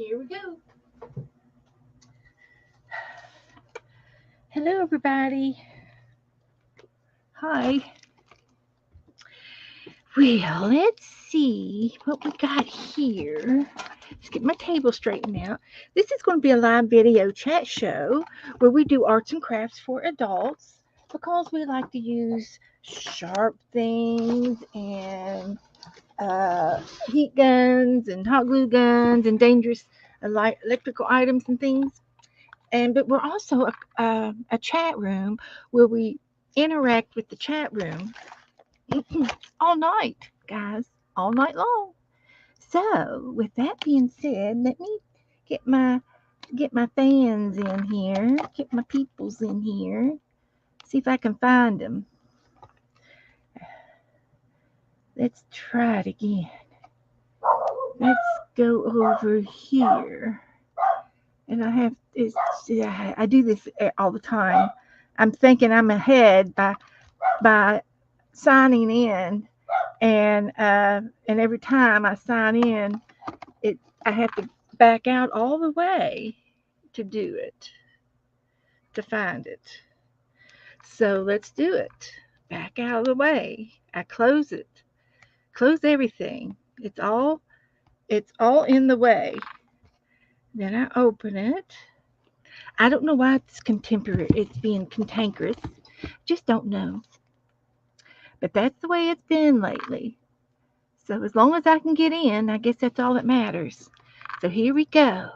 Here we go. Hello, everybody. Hi. Well, let's see what we got here. Let's get my table straightened out. This is going to be a live video chat show where we do arts and crafts for adults because we like to use sharp things and heat guns and hot glue guns and dangerous electrical items and things. But we're also a chat room where we interact with the chat room all night, guys, all night long. So, with that being said, let me get my get my fans in here, get my peoples in here, see if I can find them. Let's try it again. Let's go over here. And I do this all the time. I'm thinking I'm ahead by signing in, and every time I sign in, I have to back out all the way to do it, to find it. So let's do it. Back out of the way. I close it. Close everything. It's all in the way. Then I open it. I don't know why it's contemporary. It's being cantankerous. Just don't know. But that's the way it's been lately. So as long as I can get in, I guess that's all that matters. So here we go.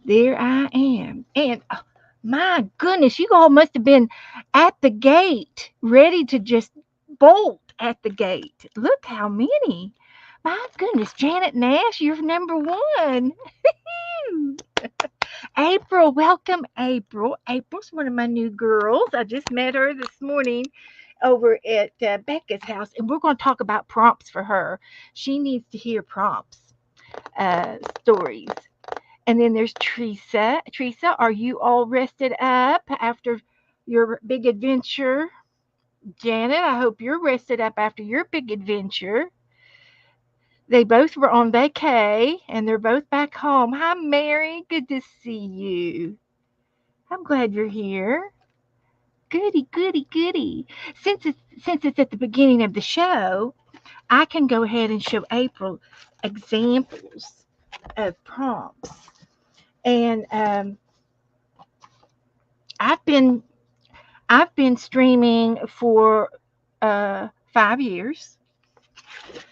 There I am. And oh, my goodness, you all must have been at the gate, ready to just bolt at the gate. Look how many. My goodness, Janet Nash, you're number one. April, welcome, April. April's one of my new girls. I just met her this morning over at Becca's house, and we're going to talk about prompts for her. She needs to hear prompts, stories. And then there's Teresa. Teresa, are you all rested up after your big adventure? Janet, I hope you're rested up after your big adventure. They both were on vacay and they're both back home. Hi, Mary. Good to see you. I'm glad you're here. Goody, goody, goody. Since it's at the beginning of the show, I can go ahead and show April examples of prompts. And I've been streaming for 5 years,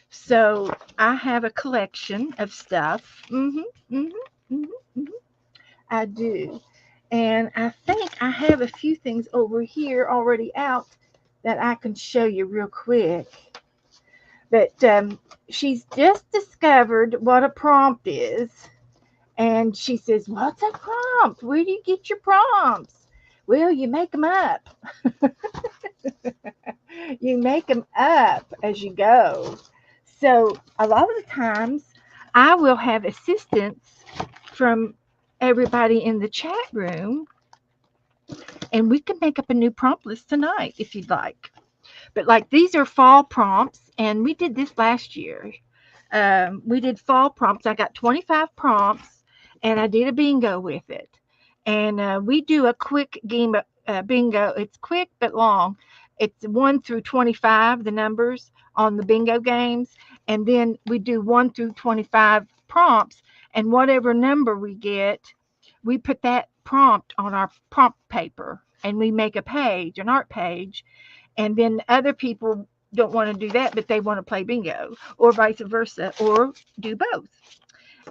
so I have a collection of stuff. I do, and I think I have a few things over here already out that I can show you real quick. But she's just discovered what a prompt is, and she says, "What's a prompt? Where do you get your prompts?" Well, you make them up. You make them up as you go. So a lot of the times I will have assistance from everybody in the chat room, and we can make up a new prompt list tonight if you'd like. But like these are fall prompts, and we did this last year. We did fall prompts. I got 25 prompts, and I did a bingo with it. And we do a quick game bingo. It's quick but long. It's 1 through 25, the numbers on the bingo games. And then we do 1 through 25 prompts. And whatever number we get, we put that prompt on our prompt paper. And we make a page, an art page. And then other people don't want to do that, but they want to play bingo, or vice versa, or do both.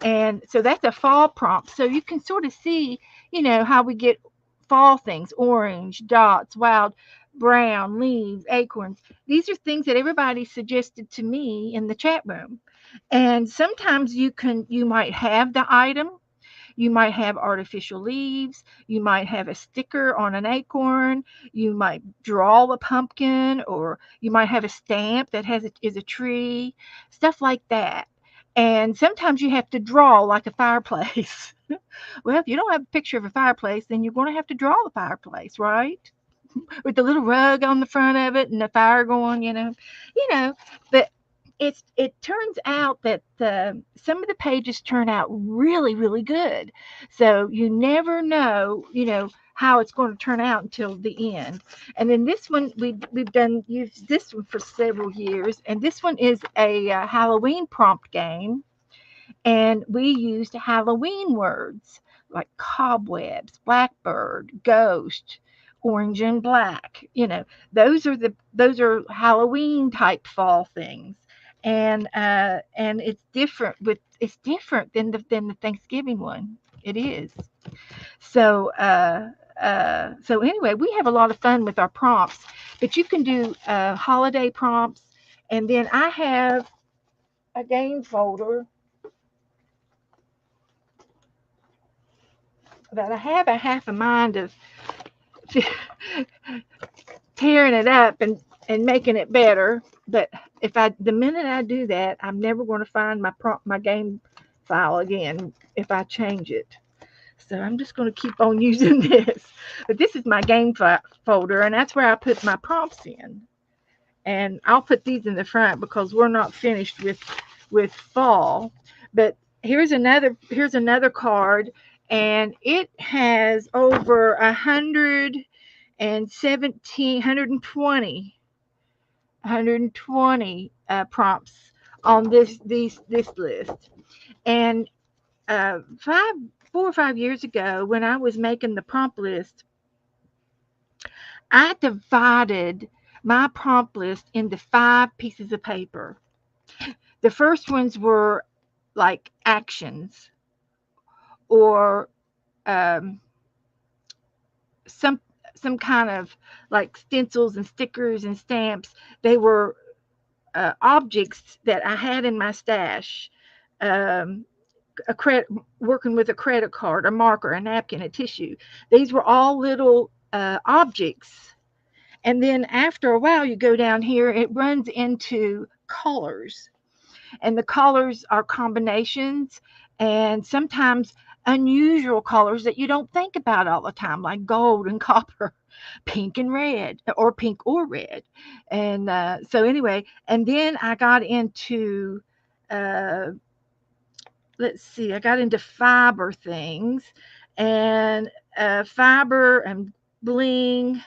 And so that's a fall prompt. So you can sort of see, how we get fall things: orange, dots, wild, brown, leaves, acorns. These are things that everybody suggested to me in the chat room. And sometimes you might have the item. You might have artificial leaves. You might have a sticker on an acorn. You might draw a pumpkin, or you might have a stamp that is a tree, stuff like that. And sometimes you have to draw like a fireplace. Well, if you don't have a picture of a fireplace, then you're going to have to draw the fireplace, right? With the little rug on the front of it and the fire going. But it turns out that some of the pages turn out really, really good. So you never know, how it's going to turn out until the end. And then this one, we've done used this one for several years, and this one is a Halloween prompt game, and we used Halloween words like cobwebs, blackbird, ghost, orange and black. Those are Halloween type fall things, and it's different than the Thanksgiving one. It is. So anyway, we have a lot of fun with our prompts, but you can do holiday prompts, and then I have a game folder that I have a half a mind of tearing it up and making it better. But the minute I do that, I'm never going to find my game file again if I change it. So I'm just going to keep on using this. But this is my game folder, and that's where I put my prompts in. And I'll put these in the front because we're not finished with fall. But here's another card, and it has over 120 prompts on this list. And 4 or 5 years ago, when I was making the prompt list, I divided my prompt list into 5 pieces of paper. The first ones were like actions, or some kind of like stencils and stickers and stamps. They were objects that I had in my stash. Working with a credit card, a marker, a napkin, a tissue. These were all little objects. And then after a while, you go down here, it runs into colors. And the colors are combinations and sometimes unusual colors that you don't think about all the time, like gold and copper, pink and red, or pink or red. And so anyway, and then I got into let's see, I got into fiber things, and fiber and bling.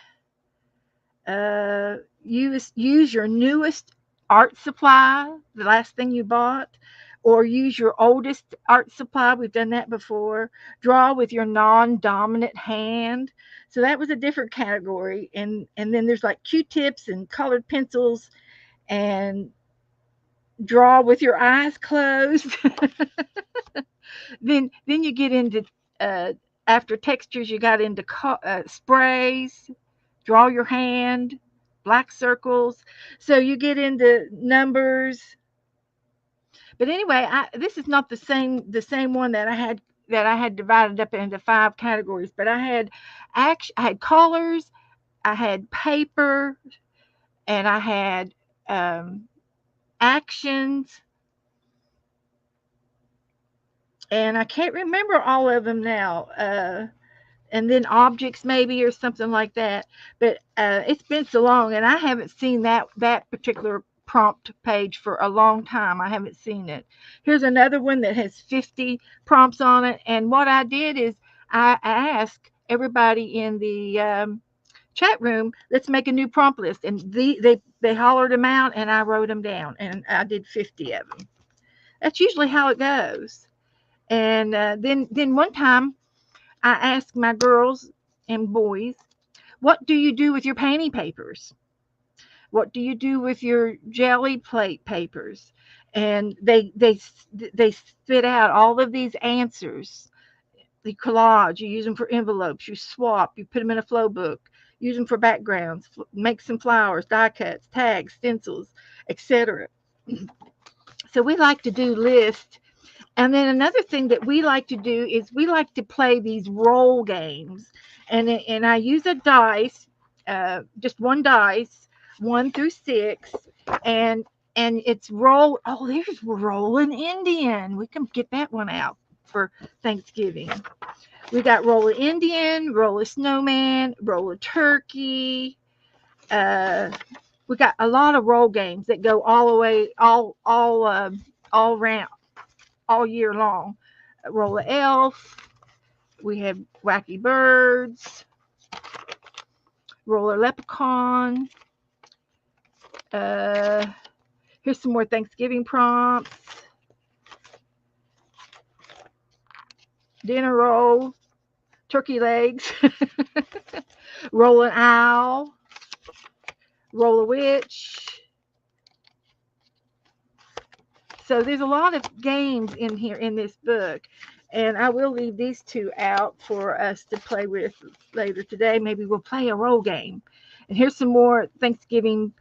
Use your newest art supply, the last thing you bought, or use your oldest art supply. We've done that before. Draw with your non-dominant hand. So that was a different category. And then there's like Q-tips and colored pencils, and draw with your eyes closed. Then you get into after textures, you got into sprays, draw your hand, black circles. So you get into numbers. But anyway, this is not the same one that I had divided up into 5 categories. But I had colors, I had paper, and I had actions, and I can't remember all of them now. And then objects maybe, or something like that. But it's been so long, and I haven't seen that particular prompt page for a long time. I haven't seen it. Here's another one that has 50 prompts on it, and what I did is I asked everybody in the chat room, let's make a new prompt list, and they hollered them out, and I wrote them down, and I did 50 of them. That's usually how it goes. And then one time I asked my girls and boys, what do you do with your painting papers? What do you do with your jelly plate papers? And they spit out all of these answers. The collage, you use them for envelopes, you swap, you put them in a flow book, use them for backgrounds, make some flowers, die cuts, tags, stencils, etc. So we like to do lists. And then another thing that we like to do is we like to play these role games. And I use a dice, just one dice, 1 through 6, and it's roll. Oh, there's Rolling Indian. We can get that one out for Thanksgiving. We got Roll a Indian, Roll a Snowman, Roll a Turkey, We got a lot of roll games that go all the way, all round, all year long. Roll a elf. We have wacky birds. Roll a leprechaun. Uh, Here's some more Thanksgiving prompts. Dinner roll. Turkey legs. Roll an owl. Roll a witch. So there's a lot of games in here in this book. And I will leave these two out for us to play with later today. Maybe we'll play a roll game. And here's some more Thanksgiving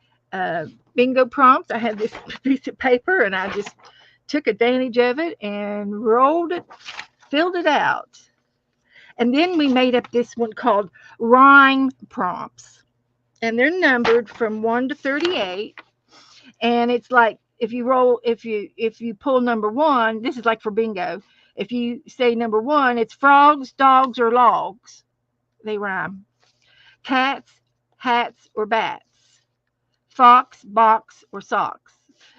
bingo prompts. I had this piece of paper and I just took advantage of it and rolled it, filled it out. And then we made up this one called rhyme prompts. And they're numbered from 1 to 38. And it's like if you pull number 1, this is like for bingo. If you say number 1, it's frogs, dogs, or logs. They rhyme. Cats, hats, or bats. Fox, box, or socks.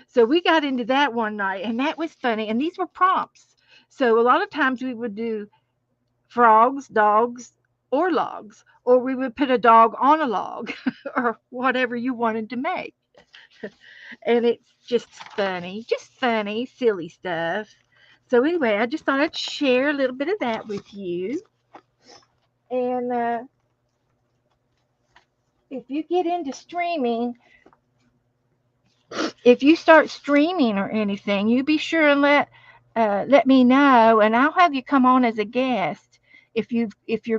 So we got into that one night, and that was funny. And these were prompts. So a lot of times we would do frogs, dogs, or logs, or we would put a dog on a log, or whatever you wanted to make. And it's just funny, silly stuff. So anyway, I just thought I'd share a little bit of that with you. And if you get into streaming, if you start streaming or anything, you be sure and let me know, and I'll have you come on as a guest if you're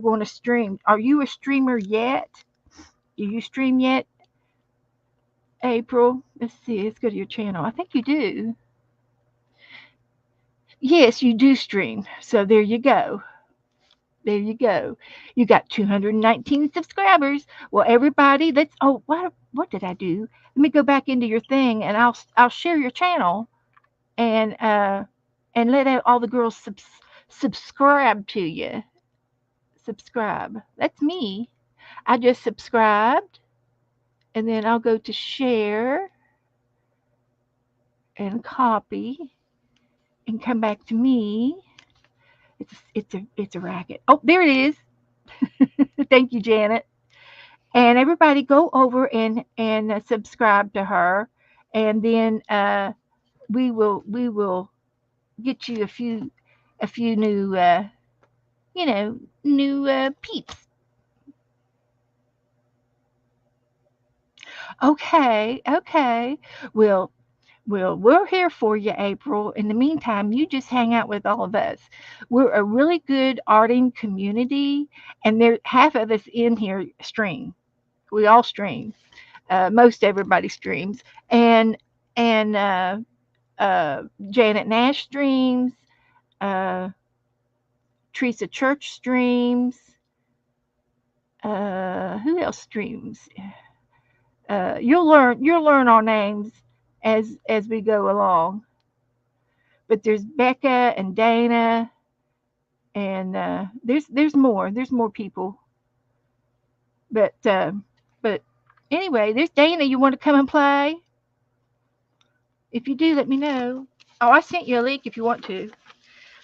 going to stream. Are you a streamer yet? Do you stream yet, April? Let's see. Let's go to your channel. I think you do. Yes, you do stream. So there you go. There you go. You got 219 subscribers. Well, everybody, let's. Oh, what did I do? Let me go back into your thing, and I'll share your channel, and let out all the girls subscribe to you. Subscribe. That's me. I just subscribed, and then I'll go to share and copy, and come back to me. It's a racket. Oh, there it is. Thank you, Janet. And everybody go over and subscribe to her, and then we will get you a few new new peeps. Okay. Well, we're here for you, April. In the meantime, you just hang out with all of us. We're a really good arting community, and there half of us in here stream. We all stream. Most everybody streams, and Janet Nash streams. Uh, Teresa Church streams. Who else streams? You'll learn our names as we go along. But there's Becca and Dana, and there's more people. But anyway, there's Dana. You want to come and play? If you do, let me know. Oh, I sent you a link if you want to.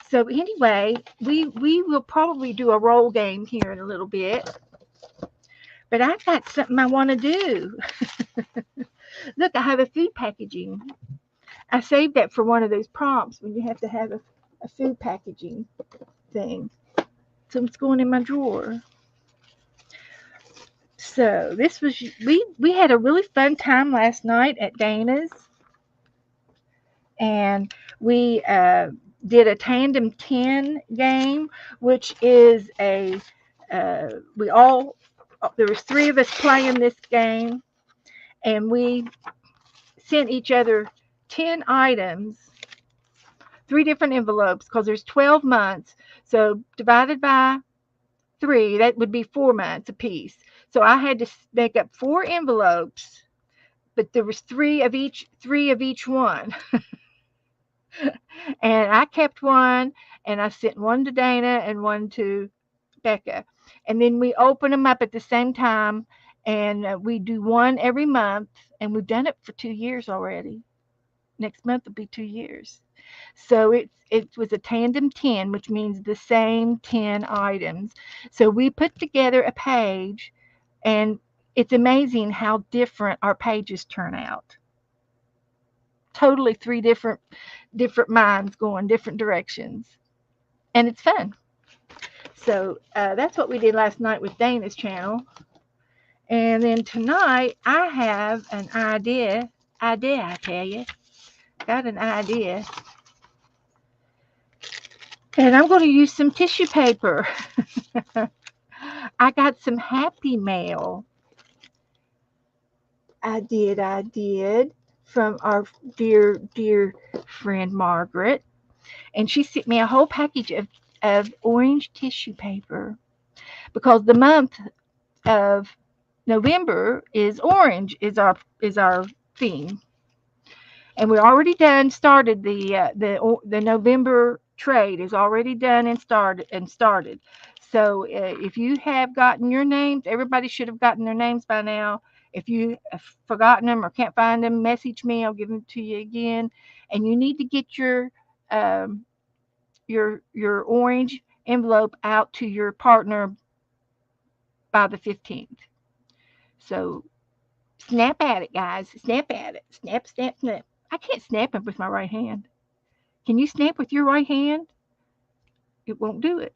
So anyway, we will probably do a roll game here in a little bit. But I've got something I want to do. Look, I have a food packaging. I saved that for one of those prompts when you have to have a food packaging thing. So it's going in my drawer. So this was we had a really fun time last night at Dana's, and we did a tandem 10 game, which is there was 3 of us playing this game, and we sent each other 10 items, 3 different envelopes, because there's 12 months. So divided by 3, that would be 4 months apiece. So I had to make up 4 envelopes, but there was 3 of each one. And I kept one, and I sent one to Dana and one to Becca. And then we opened them up at the same time, And we do one every month, and we've done it for 2 years already. Next month will be 2 years. So it was a tandem 10, which means the same 10 items. So we put together a page, and it's amazing how different our pages turn out. Totally three different minds going different directions, and it's fun. So that's what we did last night with Dana's channel. And then tonight I have an idea. I tell you, got an idea. And I'm going to use some tissue paper. I got some Happy Mail. I did. From our dear friend Margaret. And she sent me a whole package of orange tissue paper because the month of November is orange is our theme. And we're already done started the November trade is already done and started. So if you have gotten your names, everybody should have gotten their names by now. If you have forgotten them or can't find them, message me. I'll give them to you again. And you need to get um, your orange envelope out to your partner by the 15th. So snap at it, guys. Snap at it. Snap, snap, snap. I can't snap it with my right hand. Can you snap with your right hand? It won't do it.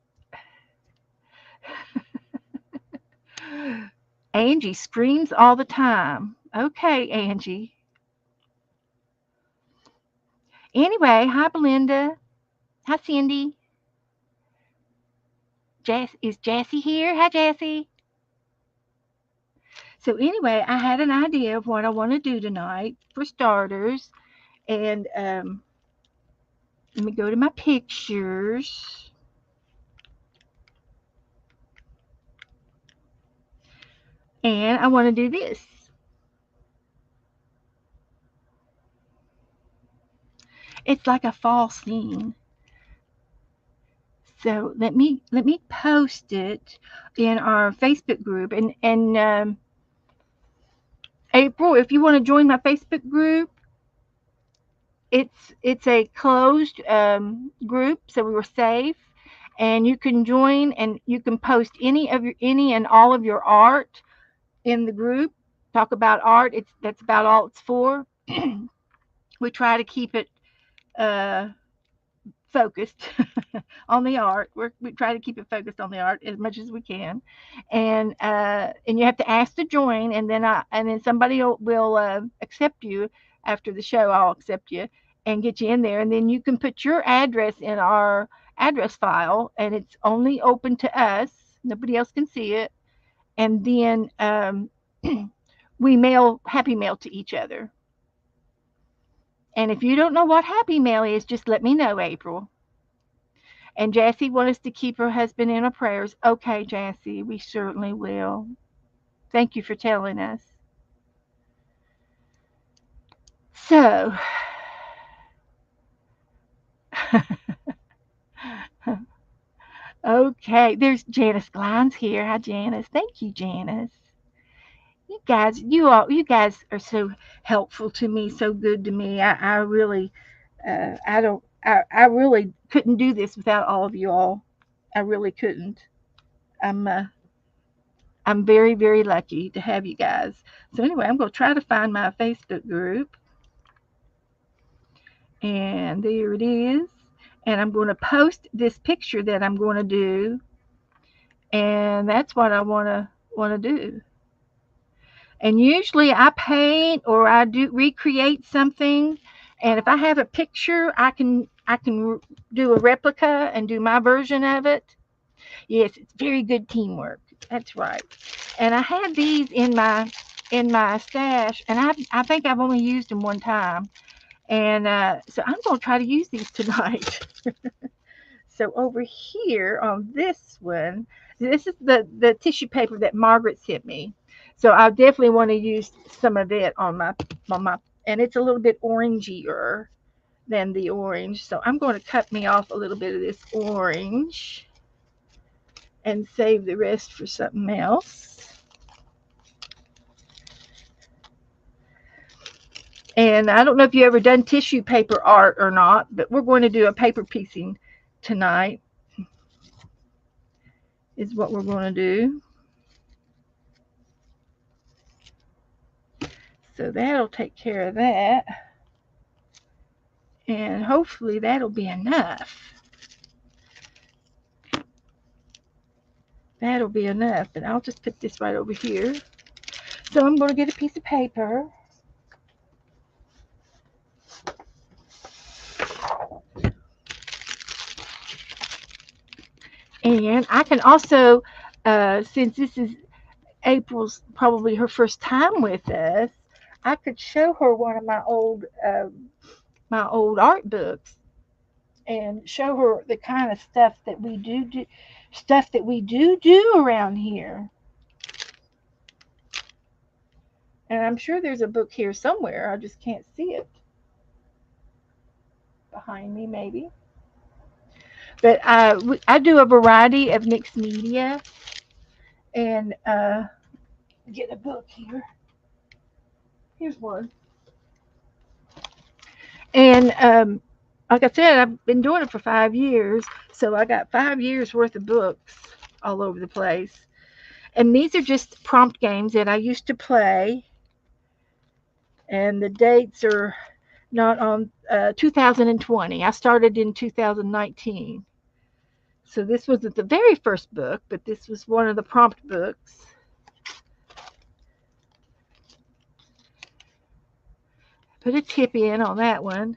Angie screams all the time. Okay, Angie. Anyway, hi, Belinda. Hi, Cindy. Is Jassy here? Hi, Jassy. So, anyway, I had an idea of what I want to do tonight for starters. And let me go to my pictures. And I want to do this. It's like a fall scene. So let me post it in our Facebook group. And April, if you want to join my Facebook group, it's a closed group, so we were safe. And you can join, and you can post any and all of your art in the group. Talk about art. That's about all it's for. We try to keep it uh, focused on the art. We try to keep it focused on the art as much as we can, and you have to ask to join, and then somebody will accept you after the show. I'll accept you and get you in there, and then you can put your address in our address file, and it's only open to us. Nobody else can see it, and then we mail Happy Mail to each other. And if you don't know what Happy Mail is, just let me know, April. And Jassy wants us to keep her husband in our prayers. Okay, Jassy, we certainly will. Thank you for telling us. So, okay, there's Janice Glines here. Hi, Janice. Thank you, Janice. You guys are so helpful to me, so good to me. I really, I really couldn't do this without all of you all. I really couldn't. I'm, uh, I'm very, very lucky to have you guys. So anyway, I'm going to try to find my Facebook group. And there it is. And I'm going to post this picture that I'm going to do. And that's what I want to do. And usually I paint or I do recreate something. And if I have a picture, I can do a replica and do my version of it. Yes, it's very good teamwork. That's right. And I had these in my stash, and I think I've only used them one time. And so I'm going to try to use these tonight. So over here on this one, this is the tissue paper that Margaret sent me. So I definitely want to use some of it on my, and it's a little bit orangier than the orange. So I'm going to cut me off a little bit of this orange and save the rest for something else. And I don't know if you ever done tissue paper art or not, but we're going to do a paper piecing tonight, is what we're going to do. So that'll take care of that. And hopefully that'll be enough. That'll be enough. But I'll just put this right over here. So I'm going to get a piece of paper. And I can also, since this is April's probably her first time with us, I could show her one of my old art books and show her the kind of stuff that we do around here. And I'm sure there's a book here somewhere. I just can't see it. Behind me, maybe. But I do a variety of mixed media, and get a book here. Here's one. And like I said, I've been doing it for 5 years, so I got 5 years worth of books all over the place. And these are just prompt games that I used to play, and the dates are not on 2020. I started in 2019. So this wasn't the very first book, but this was one of the prompt books. Put a tip in on that one.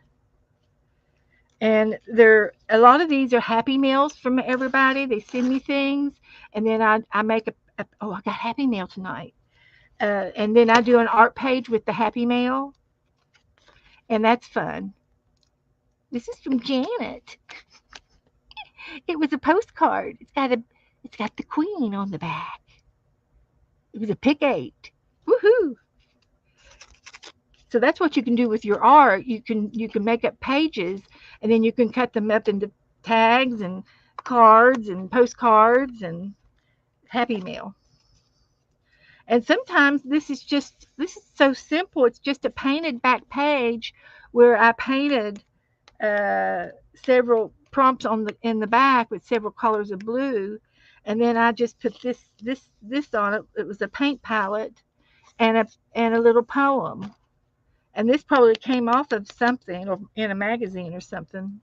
And a lot of these are happy meals from everybody. They send me things, and then I make oh, I got happy mail tonight. And then I do an art page with the happy mail, and that's fun. This is from Janet. It was a postcard. It's got the queen on the back. It was a pick 8. Woohoo! So that's what you can do with your art. You can make up pages, and then you can cut them up into tags and cards and postcards and happy mail. And sometimes this is so simple. It's just a painted back page where I painted several prompts in the back with several colors of blue, and then I just put this on it. It was a paint palette and a little poem. And this probably came off of something or in a magazine or something,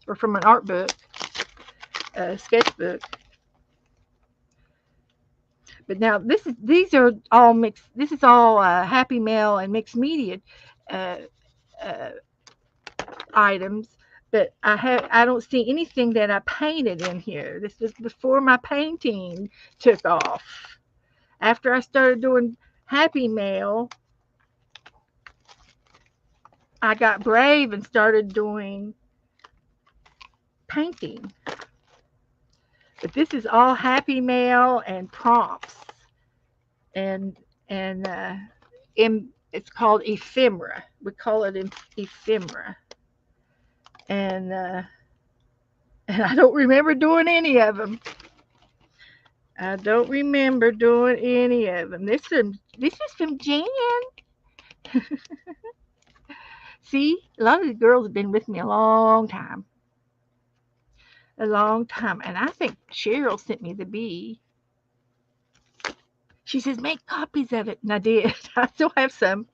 or from an art book, a sketchbook. But now these are all mixed. This is all happy mail and mixed media uh, uh, items. But I don't see anything that I painted in here. This was before my painting took off. After I started doing happy mail, I got brave and started doing painting. But this is all happy mail and prompts, and it's called ephemera. We call it ephemera, and I don't remember doing any of them. I don't remember doing any of them. This is from Jan. See, a lot of the girls have been with me a long time. And I think Cheryl sent me the bee. She says, make copies of it. And I did. I still have some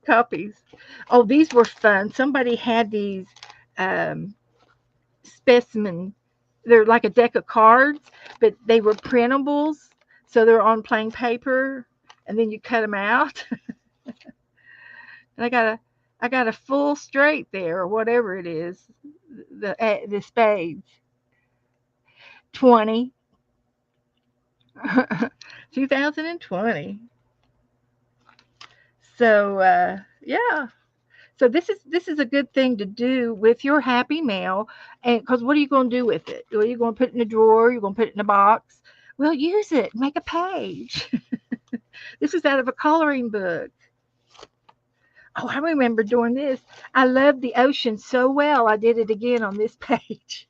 copies. Oh, these were fun. Somebody had these specimen. They're like a deck of cards, but they were printables. So they're on plain paper, and then you cut them out. And I got a full straight there, or whatever it is, the spades. 20. 2020. So yeah. So this is a good thing to do with your happy mail, and because what are you going to do with it? Are you going to put it in a drawer? You're going to put it in a box? Well, use it. Make a page. This is out of a coloring book. Oh, I remember doing this. I loved the ocean so well. I did it again on this page.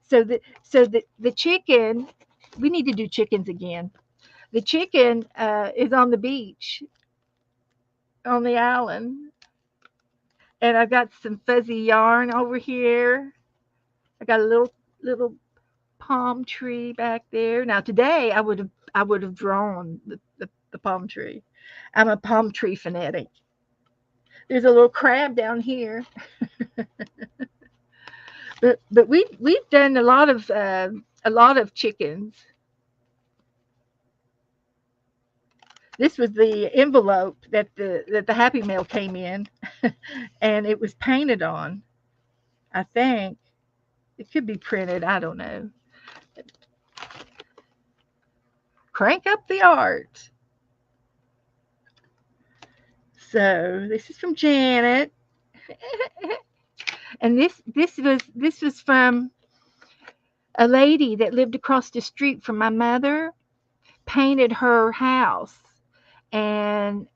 So the chicken. We need to do chickens again. The chicken is on the beach on the island, And I got some fuzzy yarn over here. I got a little palm tree back there. Now today I would have drawn the palm tree. I'm a palm tree fanatic. There's a little crab down here, but we've done a lot of chickens. This was the envelope that the Happy Mail came in, and it was painted on. I think it could be printed. I don't know. Crank up the art. So this is from Janet, and this was from a lady that lived across the street from my mother. Painted her house, and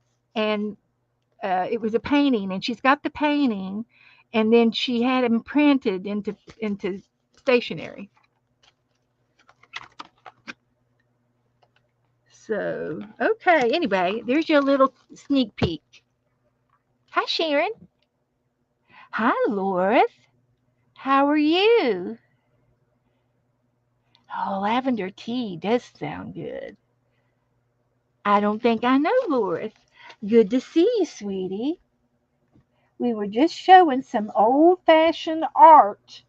it was a painting, and she's got the painting, and then she had them printed into stationery. So okay, anyway, there's your little sneak peek. Hi, Sharon. Hi, Loris. How are you? Oh, lavender tea does sound good. I don't think I know Loris. Good to see you, sweetie. We were just showing some old fashioned art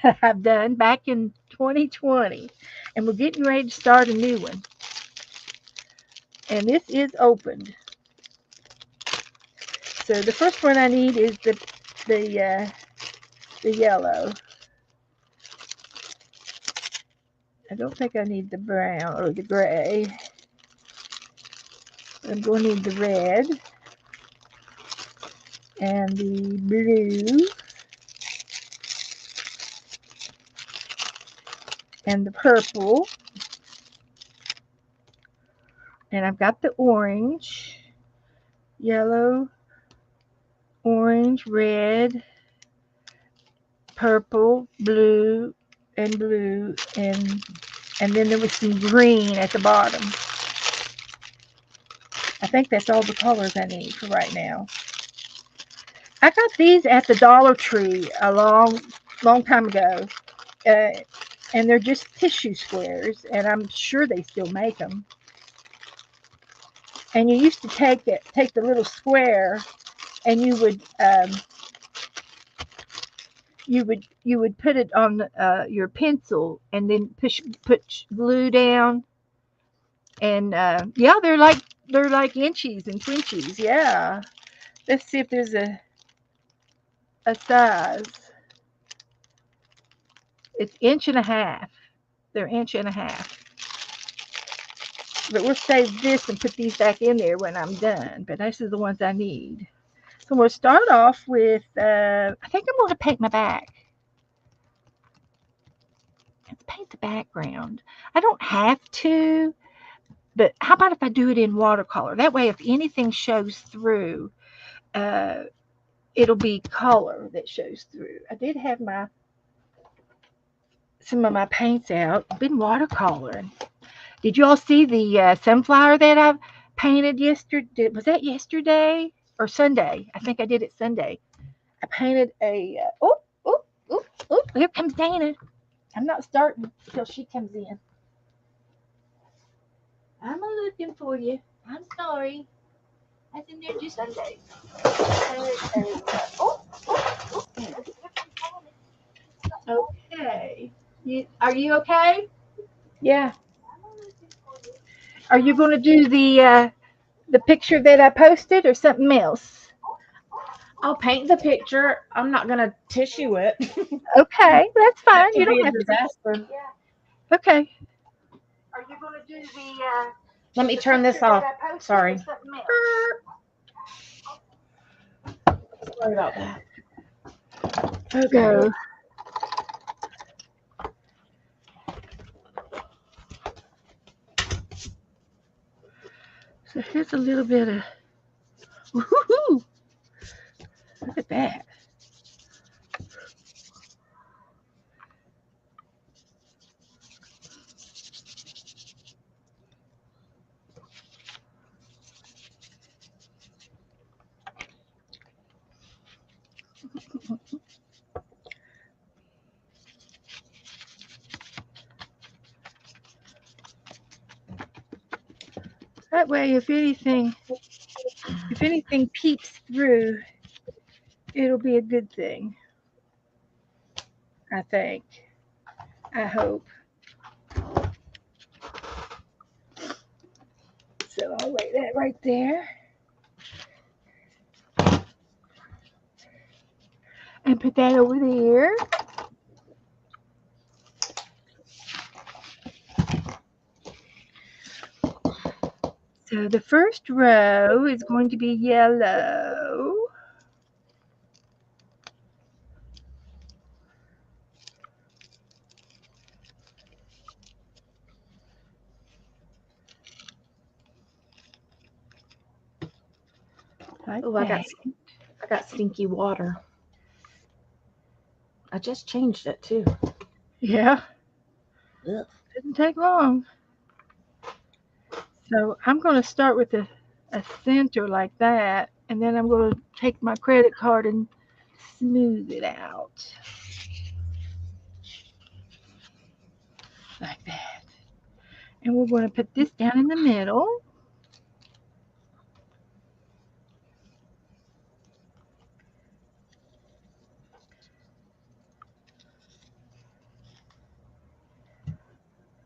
that I've done back in 2020, and we're getting ready to start a new one. And this is opened. So the first one I need is the yellow. I don't think I need the brown or the gray. I'm going to need the red and the blue and the purple. And I've got the orange, yellow, orange, red, purple, blue, and then there was some green at the bottom. I think that's all the colors I need for right now. I got these at the Dollar Tree a long time ago, and they're just tissue squares, and I'm sure they still make them. And you used to take the little square, and you would put it on your pencil, and then put glue down, and yeah, they're like inchies and twinchies. Yeah, let's see if there's a size. It's inch and a half. They're inch and a half. But we'll save this and put these back in there when I'm done. But this is the ones I need. So we'll start off with. I think I'm going to paint my back. Let's paint the background. I don't have to, but how about if I do it in watercolor? That way, if anything shows through, uh, it'll be color that shows through. I did have some of my paints out. I've been watercoloring. Did you all see the sunflower that I painted yesterday? Was that yesterday or Sunday? I think I did it Sunday. I painted a. Oh! Here comes Dana. I'm not starting until she comes in. I'm looking for you. I'm sorry. I was in there just Sunday. Okay. Are you okay? Yeah, Are you going to do the picture that I posted or something else? I'll paint the picture. I'm not gonna tissue it. Okay, that's That fine. You could be don't a have to. disaster. Okay. Are you going to do Let me the turn picture this that off. I posted or Sorry. something else? Sorry about that. Okay. So, so here's a little bit of. Woohoo! Look at that. That way, if anything peeps through, it'll be a good thing. I think. I hope. So I'll lay that right there and put that over there. So the first row is going to be yellow. Like Oh, that. I got stinky water. I just changed it too. Yeah, Ugh. didn't take long. So I'm going to start with a center like that, and then I'm going to take my credit card and smooth it out like that. And we're going to put this down in the middle.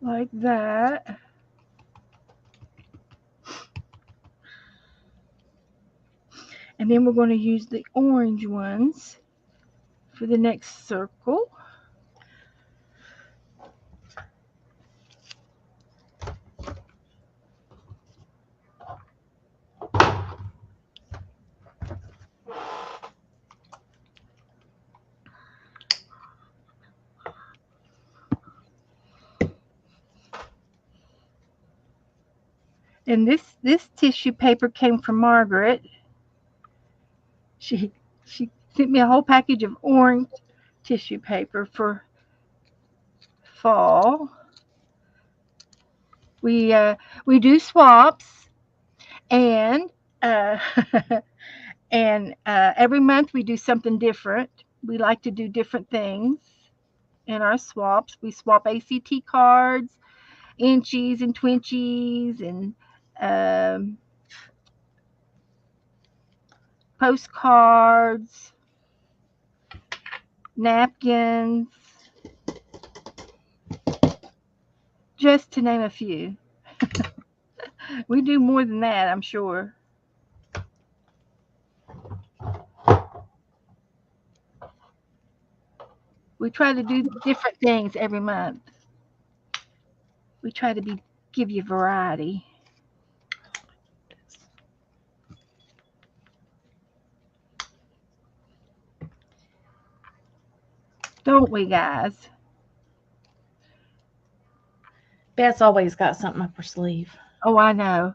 Like that. And then we're going to use the orange ones for the next circle. And this tissue paper came from Margaret. She sent me a whole package of orange tissue paper for fall. We do swaps, and uh, and every month we do something different. We like to do different things in our swaps. We swap ACT cards, inchies and twinchies, and um, postcards, napkins, just to name a few. We do more than that, I'm sure. We try to do different things every month. We try to give you variety. Don't we, guys? Beth's always got something up her sleeve. Oh, I know.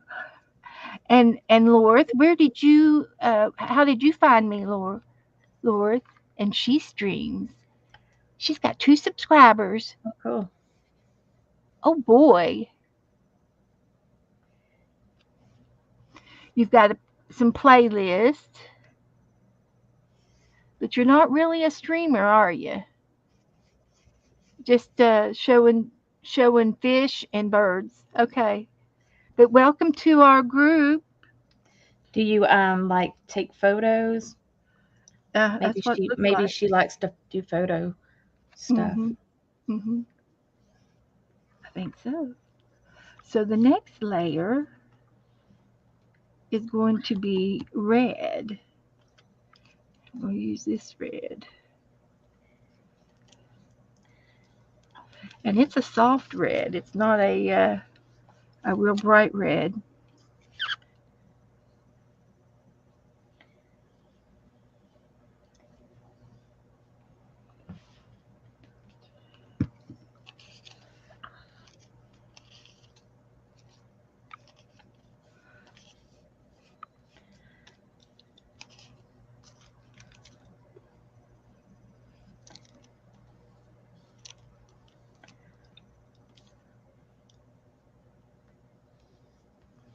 And Lorth, where did you? How did you find me, Lorth? And she streams. She's got 2 subscribers. Oh, cool. Oh boy, you've got some playlists, but you're not really a streamer, are you? Just showing fish and birds. Okay, but welcome to our group. Do you like take photos? That's what it looks Maybe like. she likes to do photo stuff. Mhm. Mhm. I think so. So the next layer is going to be red. We'll use this red. And it's a soft red. It's not a real bright red.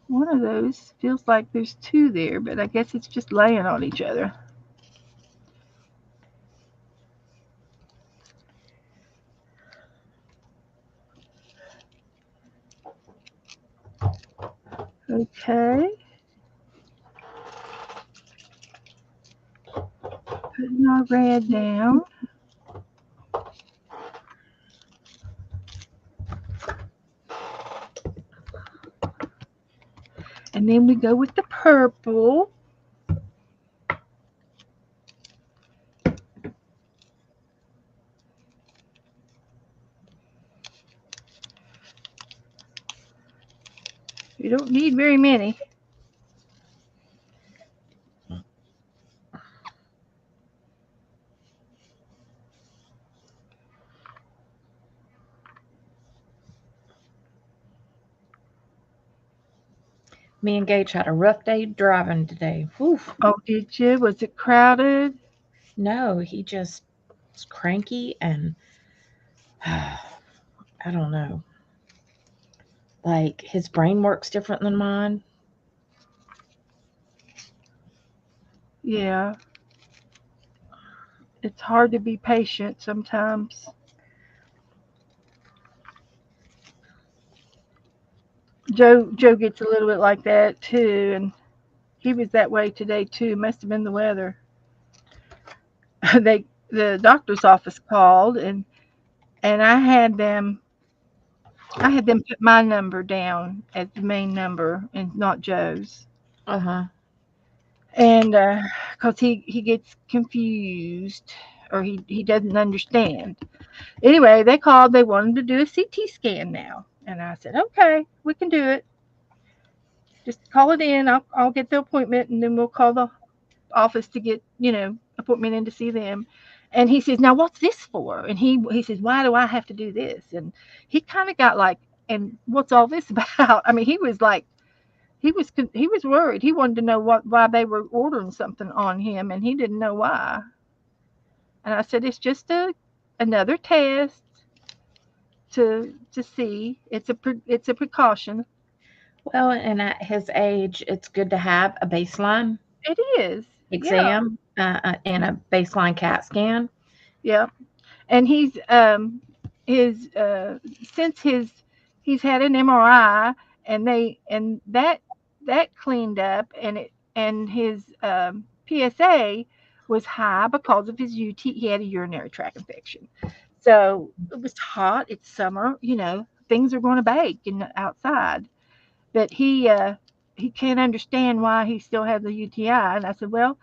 One of those feels like there's two there, but I guess it's just laying on each other. Okay. Putting our red down. And then we go with the purple. You don't need very many. Me and Gage had a rough day driving today. Whew. Oh, did you? Was it crowded? No, he just was cranky and I don't know. Like his brain works different than mine. Yeah. It's hard to be patient sometimes. Joe gets a little bit like that too, and he was that way today too. Must have been the weather. The doctor's office called, and I had them put my number down as the main number and not Joe's. Uh huh. And because he gets confused or he doesn't understand. Anyway, they called. They wanted to do a CT scan now, and I said, okay, we can do it. Just call it in. I'll get the appointment, and then we'll call the office to get appointment in to see them. And he says, now what's this for? And he says, why do I have to do this? And he kind of got like, and what's all this about? I mean, he was like, he was worried. He wanted to know why they were ordering something on him, and he didn't know why. And I said, it's just another test to see. It's a precaution. Well, and at his age, it's good to have a baseline It is. Yeah. exam and a baseline CAT scan. Yeah. And his since his he's had an MRI, and that cleaned up, and his PSA was high because of his he had a urinary tract infection. So it was hot. It's summer. Things are going to bake outside. But he can't understand why he still had the UTI. And I said, well,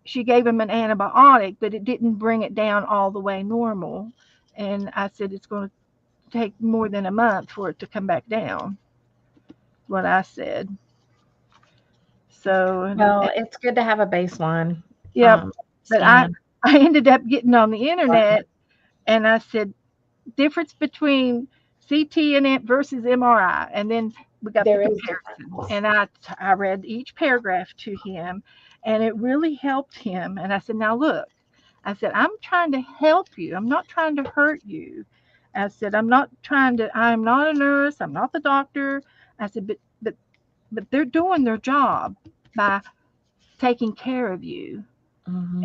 she gave him an antibiotic, but it didn't bring it down all the way normal. And I said, it's going to take more than a month for it to come back down. What I said. So, Well, it's good to have a baseline yep. But I, scan. I ended up getting on the internet, and I said, difference between CT and versus MRI, and then we got the There is comparison. difference. And I read each paragraph to him, and it really helped him. And I said, now look, I said, I'm trying to help you. I'm not trying to hurt you. I said, I'm not a nurse. I'm not the doctor. I said, but they're doing their job by taking care of you. Hmm.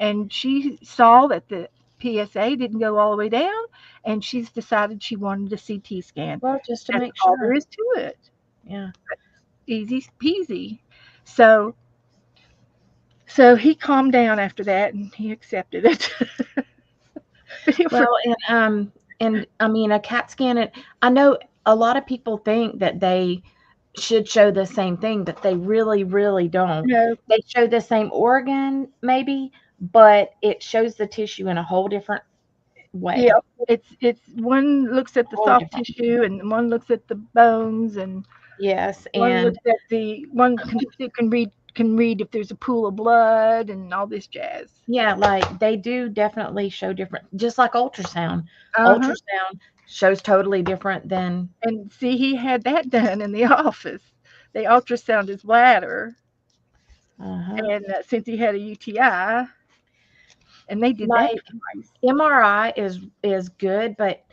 And she saw that the PSA didn't go all the way down, and she's decided she wanted a CT scan. Well, just to That's make all there sure. is to it. Yeah. Easy peasy. So he calmed down after that, and he accepted it. But Well, and I mean a CAT scan. And I know a lot of people think that they should show the same thing, but they really, really don't. no, They show the same organ, maybe, but it shows the tissue in a whole different yeah, way. it's one looks at the Whole soft different. tissue, and one looks at the bones, and Yes, one and looks at the one can read if there's a pool of blood and all this jazz. yeah, like they do definitely show different, just like ultrasound. Uh huh. Ultrasound shows totally different than. And see, he had that done in the office. They ultrasound his bladder, Uh-huh. and since he had a UTI, and they did that Like twice. MRI is good, but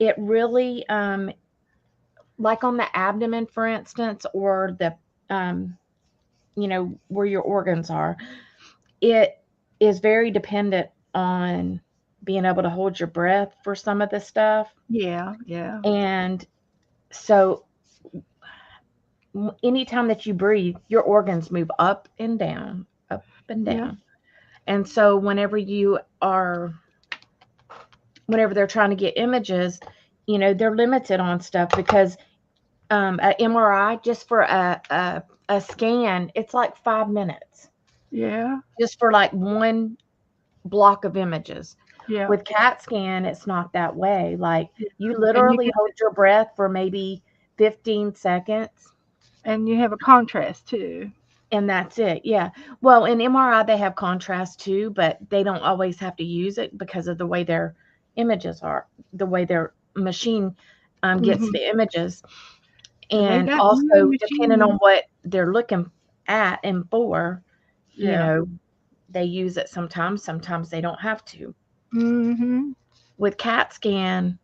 it really like on the abdomen, for instance, or the um, where your organs are, it is very dependent on being able to hold your breath for some of the stuff. Yeah, yeah. And so anytime that you breathe, your organs move up and down, up and Yeah. down. And so whenever they're trying to get images, they're limited on stuff because an MRI just for a scan, it's like 5 minutes Yeah. just for like one block of images. Yeah. With CAT scan, it's not that way. Like Yeah. you And you literally get hold your breath for maybe 15 seconds and you have a contrast too. and that's it. Yeah. Well, in MRI, they have contrast too, but they don't always have to use it because of the way their images are, the way their machine gets Hmm. the images. And they And got new also, depending on machines. what they're looking at and for, you Yeah. know, they use it sometimes they don't have to. Hmm. With CAT scan,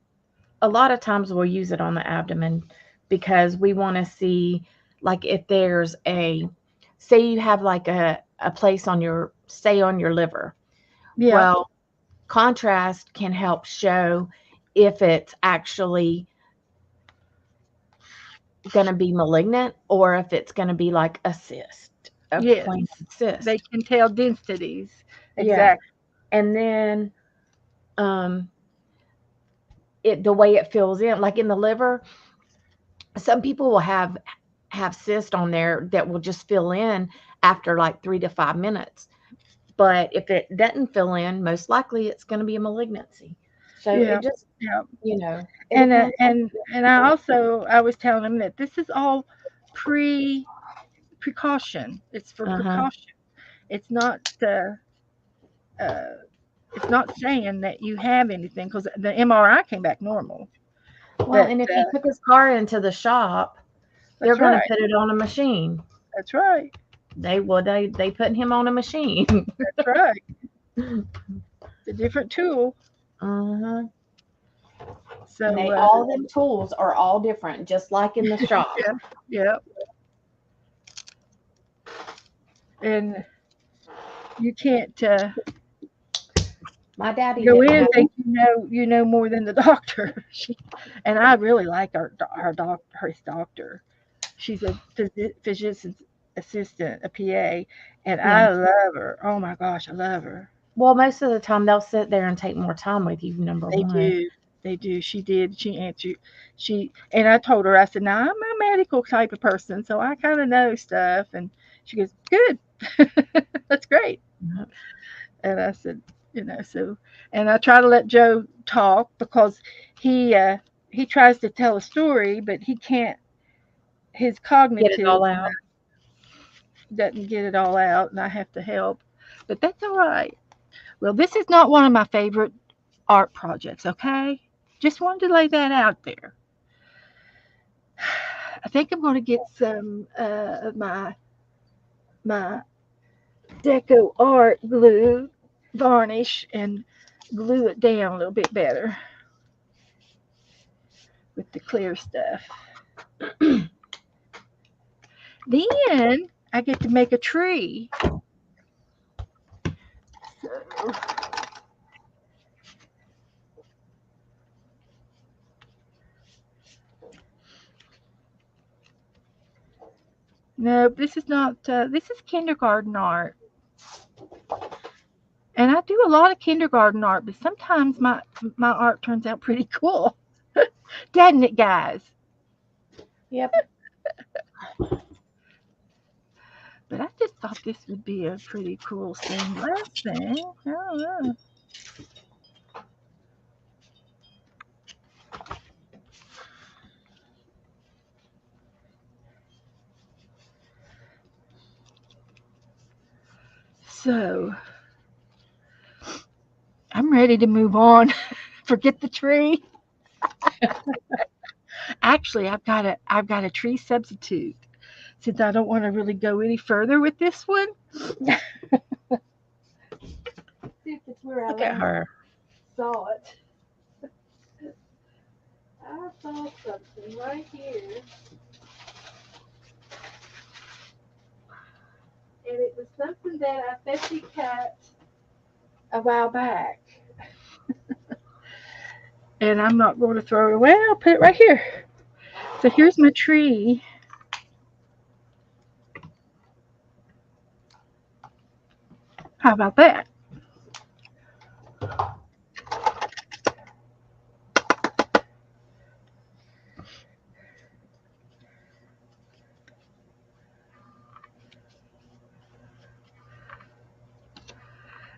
a lot of times we'll use it on the abdomen because we want to see, like, if there's say you have like a place on say on your liver. Yeah. Well, contrast can help show if it's actually going to be malignant or if it's going to be like a cyst, a Yes. plain They cyst. can tell densities. Yeah. Exactly. And then um the way it fills in, like in the liver, some people will have cyst on there that will just fill in after like 3 to 5 minutes. But if it doesn't fill in, most likely it's going to be a malignancy. So Yeah. it just, Yeah. it depends on And I was telling them that this is all pre precaution. It's for uh-huh. precaution. It's not uh, it's not saying that you have anything because the MRI came back normal. Well, But and if he took his car into the shop, they're that's going to right. put it on a machine. That's right. They put him on a machine. That's right. It's a different tool. Uh-huh. And So all them tools are all different, just like in the shop. yeah, yeah. And you can't My daddy go didn't in and have. think you know more than the doctor. And I really like her doctor. She's a physician's assistant, a PA, and Yeah. I love her. Oh my gosh, I love her. Well, most of the time they'll sit there and take more time with you, number They one. do. They do. She did. She answered. She and I told her. I said, "Now I'm a medical type of person, so I kind of know stuff." And she goes, "Good, that's great." Mhm. And I said, so. And I try to let Joe talk because he uh, he tries to tell a story, but he can't. His Get it cognitive all out. doesn't get it all out, and I have to help. But that's all right. Well, this is not one of my favorite art projects. Okay, just wanted to lay that out there. I think I'm going to get some my deco art glue varnish and glue it down a little bit better with the clear stuff. Then I get to make a tree. So nope, this is not. This is kindergarten art, and I do a lot of kindergarten art, but sometimes my art turns out pretty cool, doesn't it, guys? Yep. But I just thought this would be a pretty cool stained thing. I don't know. So I'm ready to move on. Forget the tree. Actually, I've got a tree substitute. Since I don't want to really go any further with this one. See if it's where I Look at last her. saw it. I saw something right here, and it was something that I Fessy cut a while back. And I'm not going to throw it away. I'll put it right here. So here's my tree. How about that?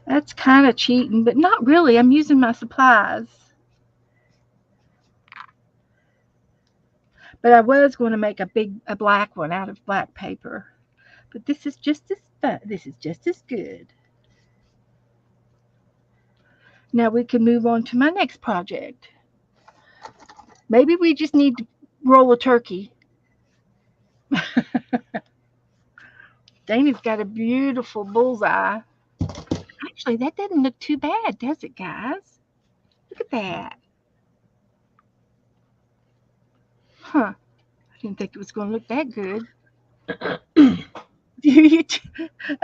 That's kind of cheating, but not really. I'm using my supplies. But I was going to make a black one out of black paper. But this is just as fun. This is just as good. Now we can move on to my next project. Maybe we just need to roll a turkey. Dana's got a beautiful bullseye. Actually, that doesn't look too bad, does it, guys? Look at that. Huh. I didn't think it was going to look that good.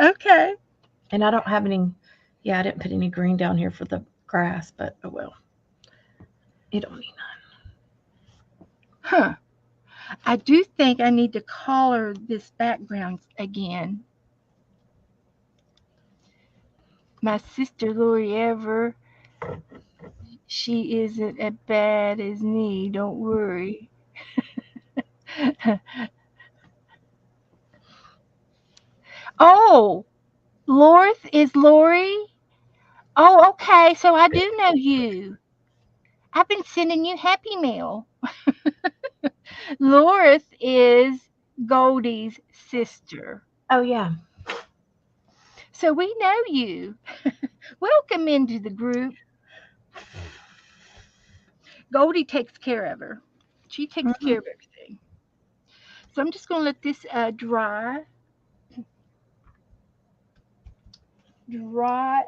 Okay. And I don't have any, yeah, I didn't put any green down here for the grass, but oh well. It don't need none. Huh. I do think I need to color this background again. My sister Lori Ever, she isn't as bad as me. Don't worry. Oh, Lorth is Lori? Oh, okay. So I do know you. I've been sending you happy mail. Lorth is Goldie's sister. Oh yeah. So we know you. Welcome into the group. Goldie takes care of her. She takes Mhm. care of everything. So I'm just going to let this dry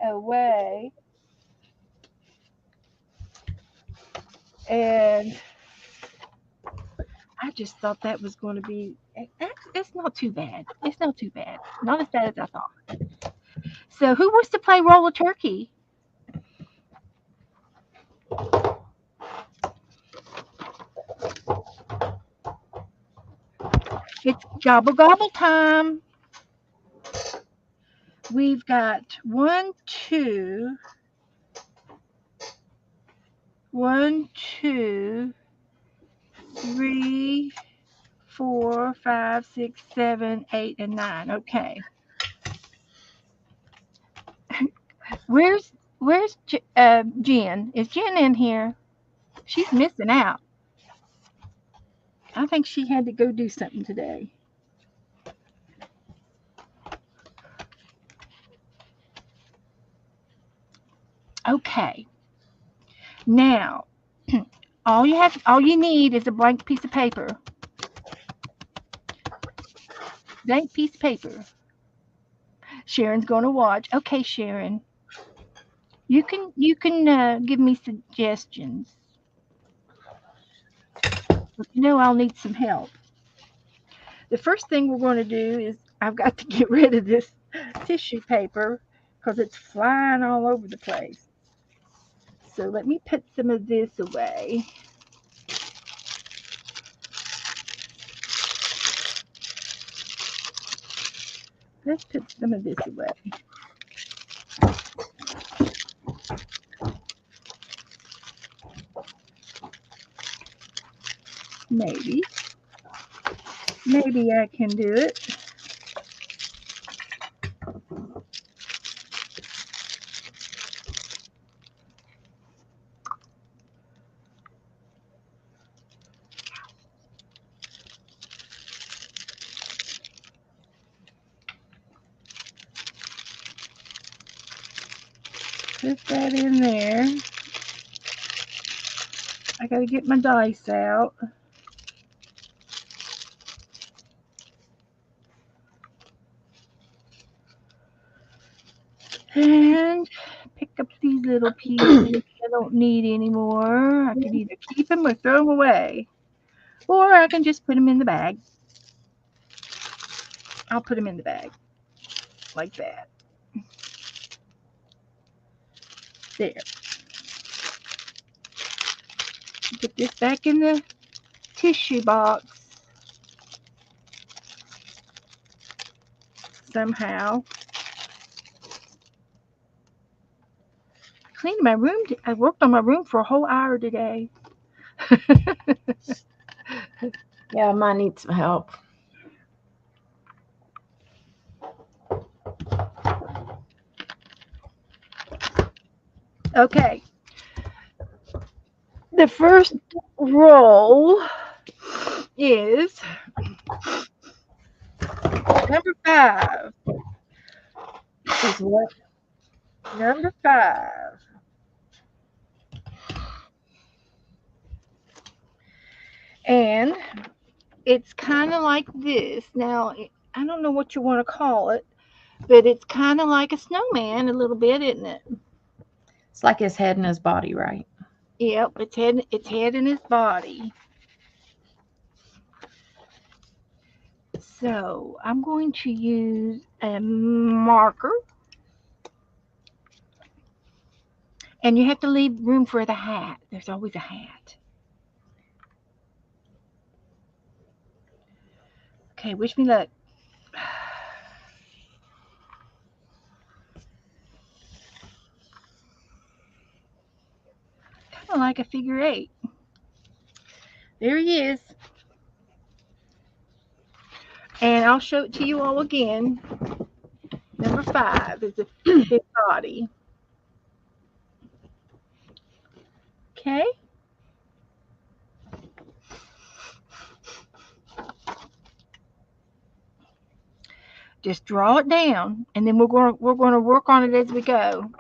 away. And I just thought that was going to be, it's not too bad. It's not too bad. Not as bad as I thought. So who wants to play Roll a Turkey? It's gobble gobble time. We've got one, two, three, 4, 5, 6, 7, 8, and 9. Okay. Where's Jen? Is Jen in here? She's missing out. I think she had to go do something today. Okay. Now, all you need is a blank piece of paper. Blank piece of paper. Sharon's going to watch. Okay, Sharon. You can give me suggestions. But you know I'll need some help. The first thing we're going to do is I've got to get rid of this tissue paper because it's flying all over the place. So let me put some of this away. Let's put some of this away. Maybe. Maybe I can do it. Put that in there. I gotta get my dice out. And pick up these little pieces I don't need anymore. I can either keep them or throw them away. Or I can just put them in the bag. I'll put them in the bag. Like that. There. Put this back in the tissue box. Somehow. cleaning my room. I worked on my room for a whole hour today. Yeah, mine needs some help. Okay. The first roll is number 5. Is what? Number 5. And it's kind of like this. Now, I don't know what you want to call it, but it's kind of like a snowman a little bit, isn't it? It's like his head and his body, right? Yep, its head and its body. So I'm going to use a marker, and you have to leave room for the hat. There's always a hat. Okay, wish me luck. Kind of like a figure 8. There he is. And I'll show it to you all again. Number 5 is his body. Okay. Just draw it down, and then we're going to work on it as we go.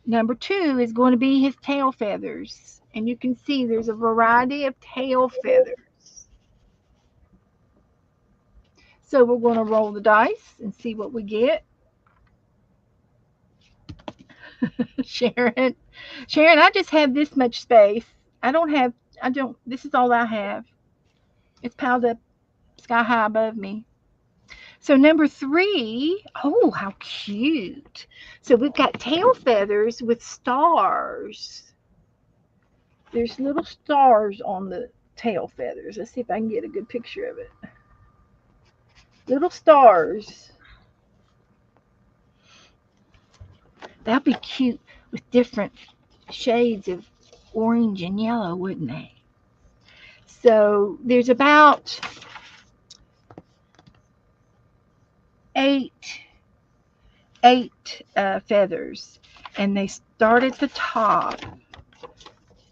Number 2 is going to be his tail feathers, and you can see there's a variety of tail feathers. So we're going to roll the dice and see what we get. Sharon, I just have this much space. This is all I have. It's piled up sky high above me. So number 3, oh, how cute. So we've got tail feathers with stars. There's little stars on the tail feathers. Let's see if I can get a good picture of it. Little stars. That'd be cute with different shades of orange and yellow, wouldn't they? So there's about 8 feathers, and they start at the top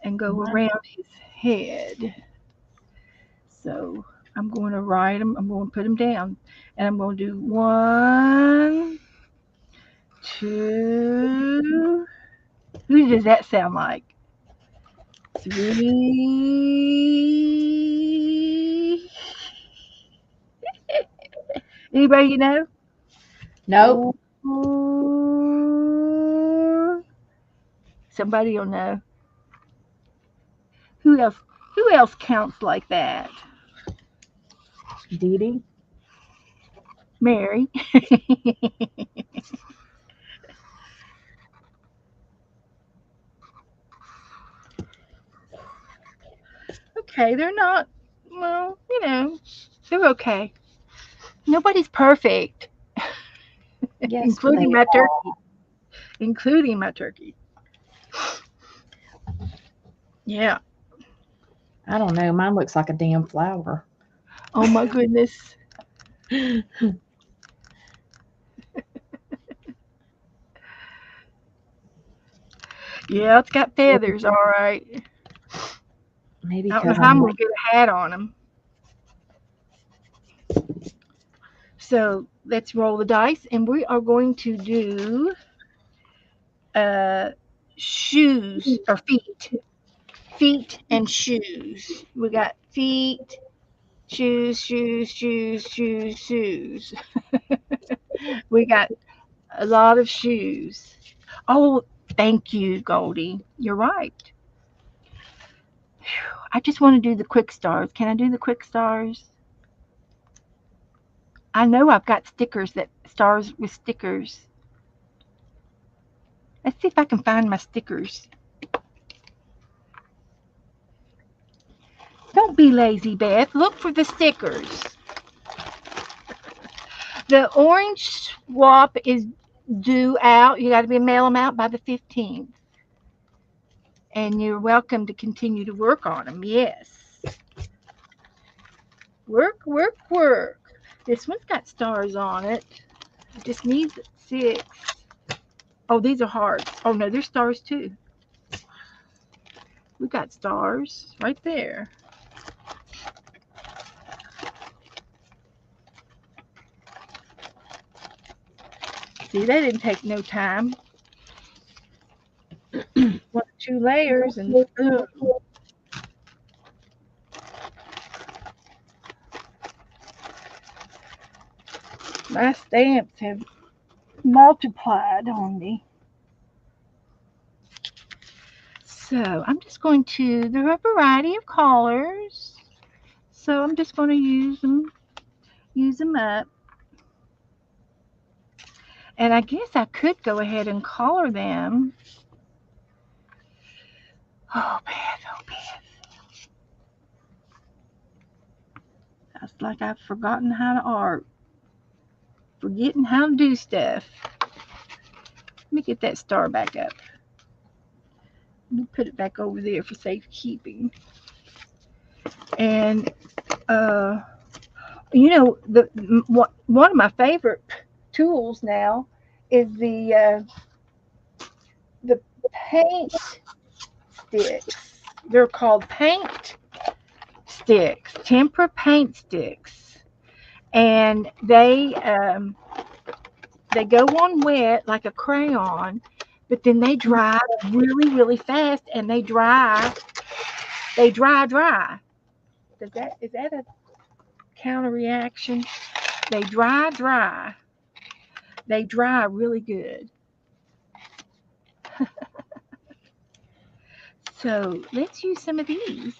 and go around his head. So I'm going to write them. I'm going to put them down, and I'm going to do 1, 2. Who does that sound like? 3. Anybody you know? Nope. 4. Somebody will know. Who else? Who else counts like that? Dee Dee. Mary. Okay, they're not. Well, they're okay. Nobody's perfect, Yes, including they my are. turkey. Including my turkey. Yeah. I don't know. Mine looks like a damn flower. Oh my goodness. Yeah, it's got feathers, all right. Maybe I don't know because how I'm I'm. gonna get a hat on them. So let's roll the dice, and we are going to do uh, shoes or feet and shoes. We got feet, shoes, shoes, shoes, shoes, shoes. We got a lot of shoes. Oh, thank you, Goldie. You're right. I just want to do the quick stars. Can I do the quick stars? I know I've got stickers that stars with stickers. Let's see if I can find my stickers. Don't be lazy, Beth. Look for the stickers. The orange swap is due out. You got to mail them out by the 15th. And you're welcome to continue to work on them. Yes. Work, work, work. This one's got stars on it. It just needs 6. Oh, these are hearts. Oh, no, they're stars too. We got stars right there. See, that didn't take no time. 1 or 2 layers and boom. My stamps have multiplied on me. So I'm just going to, there are a variety of colors. So I'm just going to use them up. And I guess I could go ahead and color them. Oh, Beth, oh, Beth. It's like I've forgotten how to art. Forgetting how to do stuff. Let me get that star back up. Let me put it back over there for safekeeping. And, you know, one of my favorite tools now is the paint sticks. They're called paint sticks, tempera paint sticks, and they go on wet like a crayon, but then they dry really, really fast, and they dry. Is that a counter reaction? They dry. They dry really good. So let's use some of these.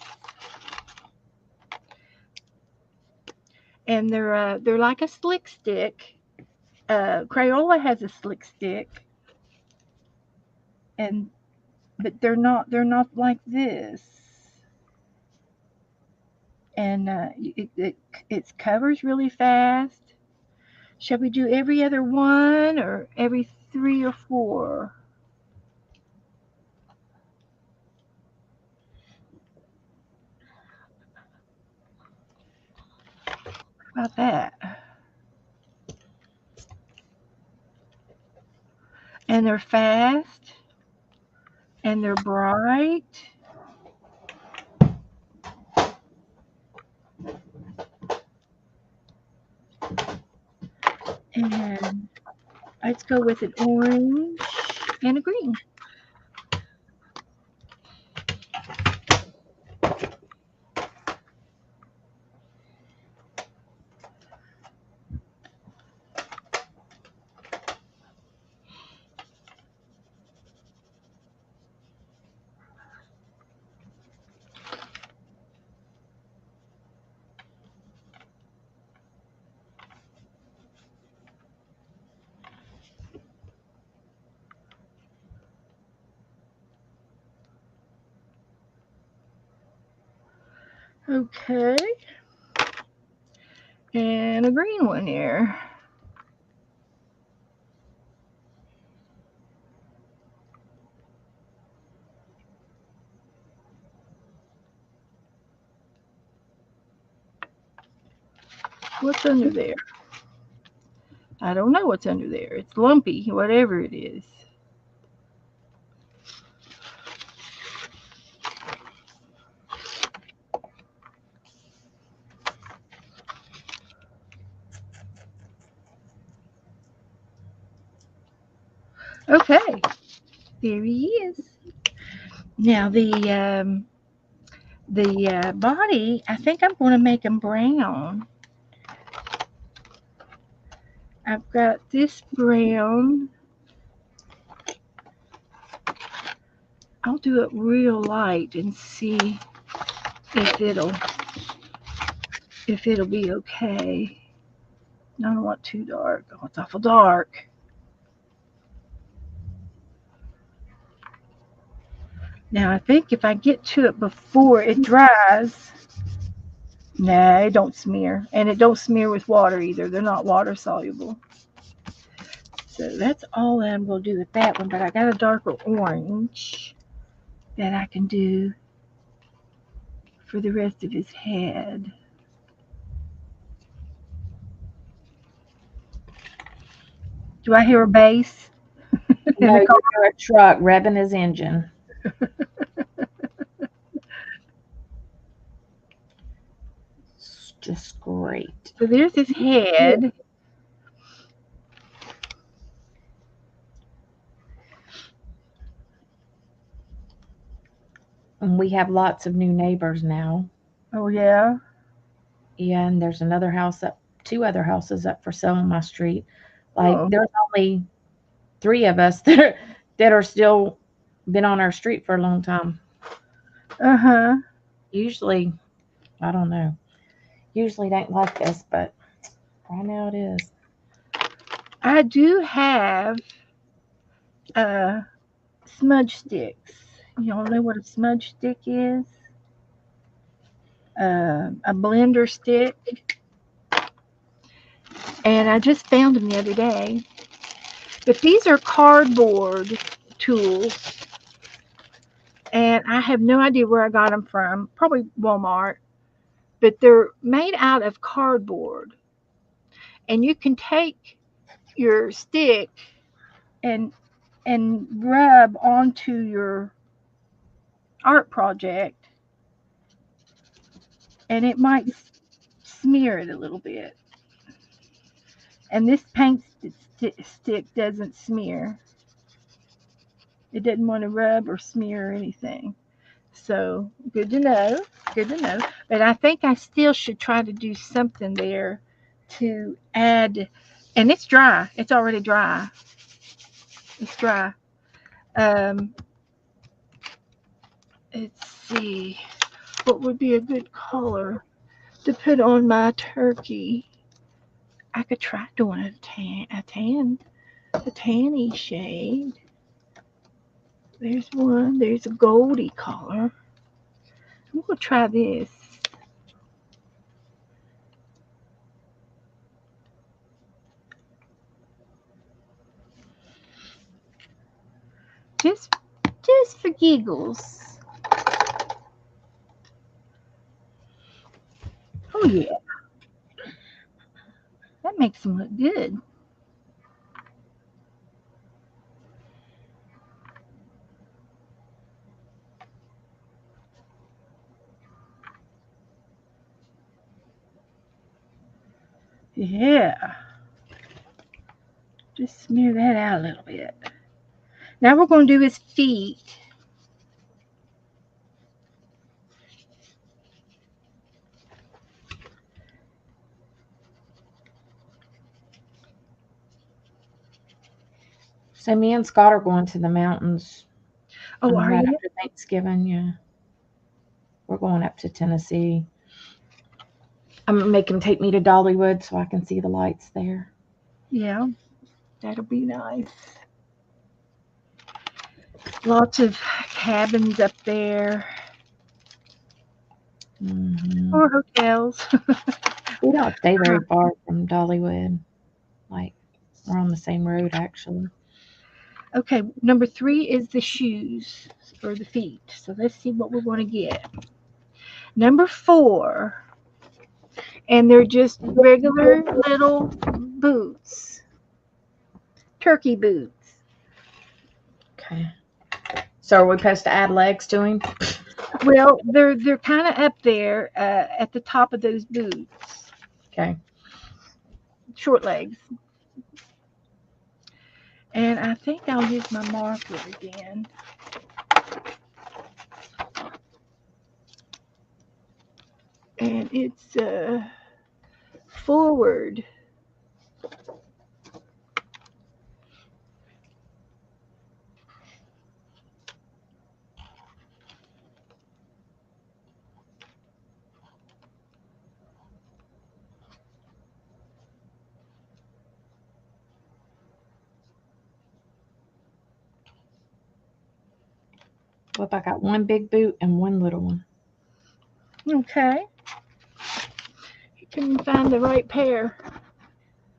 And they're like a slick stick. Crayola has a slick stick, but they're not like this. And it covers really fast. Shall we do every other one or every 3 or 4? How about that? And they're fast and they're bright. And let's go with an orange and a green. Okay. And a green one here. What's under there? I don't know what's under there. It's lumpy, whatever it is. Okay, there he is. Now the body, I think I'm going to make him brown. I've got this brown. I'll do it real light and see if it'll be okay. I don't want too dark. Oh, it's awful dark. Now I think if I get to it before it dries, nah, it don't smear. And it don't smear with water either. They're not water soluble. So that's all that I'm going to do with that one. But I got a darker orange that I can do for the rest of his head. Do I hear a bass in No, the car? you hear a truck revving his engine. It's just great. So there's his head. And we have lots of new neighbors now. Oh, yeah. Yeah, and there's another house up, two other houses up for sale on my street. Like Oh, there's only three of us that are still been on our street for a long time. uh huh. Usually, I don't know. Usually it ain't like this, but right now it is. I do have uh, smudge sticks. Y'all know what a smudge stick is? A blender stick. And I just found them the other day. But these are cardboard tools, and I have no idea where I got them from. Probably Walmart. But they're made out of cardboard, and you can take your stick and rub onto your art project, and it might smear it a little bit. And this paint stick doesn't smear. It doesn't want to rub or smear or anything. So good to know. Good to know. But I think I still should try to do something there to add. And it's dry. It's already dry. It's dry. Um, let's see. What would be a good color to put on my turkey? I could try doing a tanny shade. There's one. There's a goldy color. I'm gonna try this. Just for giggles. Oh yeah, that makes them look good. Yeah, just smear that out a little bit. Now we're going to do his feet. So me and Scott are going to the mountains Oh, are right you? after Thanksgiving. Yeah, we're going up to Tennessee. I'm gonna make him take me to Dollywood so I can see the lights there. Yeah, that'll be nice. Lots of cabins up there Hmm. or hotels. We don't stay very far from Dollywood. Like we're on the same road actually. Okay, number 3 is the shoes or the feet. So let's see what we're going to get. Number 4, and they're just regular little boots, turkey boots. Okay. So are we supposed to add legs to him? Well, they're kind of up there at the top of those boots, Okay. short legs. And I think I'll use my marker again. And it's forward. Well, I got one big boot and one little one. Okay. You can find the right pair.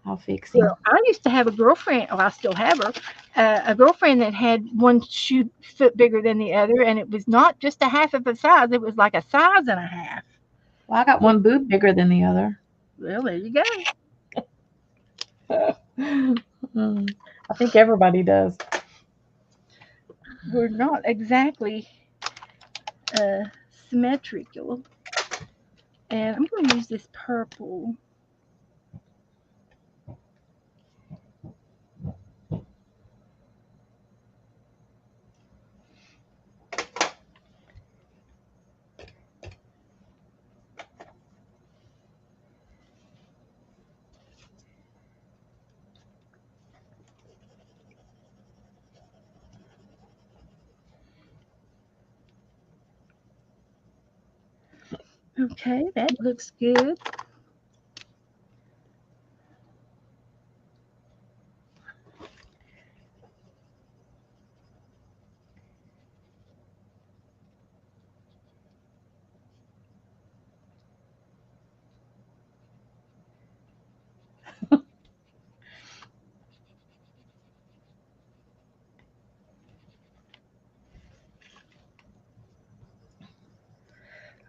I'll fix him. Well, I used to have a girlfriend. Oh, I still have her. A girlfriend that had one shoe foot bigger than the other, and it was not just a half of a size. It was like a size and a half. Well, I got It, one boob bigger than the other. well, there you go. Mm, I think everybody does. We're not exactly uh, symmetrical. And I'm going to use this purple. Okay, that looks good.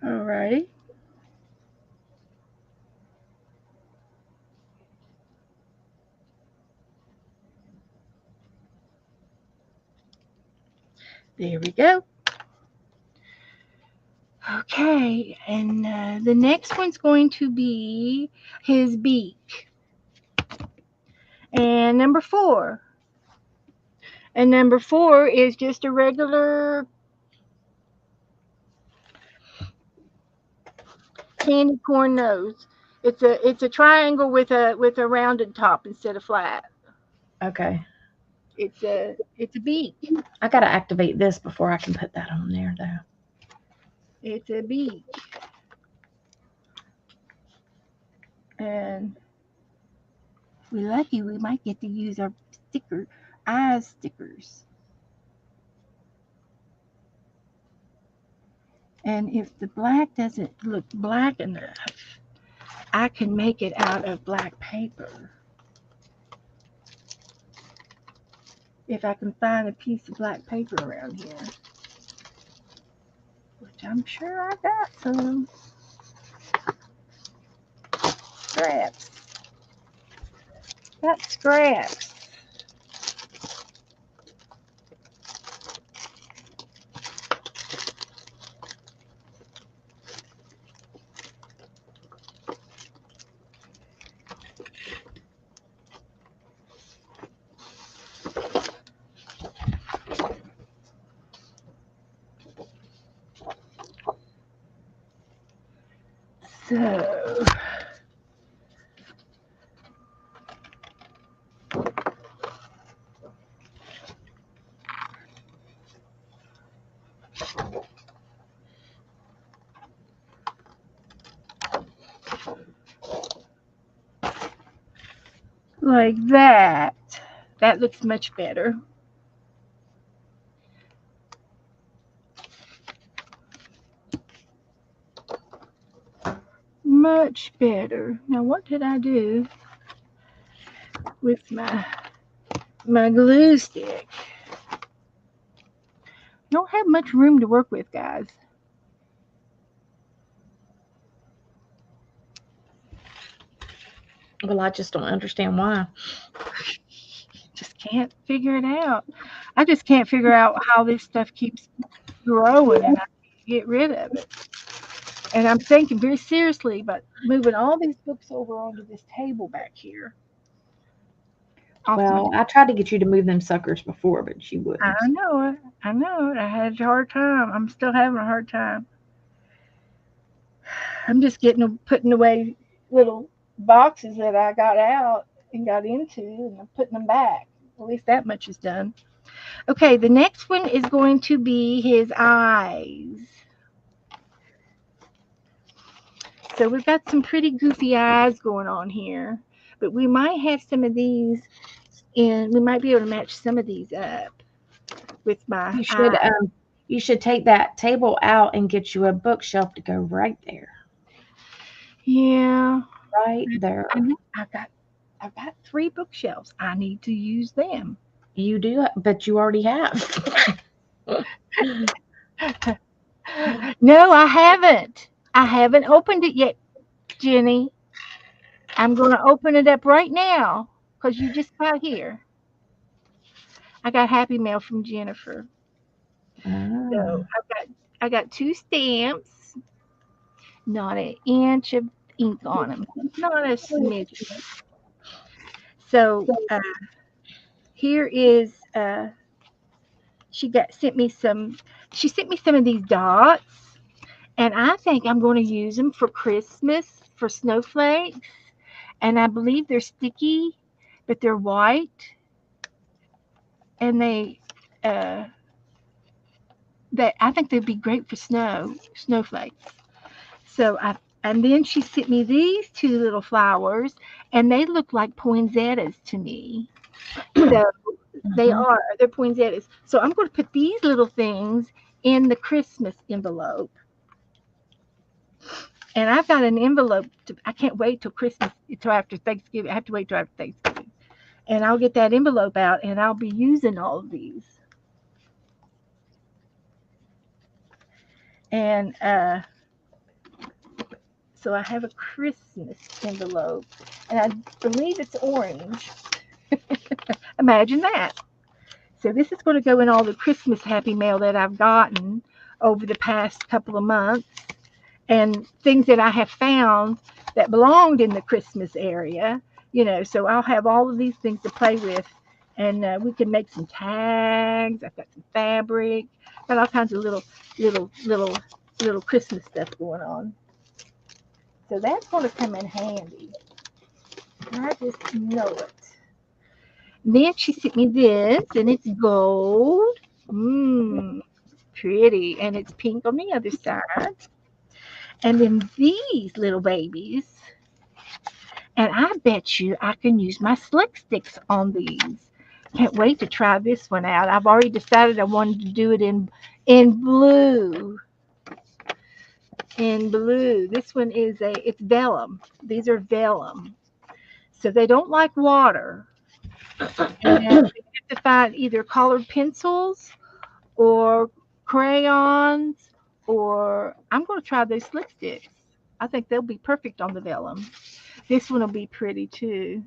All righty. There we go. Okay, and the next one's going to be his beak. And number 4. And number 4 is just a regular candy corn nose. It's a triangle with a rounded top instead of flat. Okay. It's a beak. I gotta activate this before I can put that on there, though. It's a beak. And we're lucky we might get to use our eyes stickers. And if the black doesn't look black enough, I can make it out of black paper. If I can find a piece of black paper around here, which I'm sure I got some scraps. Got scraps. So like that. That looks much better. Much better. Now what did I do with my glue stick? Don't have much room to work with, guys. Well, I just don't understand why. Just can't figure it out. I just can't figure out how this stuff keeps growing and I can't get rid of it. And I'm thinking very seriously about moving all these books over onto this table back here. Off my Well, I tried to get you to move them suckers before, but you I wouldn't. know it. I know it. I had a hard time. I'm still having a hard time. I'm just putting away little boxes that I got out and got into, and I'm putting them back. At least that much is done. Okay, the next one is going to be his eyes. So we've got some pretty goofy eyes going on here, but we might have some of these, and we might be able to match some of these up with my You should eyes. you should take that table out and get you a bookshelf to go right there. Yeah, Right I there. know. I've got 3 bookshelves. I need to use them. You do, but you already have. No, I haven't. I haven't opened it yet, Jenny. I'm going to open it up right now because you just got here. I got happy mail from Jennifer. So Ah. I got 2 stamps, not an inch of ink on them, not a smidge. So here is she got sent me some. She sent me some of these dots, and I think I'm going to use them for Christmas for snowflakes. And I believe they're sticky, but they're white, and uh, I think they'd be great for snowflakes. So I and then she sent me these 2 little flowers, and they look like poinsettias to me. So Mhm. they're poinsettias. So I'm going to put these little things in the Christmas envelope. And I've got an envelope. I can't wait till Christmas, till after Thanksgiving. I have to wait till after Thanksgiving. And I'll get that envelope out and I'll be using all of these. And so I have a Christmas envelope. And I believe it's orange. Imagine that. So this is going to go in all the Christmas happy mail that I've gotten over the past couple of months and things that I have found that belonged in the Christmas area. So I'll have all of these things to play with, and we can make some tags. I've got some fabric, got all kinds of little Christmas stuff going on. So that's going to come in handy. I just know it. Then she sent me this, and it's gold. Mmm, pretty, and it's pink on the other side. And then these little babies. And I bet you I can use my slick sticks on these. Can't wait to try this one out. I've already decided I wanted to do it in blue. In blue. This one it's vellum. These are vellum. So they don't like water. And you have to find either colored pencils or crayons, or I'm going to try those slick sticks. I think they'll be perfect on the vellum. This one will be pretty too.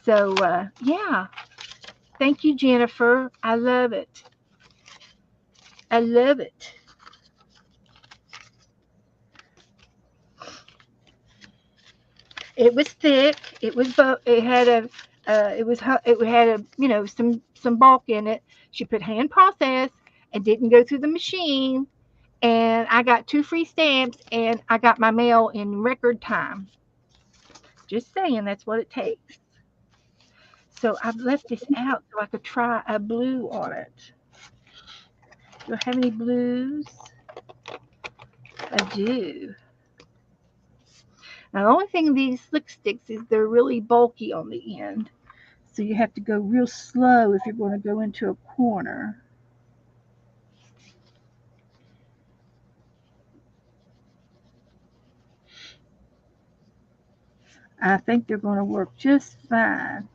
So, yeah, thank you, Jennifer. I love it. I love it. It was thick. It had it had some bulk in it. She put hand process and didn't go through the machine. And I got 2 free stamps, and I got my mail in record time. Just saying, that's what it takes. So I've left this out so I could try a blue on it. Do I have any blues? I do. Now, the only thing with these slick sticks is they're really bulky on the end. So you have to go real slow if you're going to go into a corner. I think they're going to work just fine.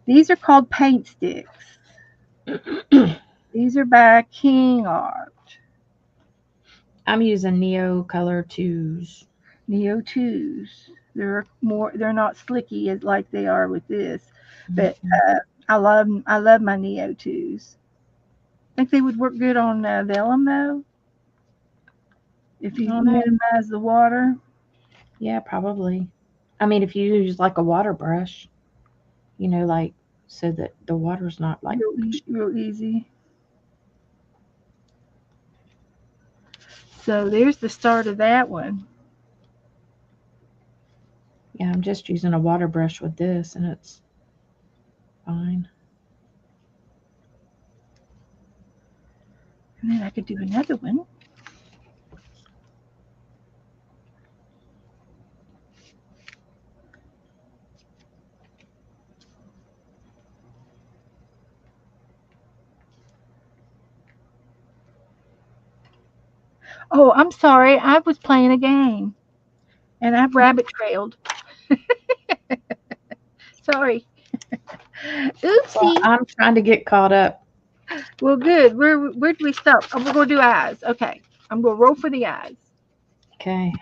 These are called paint sticks. These are by King Art. I'm using Neo Color Tues. Neo Tues. They're not slicky as like they are with this. But Mhm. I love my Neo Tues. Think they would work good on vellum though, if I you don't know. minimize the water. Yeah, probably. I mean, if you use like a water brush, like so that the water's not like. Real easy. So there's the start of that one. Yeah, I'm just using a water brush with this, and it's fine. And then I could do another one. Oh, I'm sorry. I was playing a game and I've rabbit trailed. Sorry. Well, Oopsie. I'm trying to get caught up. Well, good. Where did we stop? Oh, we're gonna do eyes. Okay. I'm gonna roll for the eyes. Okay.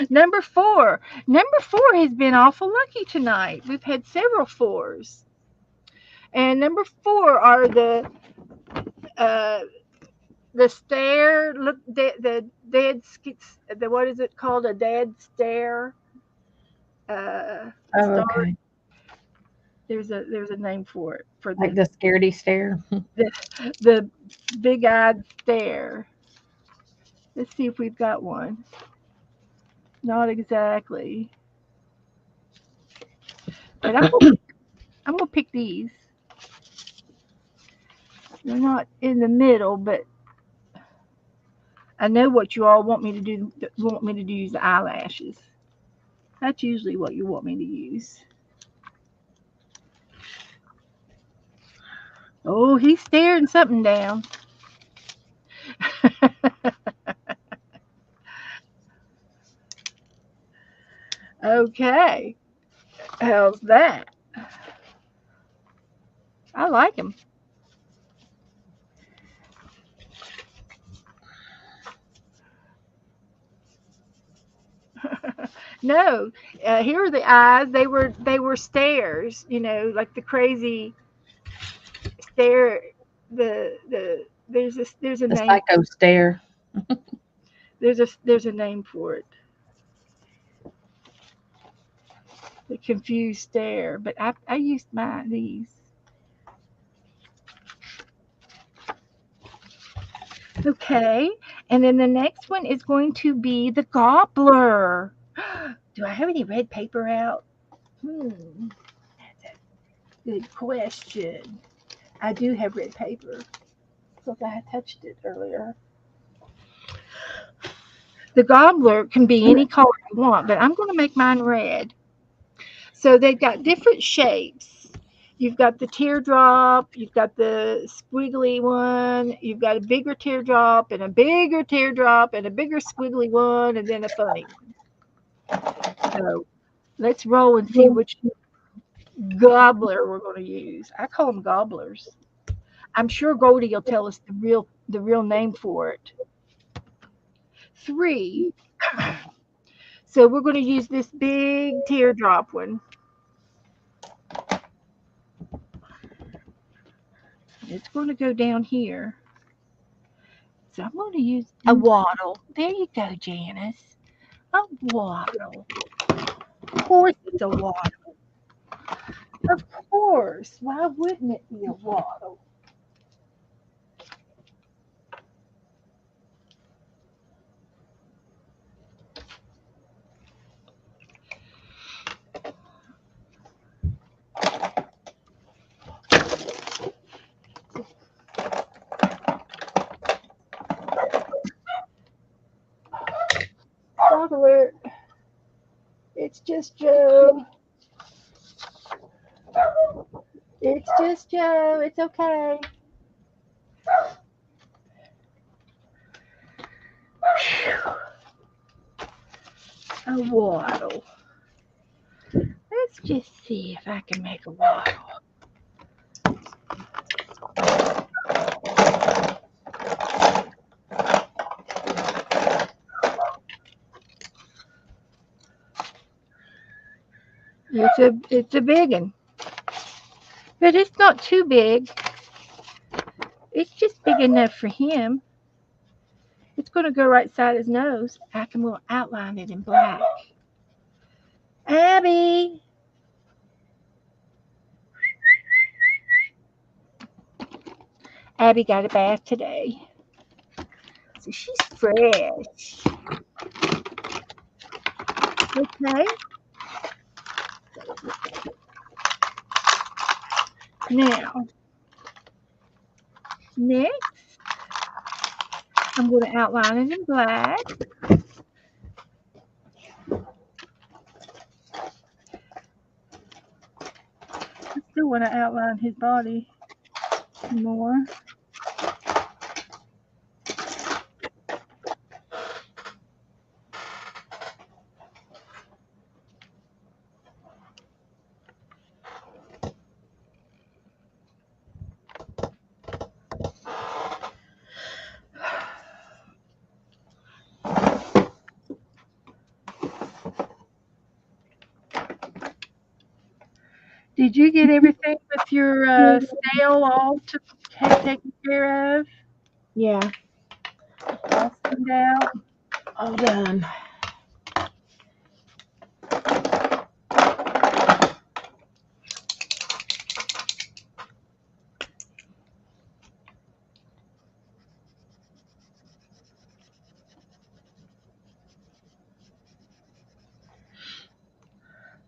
Number four. Number four has been awful lucky tonight. We've had several fours. And number four are uh the stare. Look, the dead. The what is it called? A dead stare. Oh, Star. okay. There's a name for it for Like the scaredy stare. the the big-eyed stare. Let's see if we've got one. Not exactly, but I'm gonna pick these. They're not in the middle, but I know what you all want me to do. Want me to do use the eyelashes. That's usually what you want me to use. Oh, he's staring something down. Okay, how's that? I like him. No, here are the eyes. They were stairs. Like the crazy stare. There's a The name. psycho stare. There's a name for it. The confused stare. But I used these. Okay, and then the next one is going to be the gobbler. Do I have any red paper out? That's a good question. I do have red paper because I had touched it earlier. The gobbler can be any color you want, but I'm going to make mine red. So they've got different shapes. You've got the teardrop, you've got the squiggly one, you've got a bigger teardrop and a bigger teardrop and a bigger squiggly one, and then a funny one. So let's roll and see which gobbler we're going to use. I call them gobblers. I'm sure Goldie will tell us the real name for it. Three. So we're going to use this big teardrop one. It's going to go down here. So I'm going to use a waddle. There you go, Janice. A waddle. Of course it's a waddle. Of course. Why wouldn't it be a waddle? Stop alert. It's just Joe. It's just Joe. It's okay. A waddle. Let's just see if I can make a waddle. It's a big one, but it's not too big. It's just big enough for him. It's going to go right side his nose. I can will outline it in black. Abby, Abby got a bath today, so she's fresh. Okay. Now, next, I'm going to outline it in black. I still want to outline his body more. Did you get everything with your snail all taken care of? Yeah, All cleaned out? all done.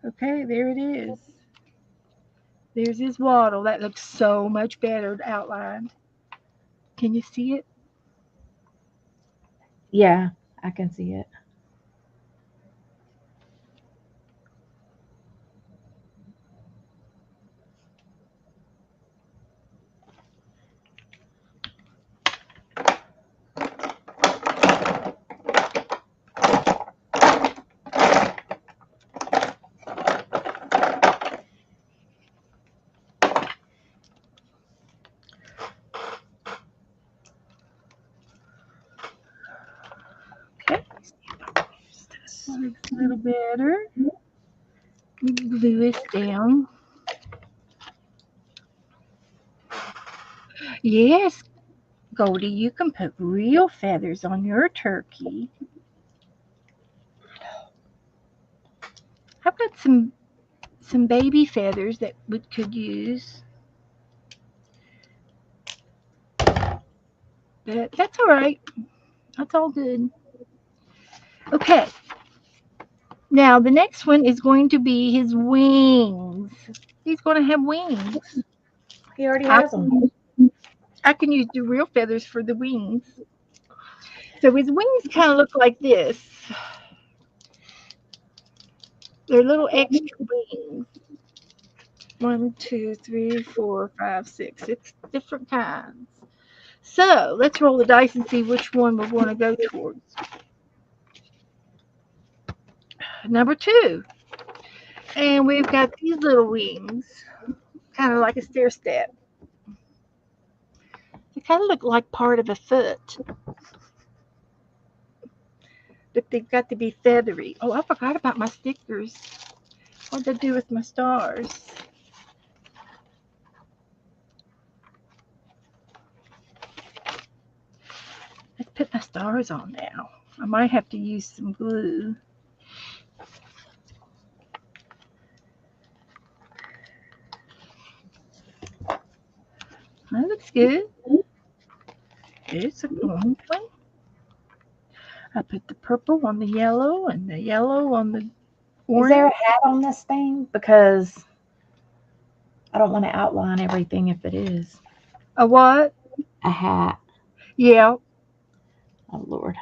Okay, there it is. There's his waddle. That looks so much better outlined. Can you see it? Yeah, I can see it. Okay. This looks a little better. Glue this down. Yes, Goldie, you can put real feathers on your turkey. I've got some baby feathers that we could use. But that's all right. That's all good. Okay. Now the next one is going to be his wings. He's going to have wings. He already I has them. can, I can use the real feathers for the wings. So his wings kind of look like this. They're little extra wings. One, two, three, four, five, six. Six different kinds. So let's roll the dice and see which one we're going to go towards. Number two. And we've got these little wings, kind of like a stair step. They kind of look like part of a foot, but they've got to be feathery. Oh, I forgot about my stickers. What did I do with my stars? Let's put my stars on now. I might have to use some glue. That looks good. It's a orange one. I put the purple on the yellow and the yellow on the Is there a orange. hat on this thing? Because I don't want to outline everything if it is A what? a hat. Yeah, Oh, Lord.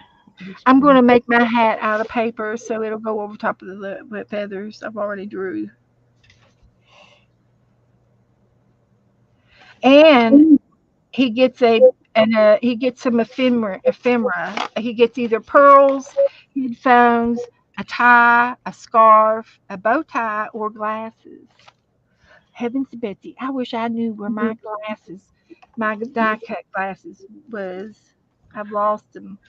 I'm going to make my hat out of paper so it'll go over top of the feathers I've already drew. And he gets he gets some ephemera. He gets either pearls, headphones, a tie, a scarf, a bow tie, or glasses. Heavens to Betsy, I wish I knew where my die cut glasses was. I've lost them.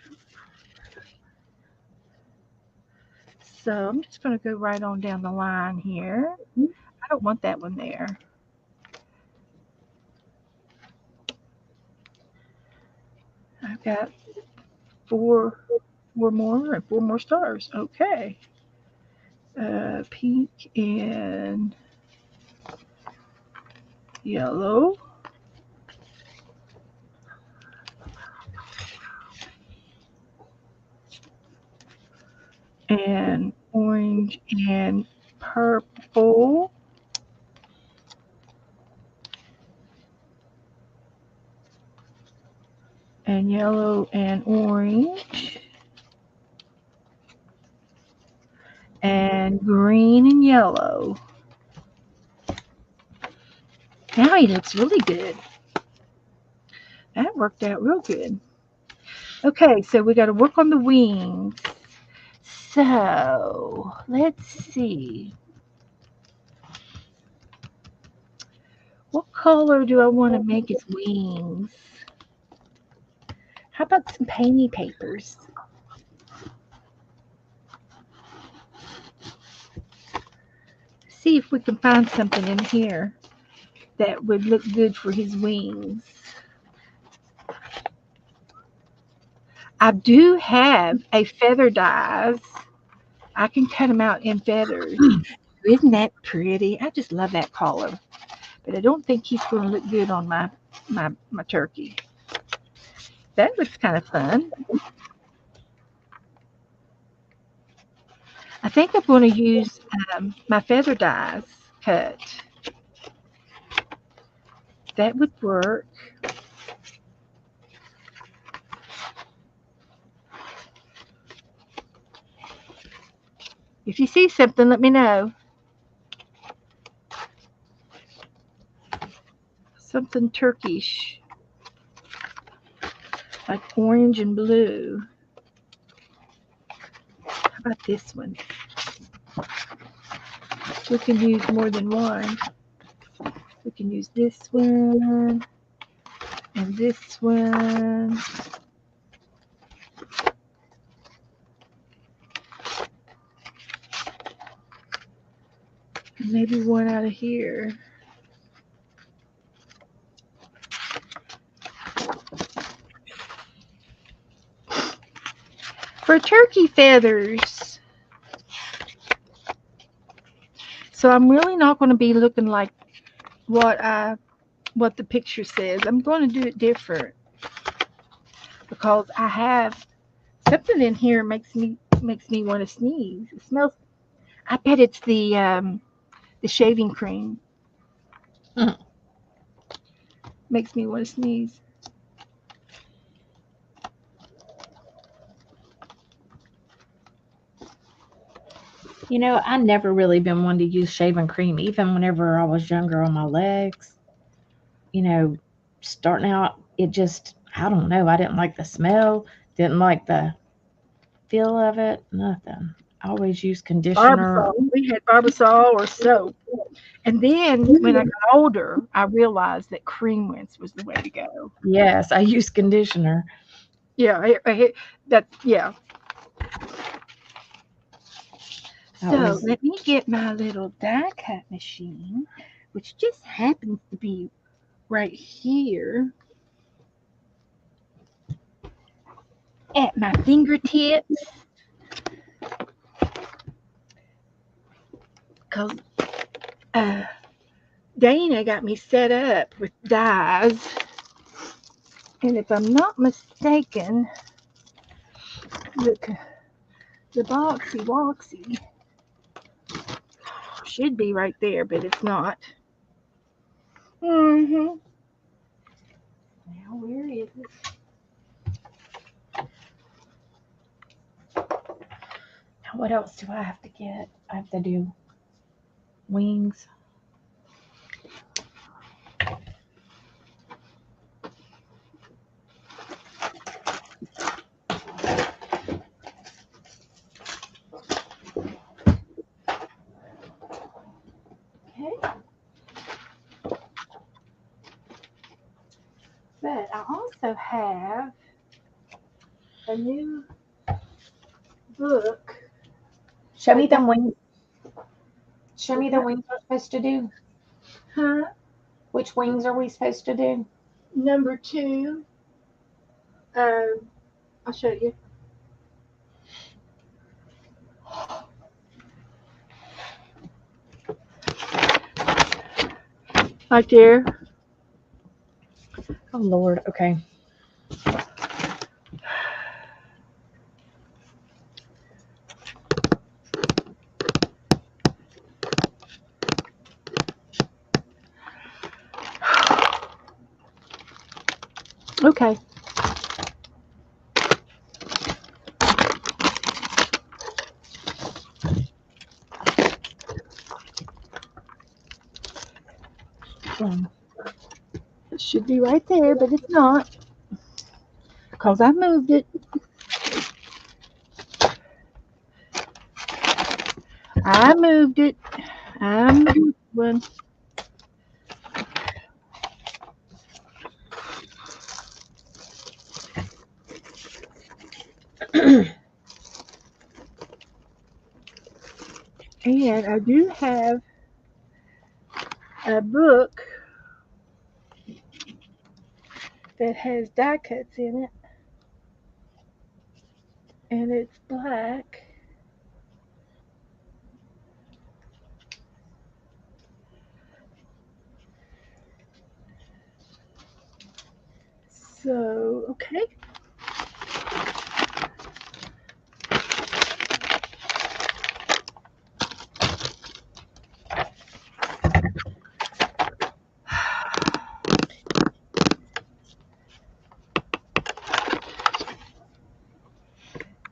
So I'm just going to go right on down the line here. I don't want that one there. I've got four, four more stars. Okay. Pink and yellow and orange and purple and yellow and orange and green and yellow. Now he looks really good. That worked out real good. Okay, so we got to work on the wings. So let's see. What color do I want to make his wings? How about some painty papers? see if we can find something in here that would look good for his wings. I do have a feather dyes. I can cut them out in feathers. Isn't that pretty? I just love that color. But I don't think he's going to look good on my turkey. That looks kind of fun. I think I'm going to use my feather dyes cut. That would work. If you see something, let me know. Something Turkish, like orange and blue. How about this one? We can use more than one. We can use this one and this one. And maybe one out of here. For turkey feathers. So I'm really not going to be looking like what the picture says. I'm going to do it different because I have something in here makes me want to sneeze. It smells. I bet it's the shaving cream. Makes me want to sneeze. You know, I never really been one to use shaving cream, even whenever I was younger on my legs. You know, starting out, it just, I don't know, I didn't like the smell, didn't like the feel of it, nothing. I always use conditioner. Barbasol. We had Barbasol or soap. And then when I got older, I realized that cream rinse was the way to go. Yes, I use conditioner. Yeah, yeah. That So was, let me get my little die cut machine, which just happens to be right here at my fingertips. Because uh, Dana got me set up with dies. And if I'm not mistaken, look, the boxy woxy should be right there, but it's not. Mm-hmm. Now, where is it? now what else do I have to get? I have to do wings. Okay. But I also have a new book. Show me them wings. Show me the Okay. wings we're supposed to do. Huh? Which wings are we supposed to do? Number 2. I'll show you. Right there. Oh, Lord. Okay. Okay. It should be right there, but it's not because I moved it. I moved it. I'm the one. And I do have a book that has die cuts in it, and it's black. So, okay.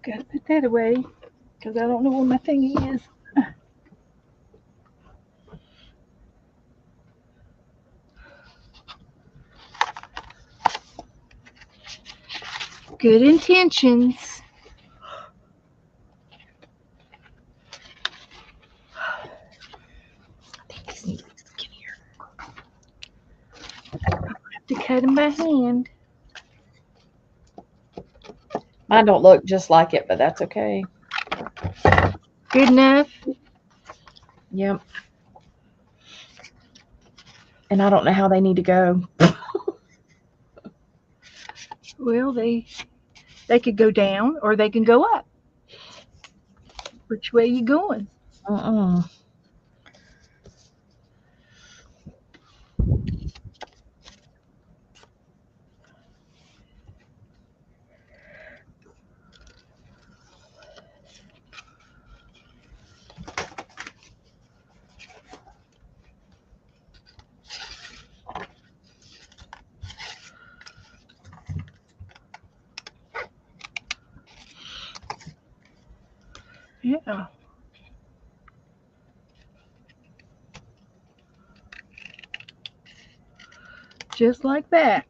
Gotta put that away because I don't know where my thing is. Good intentions. I think these need to be skinnier. Have to cut them by hand. Mine don't look just like it, but that's okay. Good enough. Yep. And I don't know how they need to go. Well, they could go down or they can go up. Which way you going? Uh-uh. Yeah. Just like that.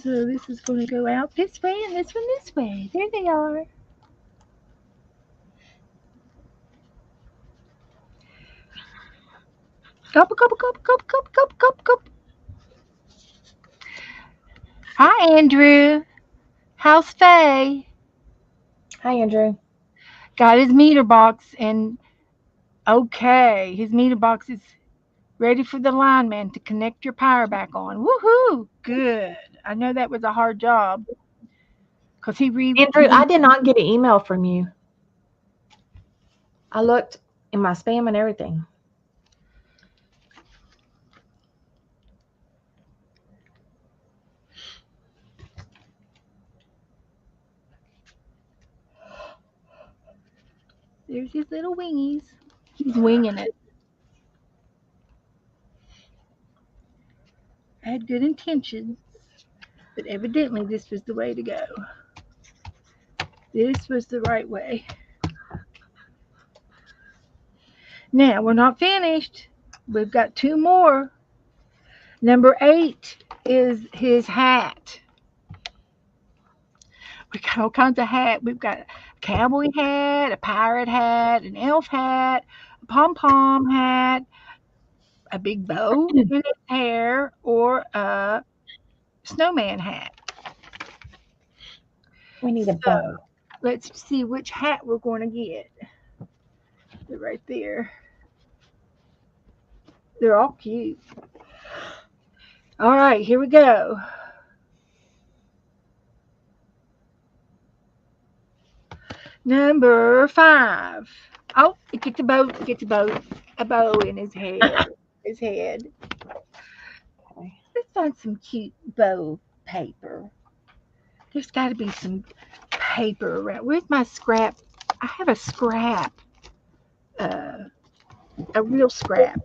So this is going to go out this way and this one this way. There they are. Gobble, gobble, gobble, gobble, gobble, gobble, gobble, gobble. Hi, Andrew. How's Faye? Hi, Andrew. Got his meter box and okay, his meter box is ready for the lineman to connect your power back on. Woohoo! Good. I know that was a hard job because Andrew, I did not get an email from you. I looked in my spam and everything. There's his little wingies. He's winging it. I had good intentions, but evidently this was the way to go. This was the right way. Now, we're not finished. We've got two more. Number 8 is his hat. We got all kinds of hat. We've got a cowboy hat, a pirate hat, an elf hat, a pom pom hat, a big bow in his hair, or a snowman hat. We need a So bow. let's see which hat we're going to get. They're right there. They're all cute. All right, here we go. Number 5. Oh, it gets a bow. It gets a bow in his hair. His head. Let's find some cute bow paper. There's got to be some paper around. Where's my scrap? I have a scrap. Uh, a real scrap.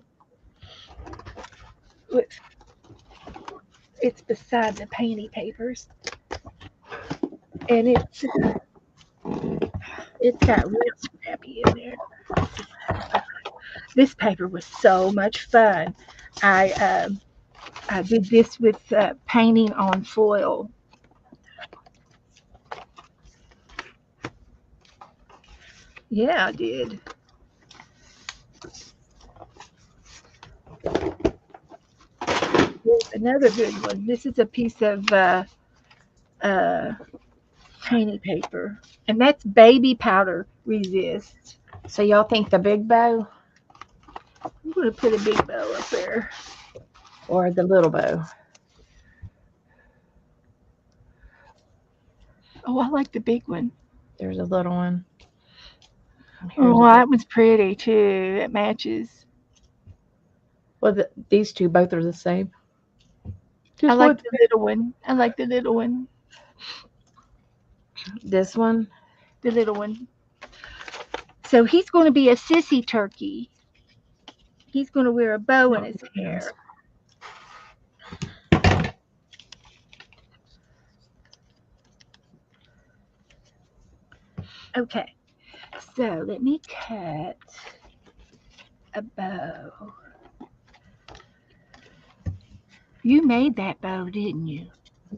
It's beside the painty papers, and it's got real scrappy in there. This paper was so much fun. I I did this with painting on foil. Yeah, I did. Here's another good one. This is a piece of uh, painty paper. And that's baby powder resist. So y'all think the big bow I'm going to put a big bow up there. or the little bow? Oh, I like the big one. There's a little one. Here's Oh, a that one's pretty too. It matches. well, these two both are the same. I Just like one. the little one. I like the little one. This one. The little one. So he's going to be a sissy turkey. He's going to wear a bow in his hair. Okay. So let me cut a bow. You made that bow, didn't you?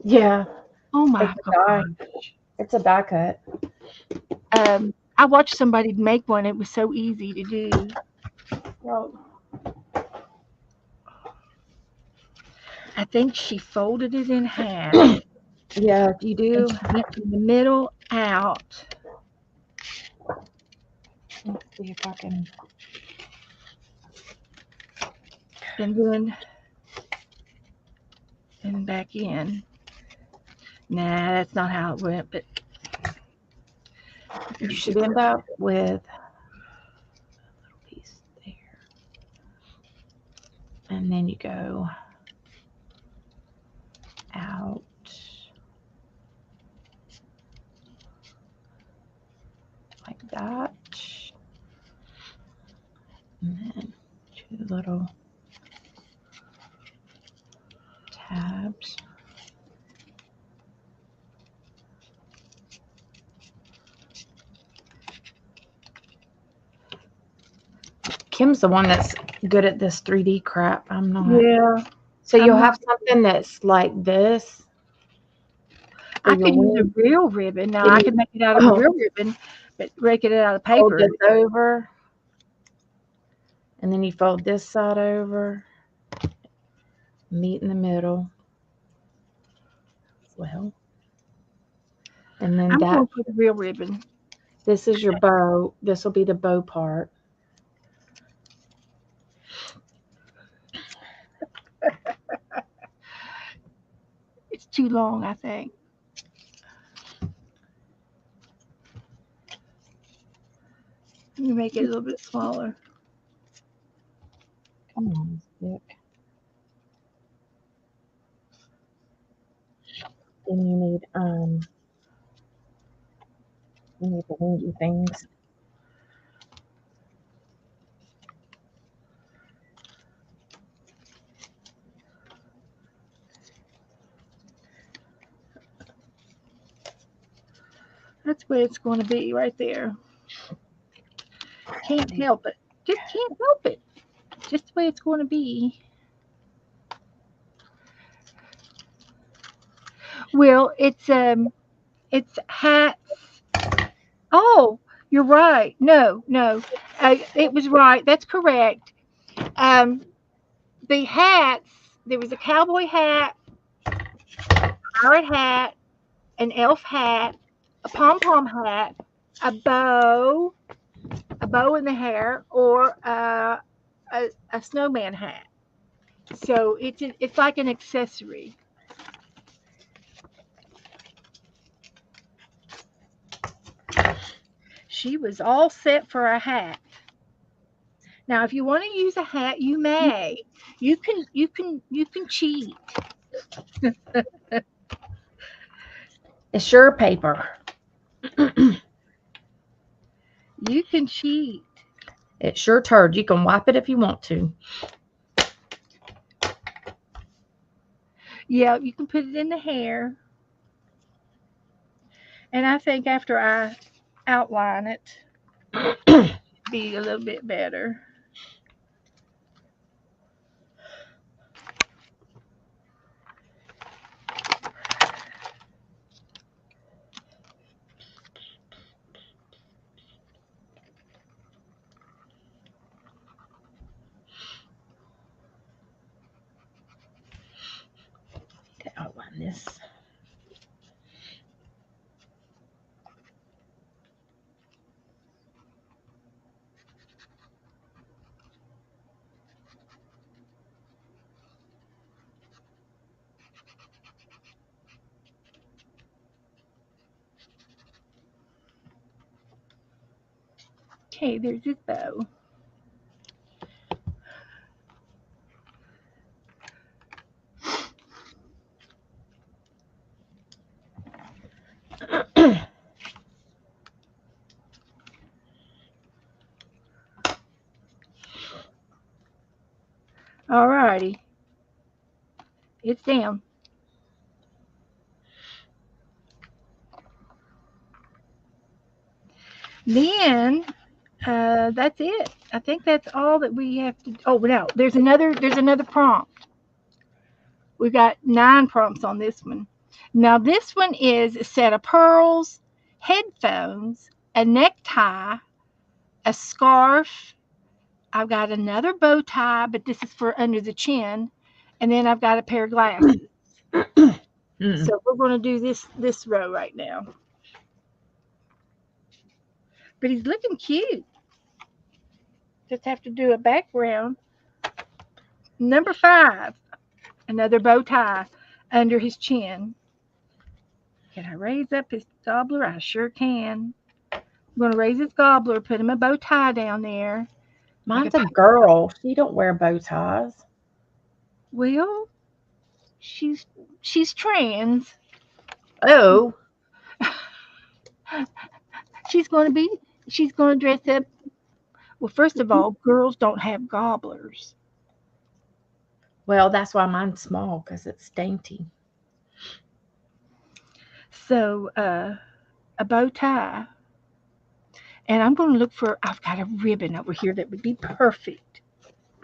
Yeah. Oh my It's a die. gosh. It's a die cut. I watched somebody make one. It was so easy to do. Well, I think she folded it in half yeah, if you do. and she went from the middle out. Let's see if I can. And back in. Nah, that's not how it went, but You should end up with a little piece there. And then you go out like that. And then 2 little tabs. Kim's the one that's good at this 3D crap. I'm not. yeah. So you'll I'm have something that's like this. I could use a real ribbon. Now I could make it out of a real ribbon, but break it out of Fold paper. this over. And then you fold this side over. Meet in the middle. Well. And then I'm that. going to put a real ribbon. This is your bow. This will be the bow part. It's too long, I think. Let me make it a little bit smaller. Come on, stick. Then you need the wingy things. That's where it's going to be, right there. Can't help it. Just can't help it. Just the way it's going to be. Well, it's hats. Oh, you're right. No, it was right. That's correct. Um, the hats. There was a cowboy hat, pirate hat, an elf hat, a pom pom hat, a bow, in the hair, or a snowman hat. So it's like an accessory. She was all set for a hat. Now, if you want to use a hat, you may. You can cheat. It's sure paper. You can cheat. It's sure turd. You can wipe it if you want to. Yeah, you can put it in the hair. And I think after I outline it, be a little bit better. To outline this. Okay, there's his bow. All righty, it's down. Then that's it. I think that's all that we have to. Oh no, there's another prompt. We got 9 prompts on this one. Now this one is a set of pearls, headphones, a necktie, a scarf. I've got another bow tie, but this is for under the chin, and then I've got a pair of glasses. Mm. So we're going to do this row right now. But he's looking cute. Just have to do a background. Number 5, another bow tie under his chin. Can I raise up his gobbler? I sure can. I'm going to raise his gobbler, put him a bow tie down there. Mine's a girl. She don't wear bow ties. Well, she's she's trans. Oh, She's going to be she's going to dress up. Well, first of all, girls don't have gobblers. well, that's why mine's small because it's dainty. So, a bow tie. And I'm going to look for, I've got a ribbon over here that would be perfect.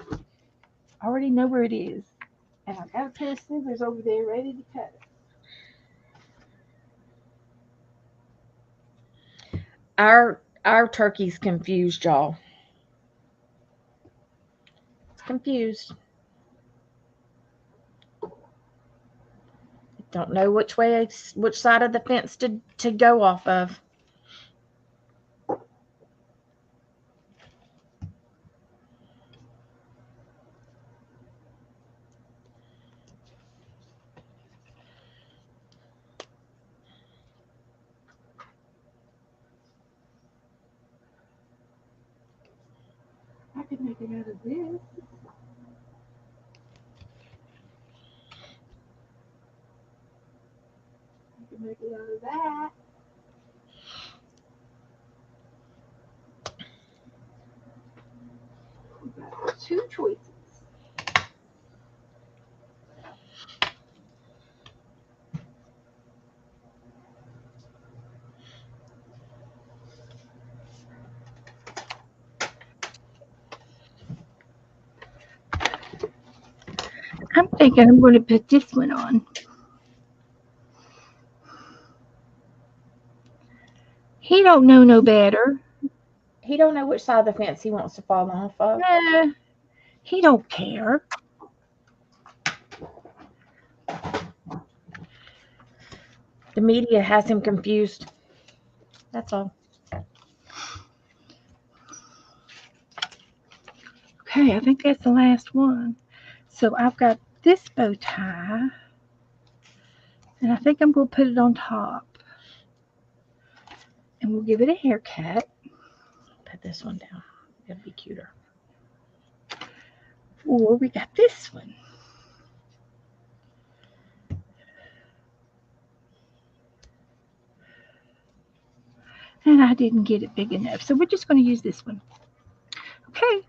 I already know where it is. And I've got a pair of scissors over there ready to cut it. Our turkey's confused, y'all. It's confused. Don't know which side of the fence to go off of. I could make it out of this. I could make it out of that. We've got 2 choices. I'm thinking I'm going to put this one on. He don't know no better. He don't know which side of the fence he wants to fall off of. He don't care. The media has him confused. That's all. Okay, I think that's the last one. So I've got this bow tie, and I think I'm going to put it on top. And we'll give it a haircut. Put this one down. It'll be cuter. Or we got this one. And I didn't get it big enough. So we're just going to use this one. Okay.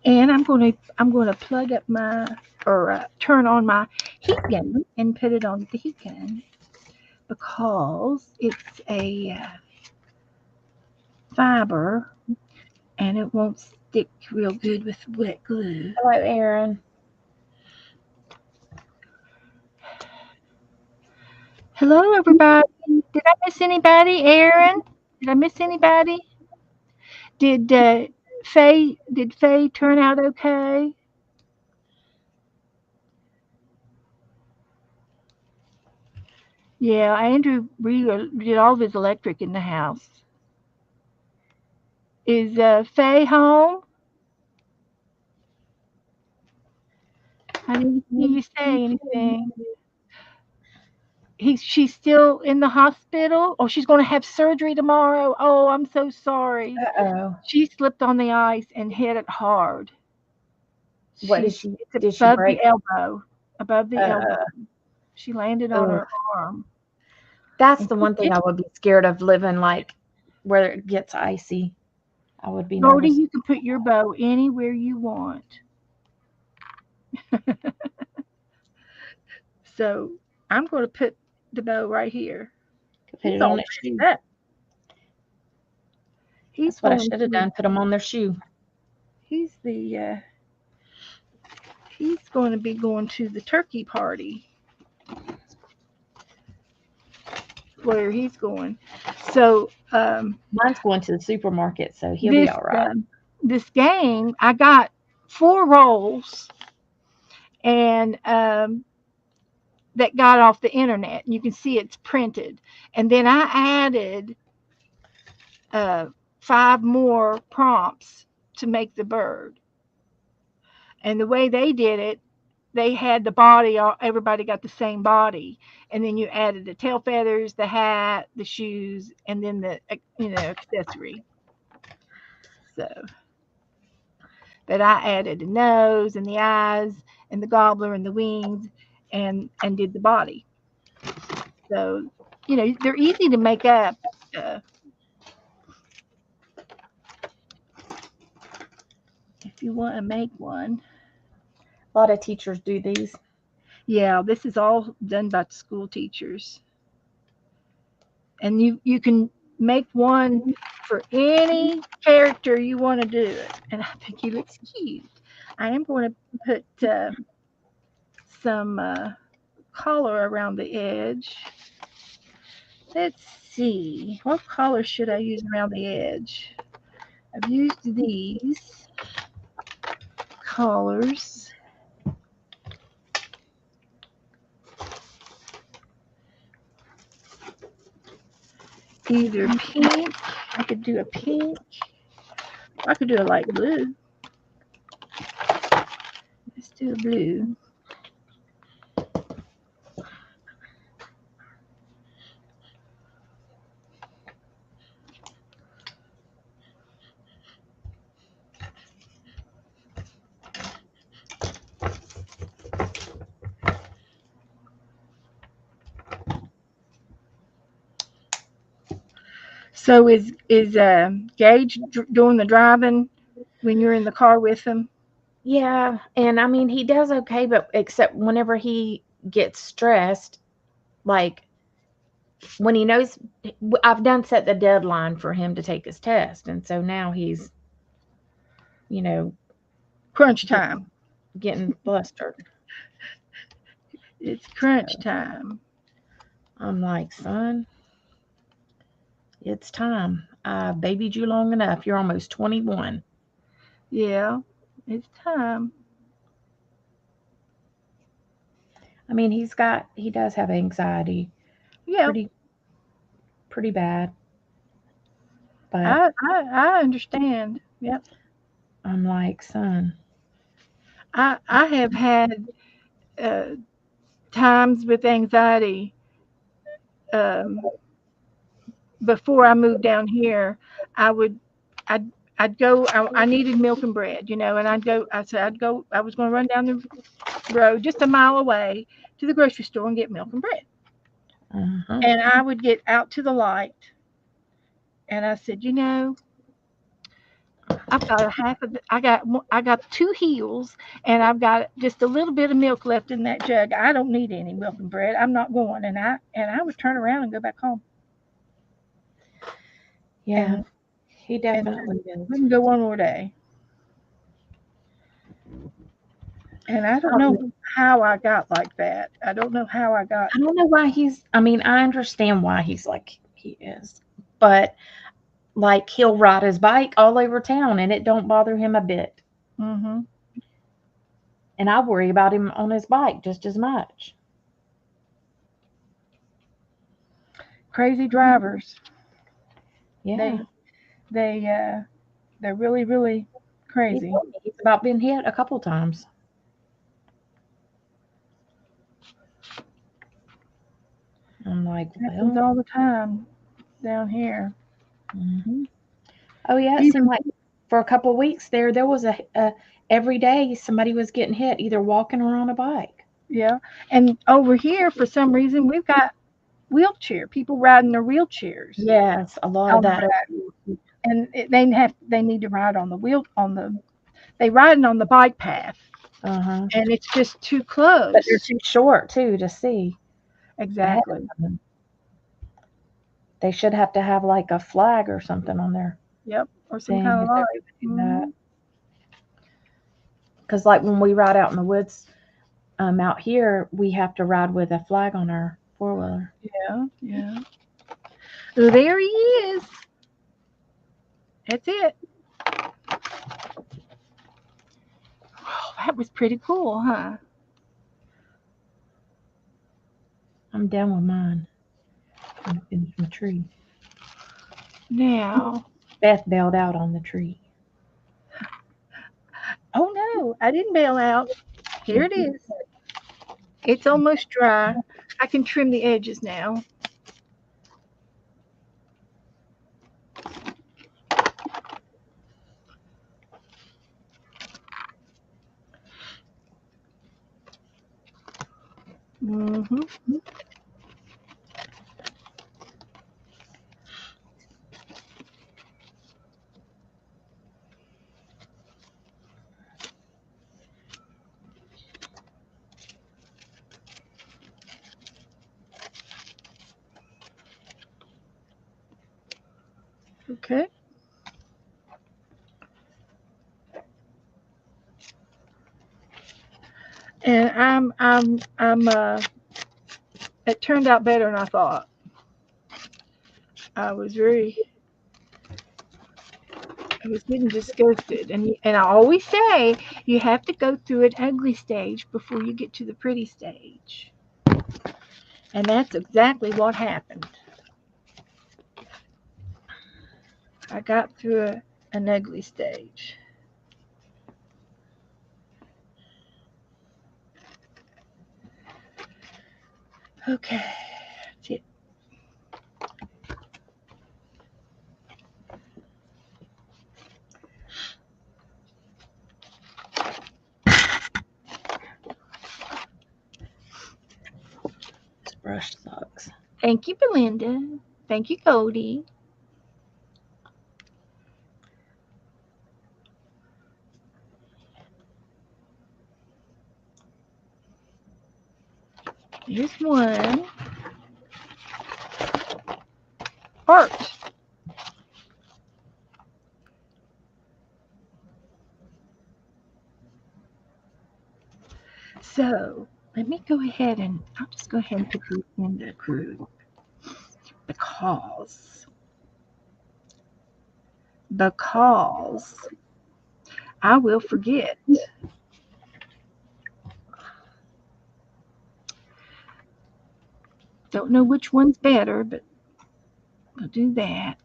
And I'm going to plug up my or turn on my heat gun and put it on the heat gun because it's a fiber and it won't stick real good with wet glue. Hello, Aaron. Hello, everybody. Did I miss anybody? Aaron? Did I miss anybody? Did Faye turn out okay? Yeah, Andrew did all of his electric in the house. Is Faye home? I didn't hear you say anything. she's still in the hospital. Oh, she's going to have surgery tomorrow. Oh, I'm so sorry. Uh-oh. She slipped on the ice and hit it hard. What It's did she above break? the elbow, above the elbow. Uh, She landed on oh, her arm. that's And the one thing I would be scared of living like where it gets icy. I would be Goldie, nervous. you can put your bow anywhere you want. So I'm going to put the bow right here. Put He's it all on its shoe. dressed up. He's That's what I going should have to. done. Put them on their shoe. He's the. He's going to be going to the turkey party where he's going. So Mine's going to the supermarket, so he'll be this all right. this game, I got 4 rolls and that got off the internet. You can see it's printed, and then I added uh, 5 more prompts to make the bird. And the way they did it, they had the body, everybody got the same body. And then you added the tail feathers, the hat, the shoes, and then the, accessory. So, but I added the nose and the eyes and the gobbler and the wings and did the body. So, they're easy to make up. Uh, if you want to make one. A lot of teachers do these. Yeah, this is all done by school teachers. And you can make one for any character you want to do it. And I think he looks cute. I am going to put some color around the edge. Let's see. What color should I use around the edge? I've used these colors. Either pink. I could do a pink. I could do a light blue. Let's do a blue. So is Gage doing the driving when you're in the car with him? Yeah, and I mean he does okay, but except whenever he gets stressed, like when he knows I've done set the deadline for him to take his test, and so now he's, you know, Crunch getting time. getting flustered. It's crunch So time. I'm like, son, it's time. I babied you long enough. You're almost 21. Yeah, it's time. I mean, he does have anxiety, Yeah, pretty pretty bad, but I understand. Yep. I'm like, son, I have had uh, times with anxiety um, before I moved down here. I would I'd I'd go. I needed milk and bread, and I'd go. I said I'd go. I was going to run down the road just a mile away to the grocery store and get milk and bread. uh-huh. And I would get out to the light, and I said, I've got a half of. I got 2 heels, and I've got just a little bit of milk left in that jug. I don't need any milk and bread. I'm not going. And I would turn around and go back home, Yeah, and he and definitely does. wouldn't go one more day. And I don't Um, know how I got like that. I don't know how I got. I don't know why I mean, I understand why he's like he is, but like he'll ride his bike all over town and it don't bother him a bit. Hmm. And I worry about him on his bike just as much. Crazy drivers. Yeah. They they're really really He crazy. told me he's about been hit a couple times. I'm like, Happens well, all the time down here. hmm oh yeah, it seemed Even like for a couple of weeks there was a every day somebody was getting hit, either walking or on a bike. yeah, and over here for some reason we've got wheelchair people riding their wheelchairs Yes, a lot of on the that. road, and they need to ride on the wheel on the they riding on the bike path, Uh-huh. and it's just too But they're close. too short too to see ahead Exactly. of them. They should have to have like a flag or something on their Yep. Or some thing kind of if they're light. going to do that. Hmm. Because like when we ride out in the woods, out here, we have to ride with a flag on our four-wheeler. Yeah. Yeah. So there he is. That's it. Oh, that was pretty cool, huh? I'm done with mine. I'm finished my tree. Now, Beth bailed out on the tree. oh no, I didn't bail out. Here She, it is. It's almost dry. I can trim the edges now. Hmm. Okay. And it turned out better than I thought. I was very, I was getting disgusted. And I always say you have to go through an ugly stage before you get to the pretty stage. And that's exactly what happened. I got through an ugly stage. Okay. That's it. this brush sucks. Thank you, Belinda. Thank you, Cody. Here's one. Art. So let me go ahead and I'll just go ahead and put these in the group because because I will forget. Don't know which one's better, but we'll do that.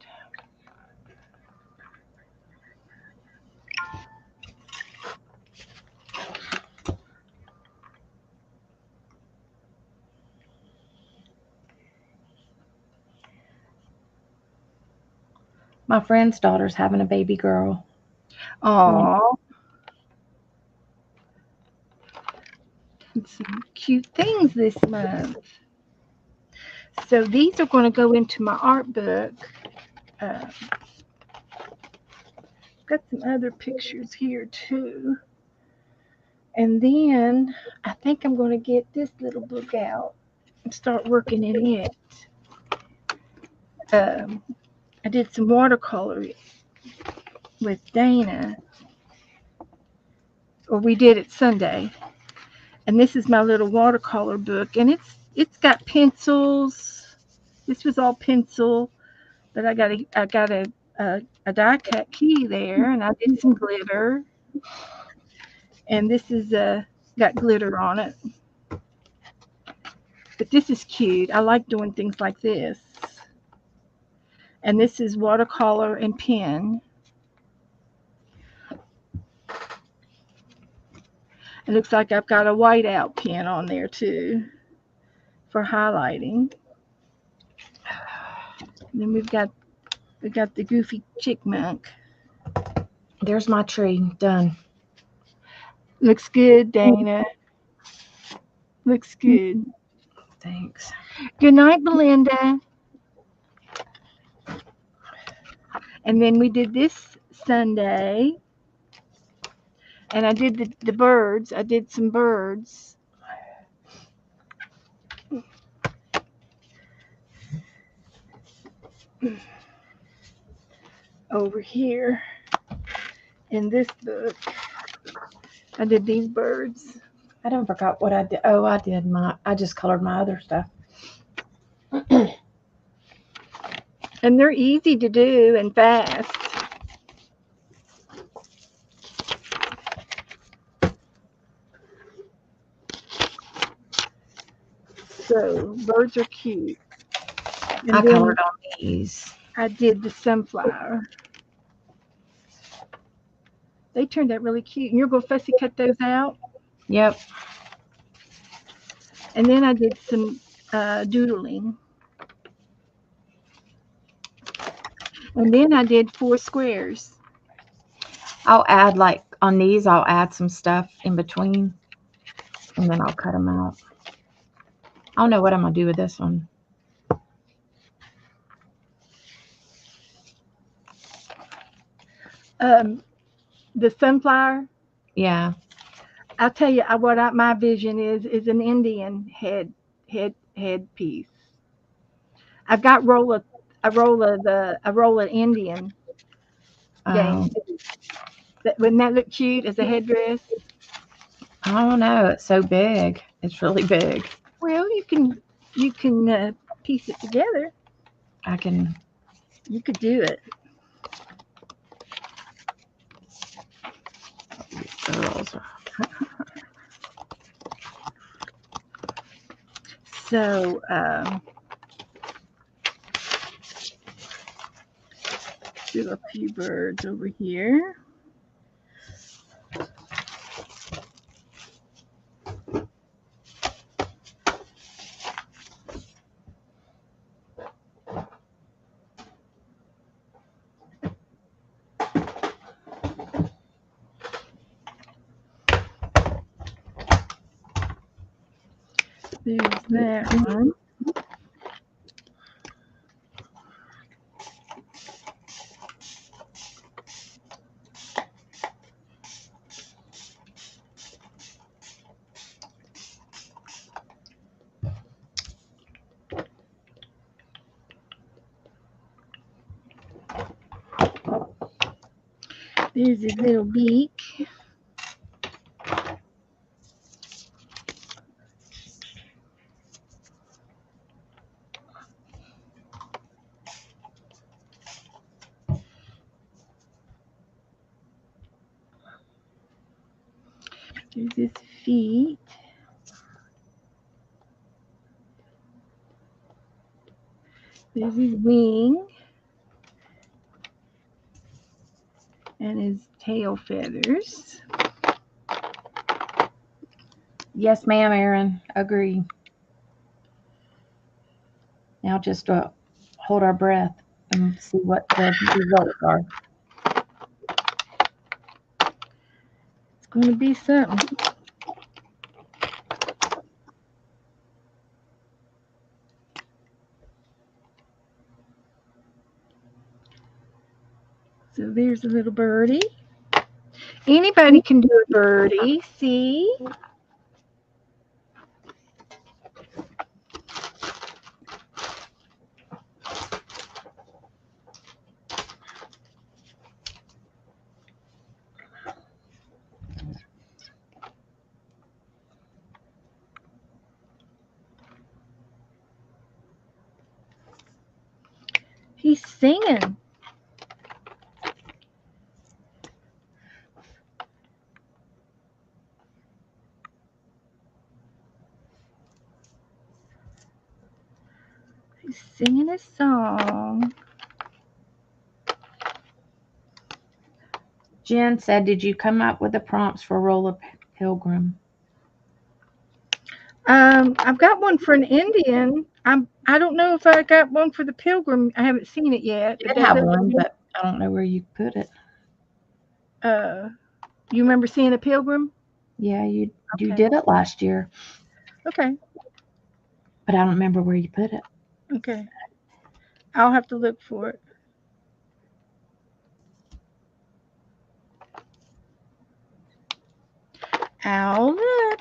My friend's daughter's having a baby girl. And Aw, some cute things this month. So these are going to go into my art book. Uh, got some other pictures here too. And then I think I'm going to get this little book out and start working in it. Um, I did some watercolor with Dana, or we did it Sunday. And this is my little watercolor book, and it's got pencils. This was all pencil, but I got a die cut key there, and I did some glitter, and this is got glitter on it. But this is cute. I like doing things like this. And this is watercolor and pen. It looks like I've got a whiteout pen on there too for highlighting. And then we got the goofy chickmunk. There's my tree done. Looks good, Dana. Looks good. Thanks. Good night, Belinda. And then we did this Sunday. And I did the birds. I did some birds. Over here in this book, I did these birds. I don't forgot what I did. Oh, I just colored my other stuff. And they're easy to do and fast. So birds are cute. And I then colored on these. I did the sunflower. They turned out really cute. And you're going to fussy cut those out. Yep. And then I did some doodling. And then I did 4 squares. I'll add, like, on these, I'll add some stuff in between. And then I'll cut them out. I don't know what I'm going to do with this one. The sunflower. Yeah. I'll tell you what my vision is an Indian headpiece. I've got a roll of Indian game. Wouldn't that look cute as a headdress? I don't know. It's so big. It's really big. Well, you can piece it together. I can. You could do it. Girls. So do a few birds over here. There's that one. There's his little beak. There's his feet. There's his wing. And his tail feathers. Yes, ma'am, Erin. Agree. Now just hold our breath and see what the results are. It's going to be something. So there's a little birdie. Anybody can do a birdie. See? He's singing. He's singing a song. Jen said, did you come up with the prompts for Roll of Pilgrim? I've got one for an Indian. I don't know if I got one for the Pilgrim. I haven't seen it yet, but Did that have does. one, but I don't know where you put it. Uh, you remember seeing a Pilgrim? Yeah, you Okay. did it last year, Okay. but I don't remember where you put it. Okay. I'll have to look for it. I'll look.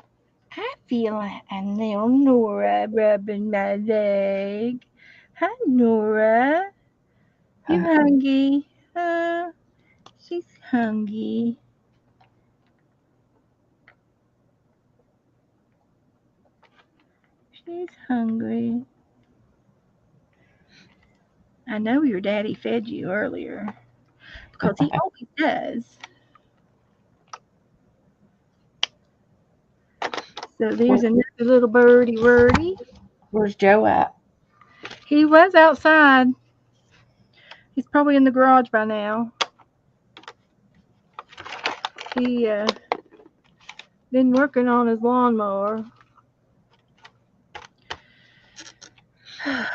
I feel like a little Nora rubbing my leg. Hi, Nora. You Uh, hungry? She's hungry. She's hungry. I know your daddy fed you earlier because he always does. So where, there's another little birdie wordy. where's Joe at? He was outside. He's probably in the garage by now. He been working on his lawnmower.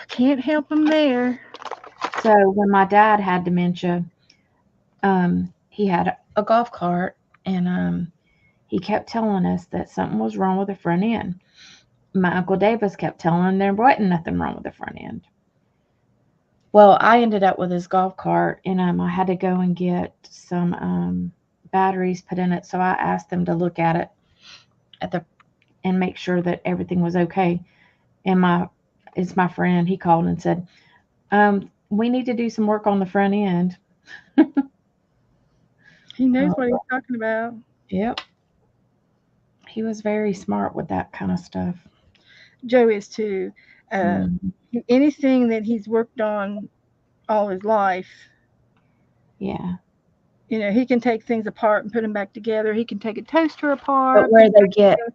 Can't help him there. So when my dad had dementia, he had a golf cart, and he kept telling us that something was wrong with the front end. My Uncle Davis kept telling him there wasn't nothing wrong with the front end. Well, I ended up with his golf cart, and I had to go and get some batteries put in it. So I asked them to look at it at the and make sure that everything was okay. And my friend. He called and said, we need to do some work on the front end. He knows Uh, what he's talking about. yep, he was very smart with that kind of stuff. Joe is too. Uh, Mm, Anything that he's worked on all his life, yeah, he can take things apart and put them back together. He can take a toaster but apart, put it back together.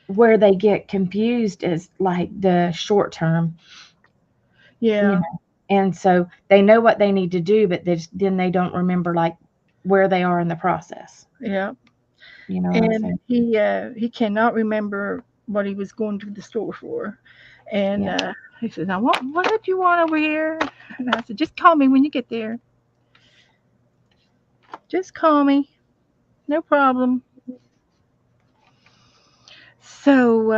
where they get confused is like the short term, you Yeah, know, and so they know what they need to do, but then they don't remember like where they are in the process. yeah. You know what I'm And saying? he cannot remember what he was going to the store for. And Yeah. he says, "Now what did you want over here?" And I said, "Just call me when you get there. Just call me, no problem." So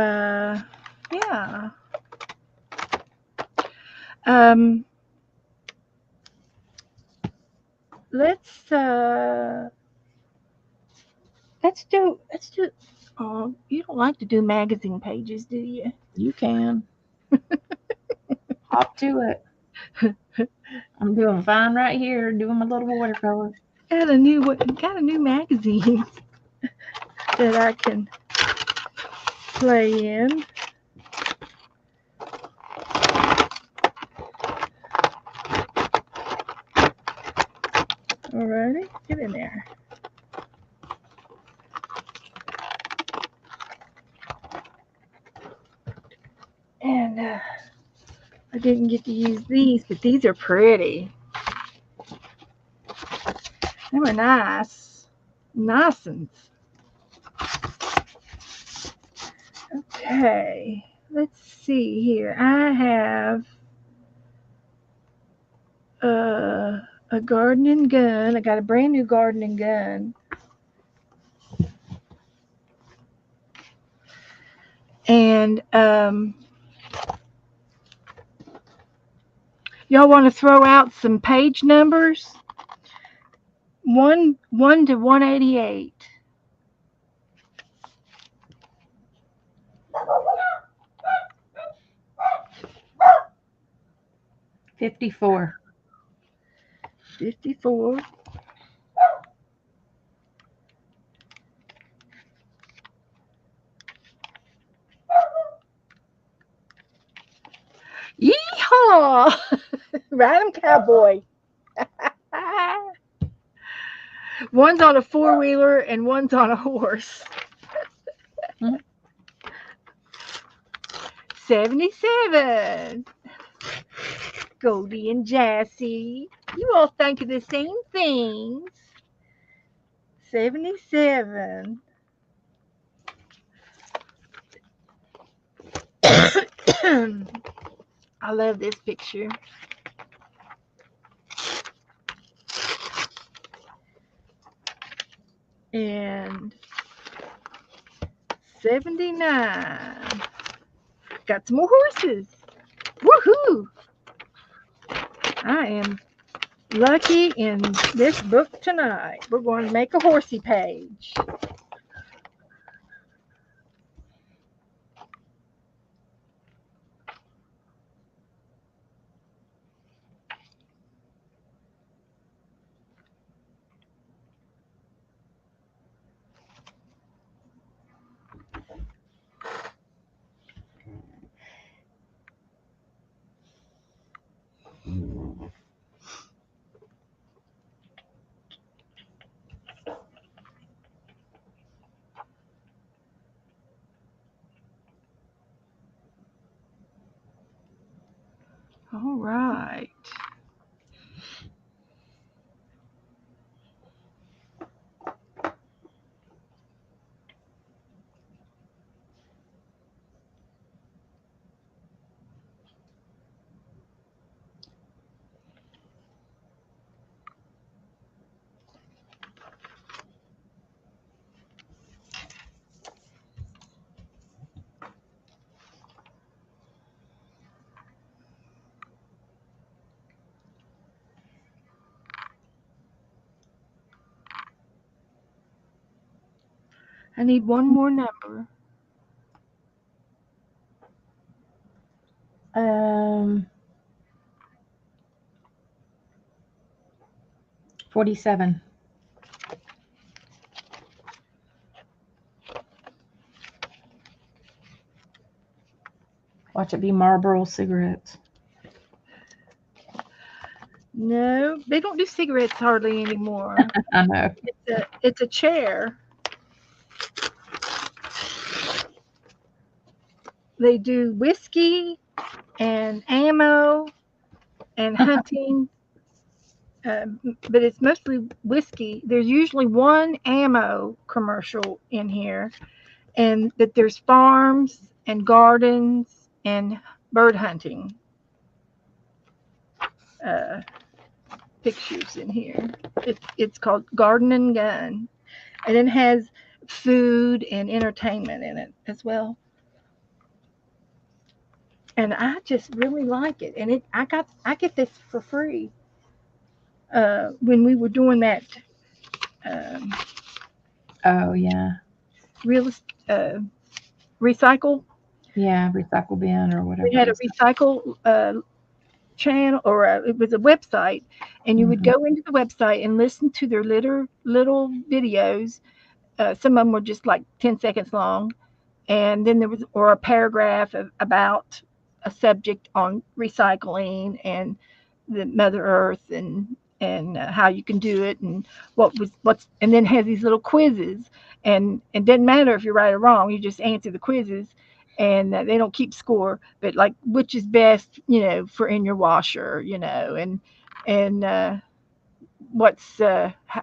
yeah, um, let's let's do. Oh, you don't like to do magazine pages, do you? You can hop to it. I'm doing fine right here, doing my little watercolor. Got a new magazine that I can play in. Alrighty, get in there. And I didn't get to use these, but these are pretty. They were nice. Nice ones. Okay, let's see here. I have a gardening gun. I got a brand new gardening gun. And y'all want to throw out some page numbers? One to 188. 54. 54. Yeehaw! Ride 'em, cowboy. One's on a four-wheeler and one's on a horse. Mhm. 77. Goldie and Jassy. You all think of the same things. 77. I love this picture. And 79. Got some more horses. Woohoo! I am lucky in this book tonight. We're going to make a horsey page. All right. I need one more number. 47. Watch it be Marlboro cigarettes. No, they don't do cigarettes hardly anymore. I know. It's a chair. They do whiskey and ammo and hunting, but it's mostly whiskey. There's usually one ammo commercial in here, and that there's farms and gardens and bird hunting uh, pictures in here. It's called Garden and Gun, and it has food and entertainment in it as well. And I just really like it. And I get this for free when we were doing that um, Oh, yeah. real recycle. Yeah, recycle bin or whatever We it had a is. recycle channel, or it was a website, and you would Mhm. go into the website and listen to their little videos. Some of them were just like 10 seconds long, and then there was or a paragraph about a subject on recycling and the Mother Earth and how you can do it and what's and then has these little quizzes, and it doesn't matter if you're right or wrong, you just answer the quizzes, and they don't keep score, but like which is best, for in your washer, and what's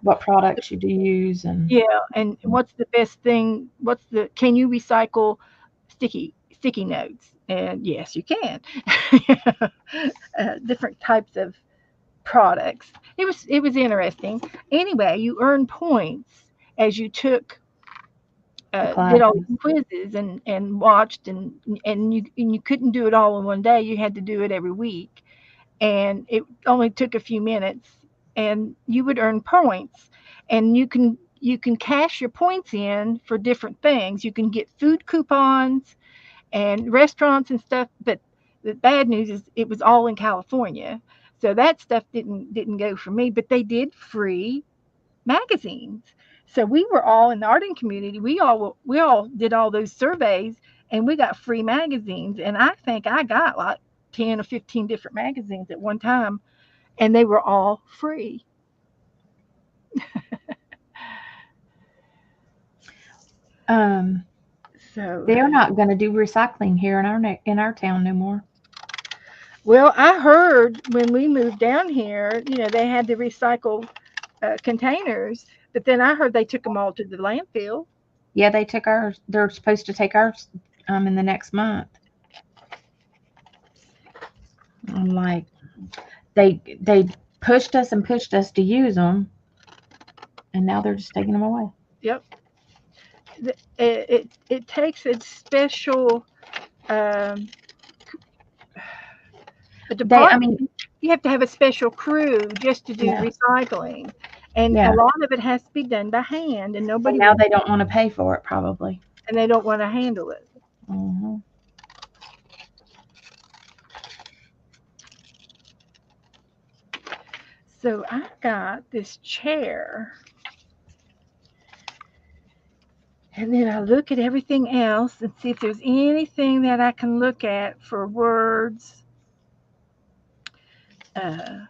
What products you do use and yeah, and what's the best thing? Can you recycle sticky notes? And yes, you can. Different types of products. It was interesting. Anyway, you earn points as you the did all classes. these quizzes and watched, and you couldn't do it all in one day. You had to do it every week, and it only took a few minutes, and you would earn points, and you can cash your points in for different things. You can get food coupons and restaurants and stuff, but the bad news is it was all in California, so that stuff didn't go for me, but they did free magazines. So we were all in the arting community. We all did all those surveys, and we got free magazines. And I think I got like 10 or 15 different magazines at one time, and they were all free. Um, So, they're not going to do recycling here in our town no more. well, I heard when we moved down here, they had the recycle containers, but then I heard they took them all to the landfill. Yeah, they took ours. They're supposed to take ours in the next month. I'm like, they pushed us and pushed us to use them, and now they're just taking them away. Yep. It takes a special um, a I mean, department. You have to have a special crew just to do yeah, recycling, and a yeah. lot of it has to be done by hand, and And nobody now wants, they don't want to pay for it, probably. and they don't want to handle it. Hmm. So I got this chair, and then I look at everything else and see if there's anything that I can look at for words. Uh,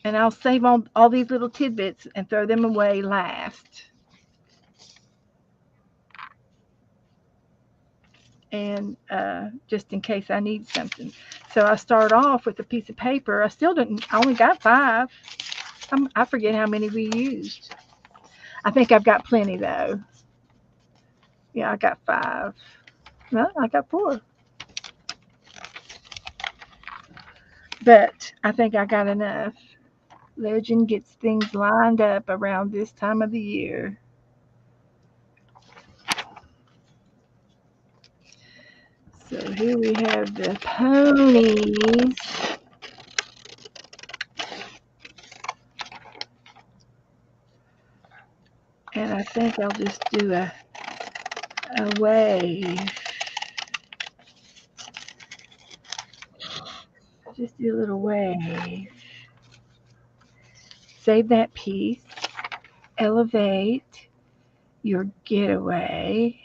and I'll save all these little tidbits and throw them away last. And just in case I need something. So I start off with a piece of paper. I only got 5. I forget how many we used. I think I've got plenty though. Yeah, I got 5. No, I got 4. But I think I got enough. Legend gets things lined up around this time of the year. So here we have the ponies. And I think I'll just do a wave. Just do a little wave. Save that piece. Elevate your getaway.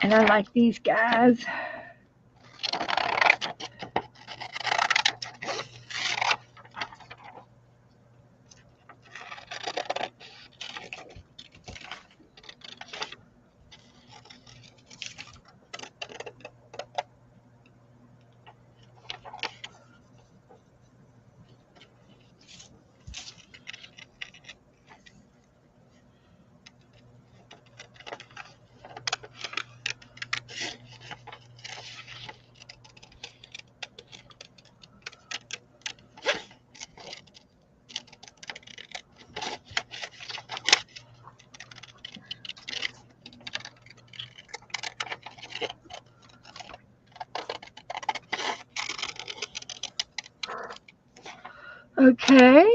And I like these guys. Okay.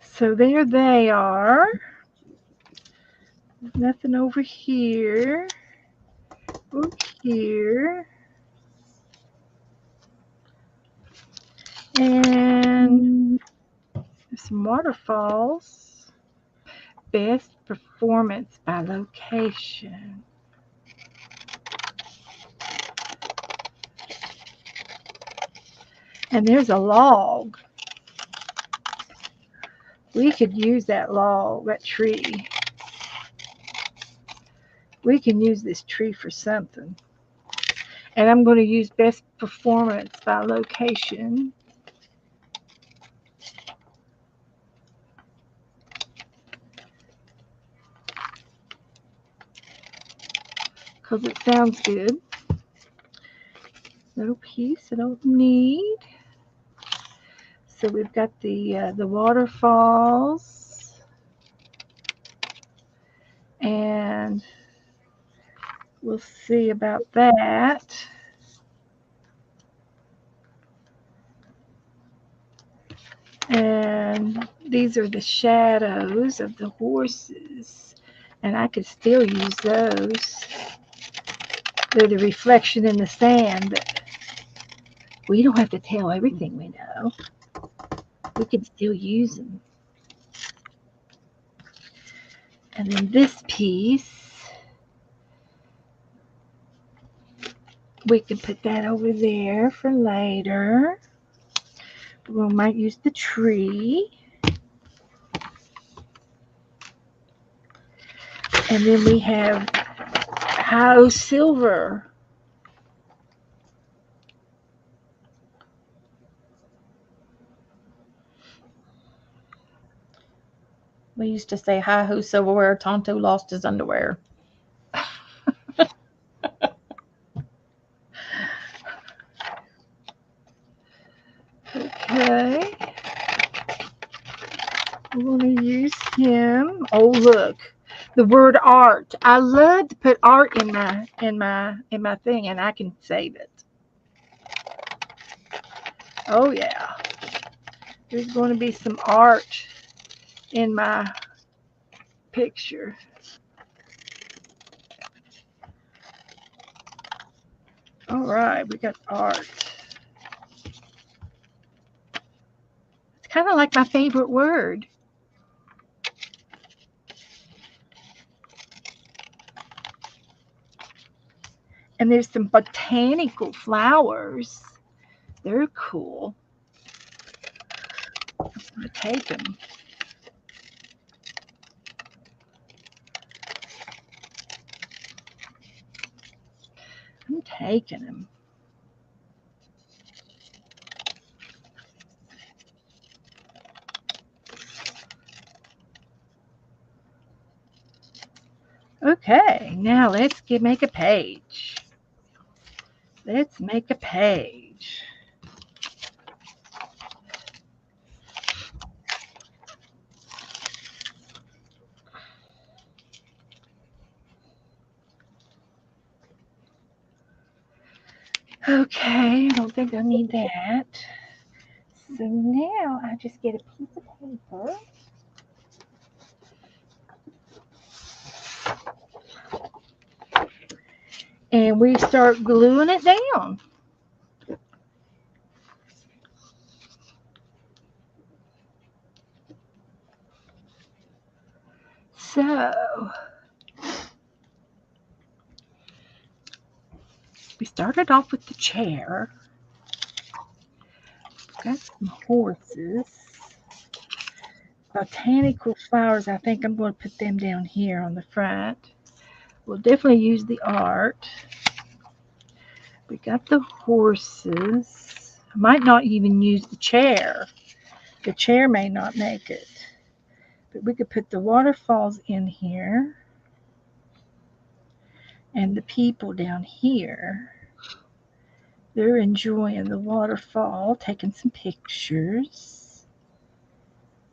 So there they are. Nothing over here. Over here. And some waterfalls. Best performance by location. And there's a log. We could use that log, that tree. We can use this tree for something. And I'm going to use best performance by location. Because it sounds good. Little piece I don't need. So we've got the waterfalls. And we'll see about that. And these are the shadows of the horses. And I could still use those. They're the reflection in the sand. But we don't have to tell everything we know. We can still use them. And then this piece, we can put that over there for later. We might use the tree. And then we have house silver. We used to say, "Hi ho silverware, Tonto lost his underwear." Okay. I'm going to use him. Oh, look. The word art. I love to put art in my thing, and I can save it. Oh yeah. There's going to be some art in my picture. All right, we got art. It's kind of like my favorite word. And there's some botanical flowers. They're cool. I'm going to take them. I'm taking them. Okay, now let's make a page. Let's make a page. Okay, I don't think I need that. So now I just get a piece of paper. And we start gluing it down. So we started off with the chair. Got some horses. Botanical flowers, I think I'm going to put them down here on the front. We'll definitely use the art. We got the horses. I might not even use the chair. The chair may not make it. But we could put the waterfalls in here. And the people down here. They're enjoying the waterfall, taking some pictures.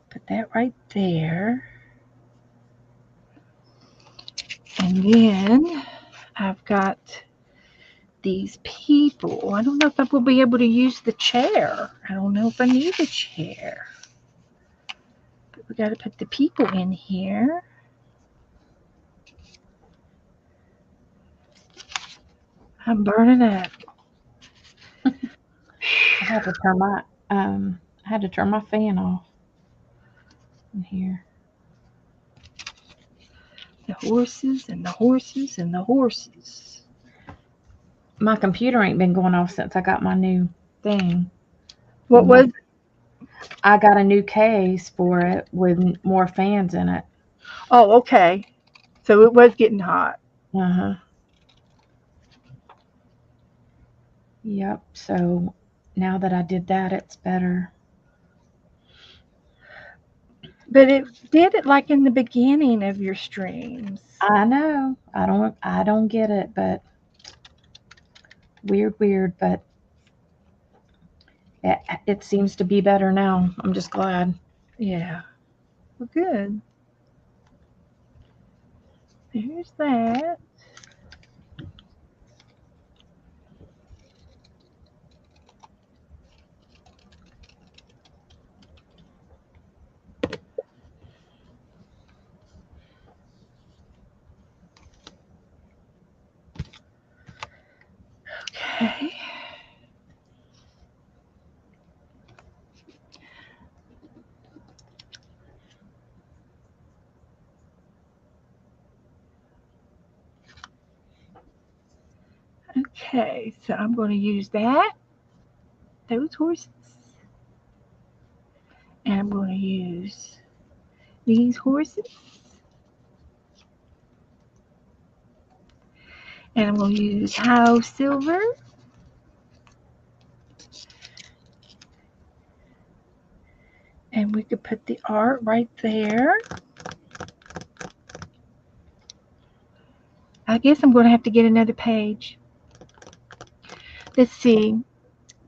Put that right there. And then I've got these people. I don't know if I will be able to use the chair. I don't know if I need a chair. But we got to put the people in here. I'm burning up. I had to turn my fan off in here. The horses and the horses and the horses. My computer ain't been going off since I got my new thing. What was? I got a new case for it with more fans in it. Oh, okay. So it was getting hot. Uh-huh. Yep. So now that I did that, it's better. But it did it like in the beginning of your streams. I know. I don't get it, but weird, but it seems to be better now. I'm just glad. Yeah. Well, good. There's that. Okay. Okay, so I'm going to use those horses, and I'm going to use these horses, and I'm going to use How Silver, and we could put the art right there. I guess I'm going to have to get another page. Let's see.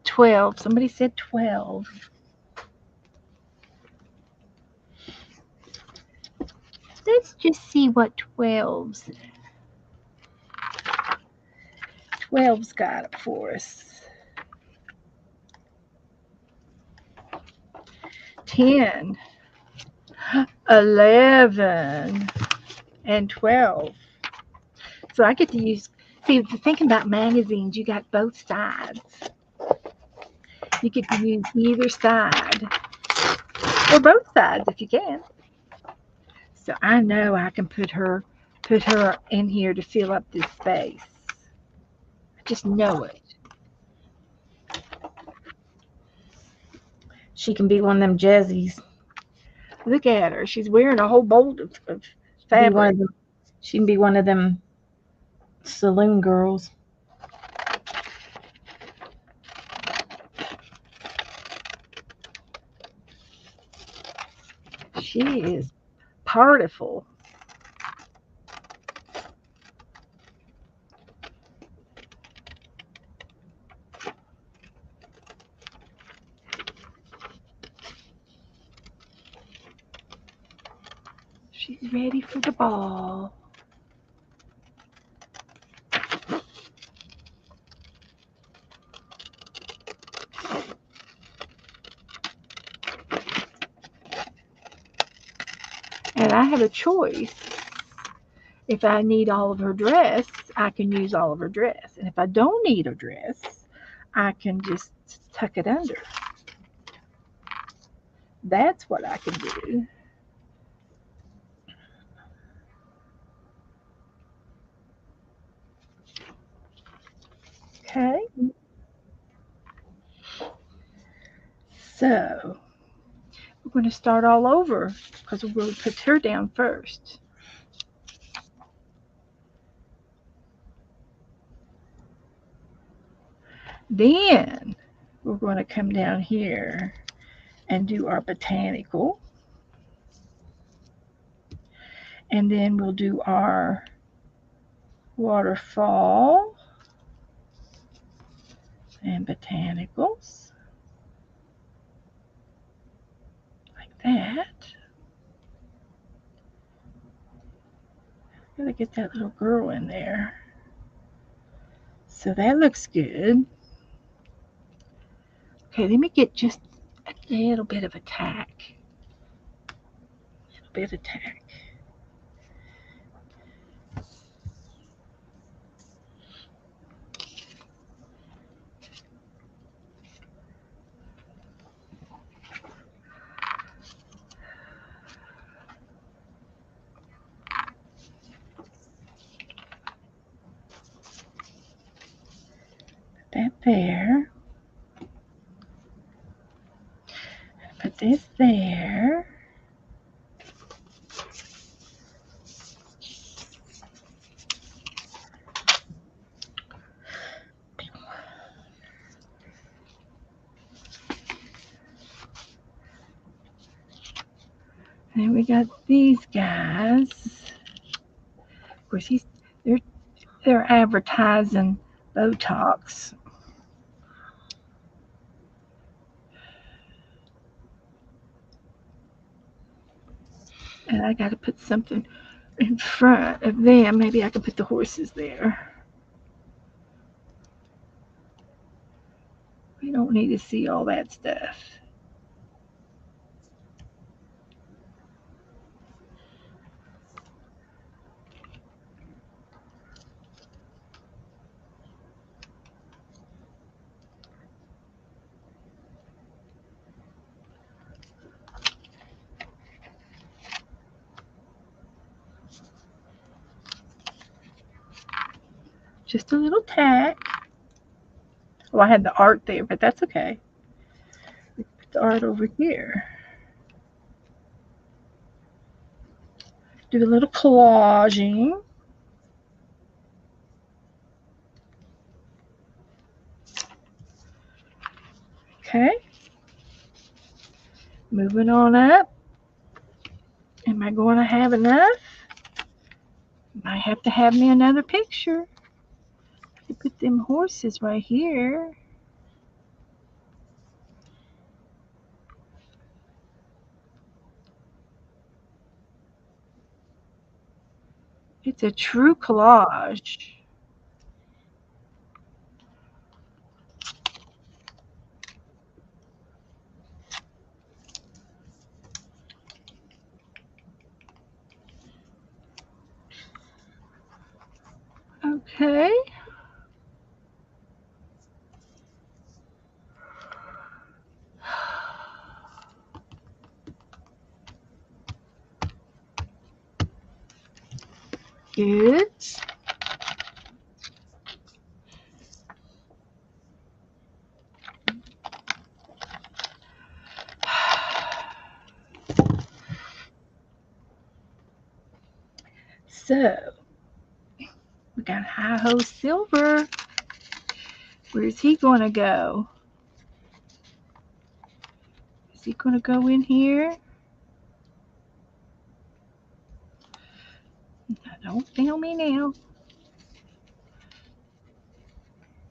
12. Somebody said 12. Let's just see what 12's got up for us. 10, 11, and 12. So I get to use, see, the thing about magazines, you got both sides. You get to use either side, or both sides if you can. So I know I can put her in here to fill up this space. I just know it. She can be one of them Jezzies. Look at her. She's wearing a whole bolt of fabric. She can be one of them saloon girls. She is partiful. She's ready for the ball. And I have a choice. If I need all of her dress, I can use all of her dress. And if I don't need her dress, I can just tuck it under. That's what I can do. Okay. So we're going to start all over because we'll put her down first. Then we're going to come down here and do our botanical. And then we'll do our waterfall and botanicals. Like that. Gotta get that little girl in there. So that looks good. Okay, let me get just a little bit of a tack. A little bit of tack. Put that there. Put this there. And we got these guys. Of course, they're advertising Botox. And I got to put something in front of them. Maybe I can put the horses there. We don't need to see all that stuff. Just a little tack. Oh, I had the art there, but that's okay. Put the art over here. Do a little collaging. Okay. Moving on up. Am I going to have enough? Might have to have me another picture. You put them horses right here. It's a true collage. Okay. Good. So, we got Hi Ho Silver. Where's he going to go? Is he going to go in here? Don't fail me now.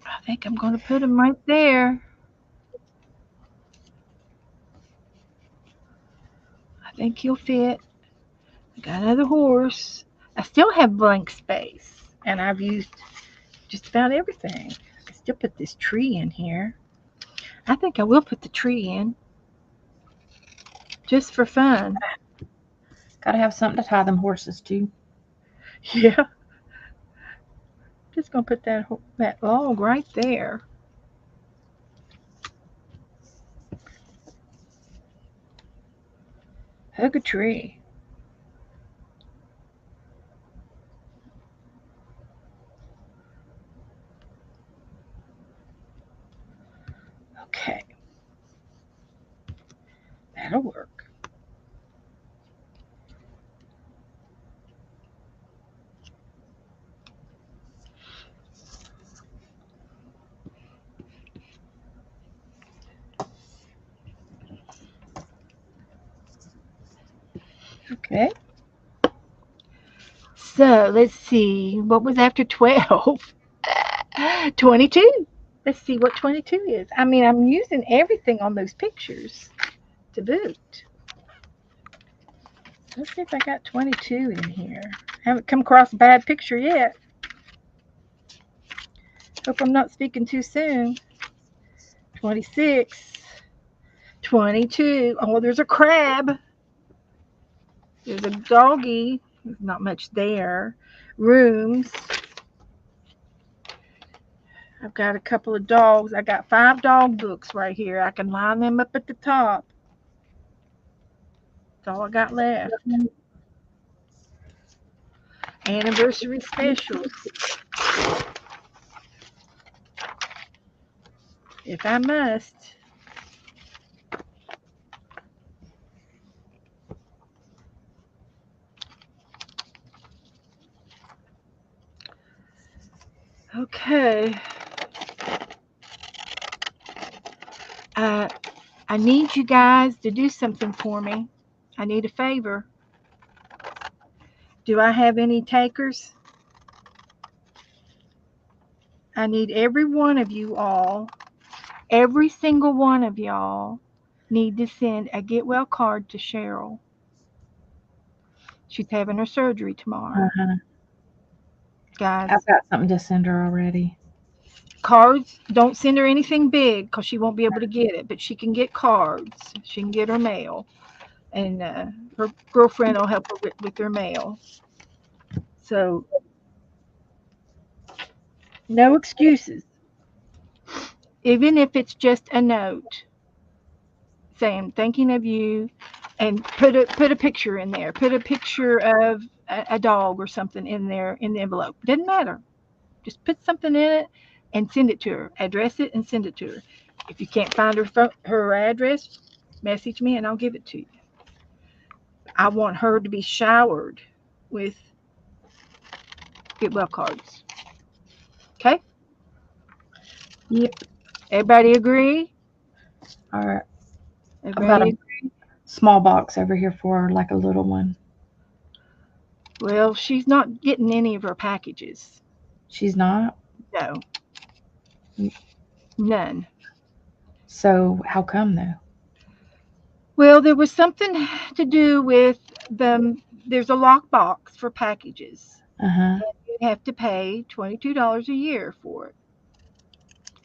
I think I'm going to put him right there. I think he'll fit. I got another horse. I still have blank space, and I've used just about everything. I still put this tree in here. I think I will put the tree in just for fun. Gotta have something to tie them horses to. Yeah, just gonna put that log right there. Hug a tree. Okay, that'll work. Okay. So let's see. What was after 12? 22. Let's see what 22 is. I mean, I'm using everything on those pictures to boot. Let's see if I got 22 in here. I haven't come across a bad picture yet. Hope I'm not speaking too soon. 26. 22. Oh, there's a crab. There's a doggy. There's not much there. Rooms. I've got a couple of dogs. I got 5 dog books right here. I can line them up at the top. That's all I got left. Anniversary specials. If I must. Okay. Uh, I need you guys to do something for me. I need a favor. Do I have any takers? I need every one of you all, every single one of y'all, need to send a get well card to Cheryl. She's having her surgery tomorrow. Uh-huh. Guys, I've got something to send her already. cards, don't send her anything big because she won't be able to get it, but she can get cards. She can get her mail. And her girlfriend will help her with her mail. So, no excuses. Even if it's just a note saying thinking of you, and put a picture in there. Put a picture of a dog or something in there in the envelope. Doesn't matter. Just put something in it and send it to her. Address it and send it to her. If you can't find her address, message me and I'll give it to you. I want her to be showered with get well cards. Okay? Yep. Everybody agree? All right. I've got Everybody a small box over here for her, like a little one. Well, she's not getting any of her packages. She's not. No, none. So how come though? Well, there was something to do with there's a lockbox for packages. Uh huh. You have to pay $22 a year for it.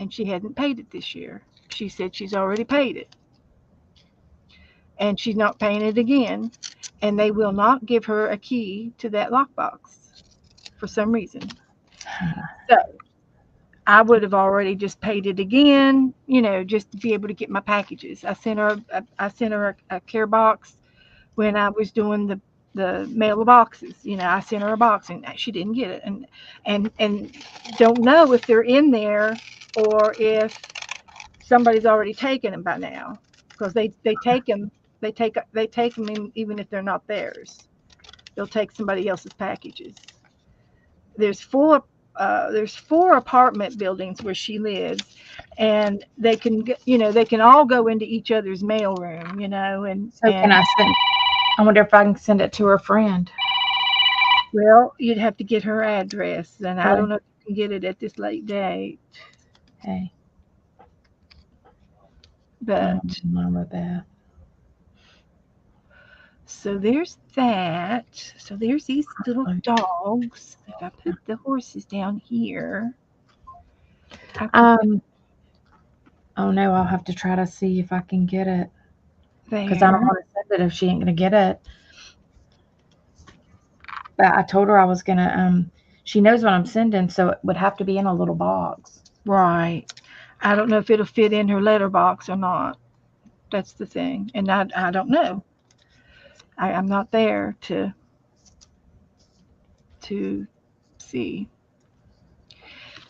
And she hadn't paid it this year. She said she's already paid it. And she's not paying it again. And they will not give her a key to that lockbox for some reason. So I would have already just paid it again, just to be able to get my packages. I sent her a care box when I was doing the mail boxes. I sent her a box and she didn't get it, and don't know if they're in there or if somebody's already taken them by now, because they take them they take them even if they're not theirs. They'll take somebody else's packages. There's four apartment buildings where she lives, and they can all go into each other's mail room, So can and I send? I wonder if I can send it to her friend. well, you'd have to get her address, and I Really? don't know if you can get it at this late date. Hey, I But don't remember that. so there's that. So there's these little dogs. If I put the horses down here, I could put Um. Oh no, I'll have to try to see if I can get it because I don't there. want to send it if she ain't gonna get it. But I told her I was gonna. She knows what I'm sending, so it would have to be in a little box. Right. I don't know if it'll fit in her letterbox or not. That's the thing. And I don't know. I'm not there to see.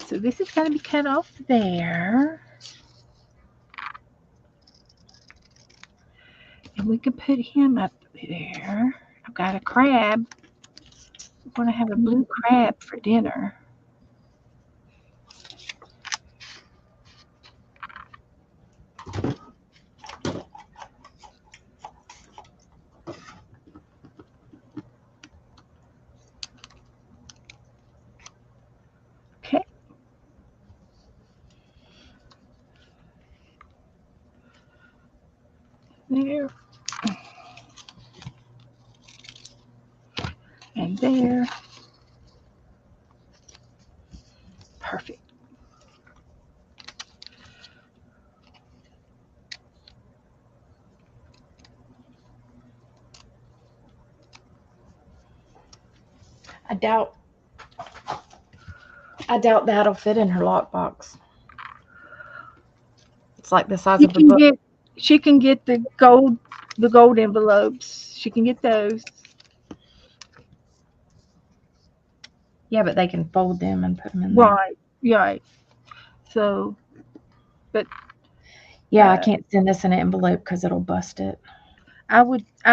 So this is going to be cut off there. And we can put him up there. I've got a crab. I'm going to have a blue crab for dinner. Okay. There and there. Perfect. I doubt. I doubt that'll fit in her lockbox. It's like the size She of a can book. get she can get the gold envelopes. She can get those. Yeah, but they can fold them and put them in there. Right. Right. So, but Yeah, I uh, can't send this in an envelope because it'll bust it. I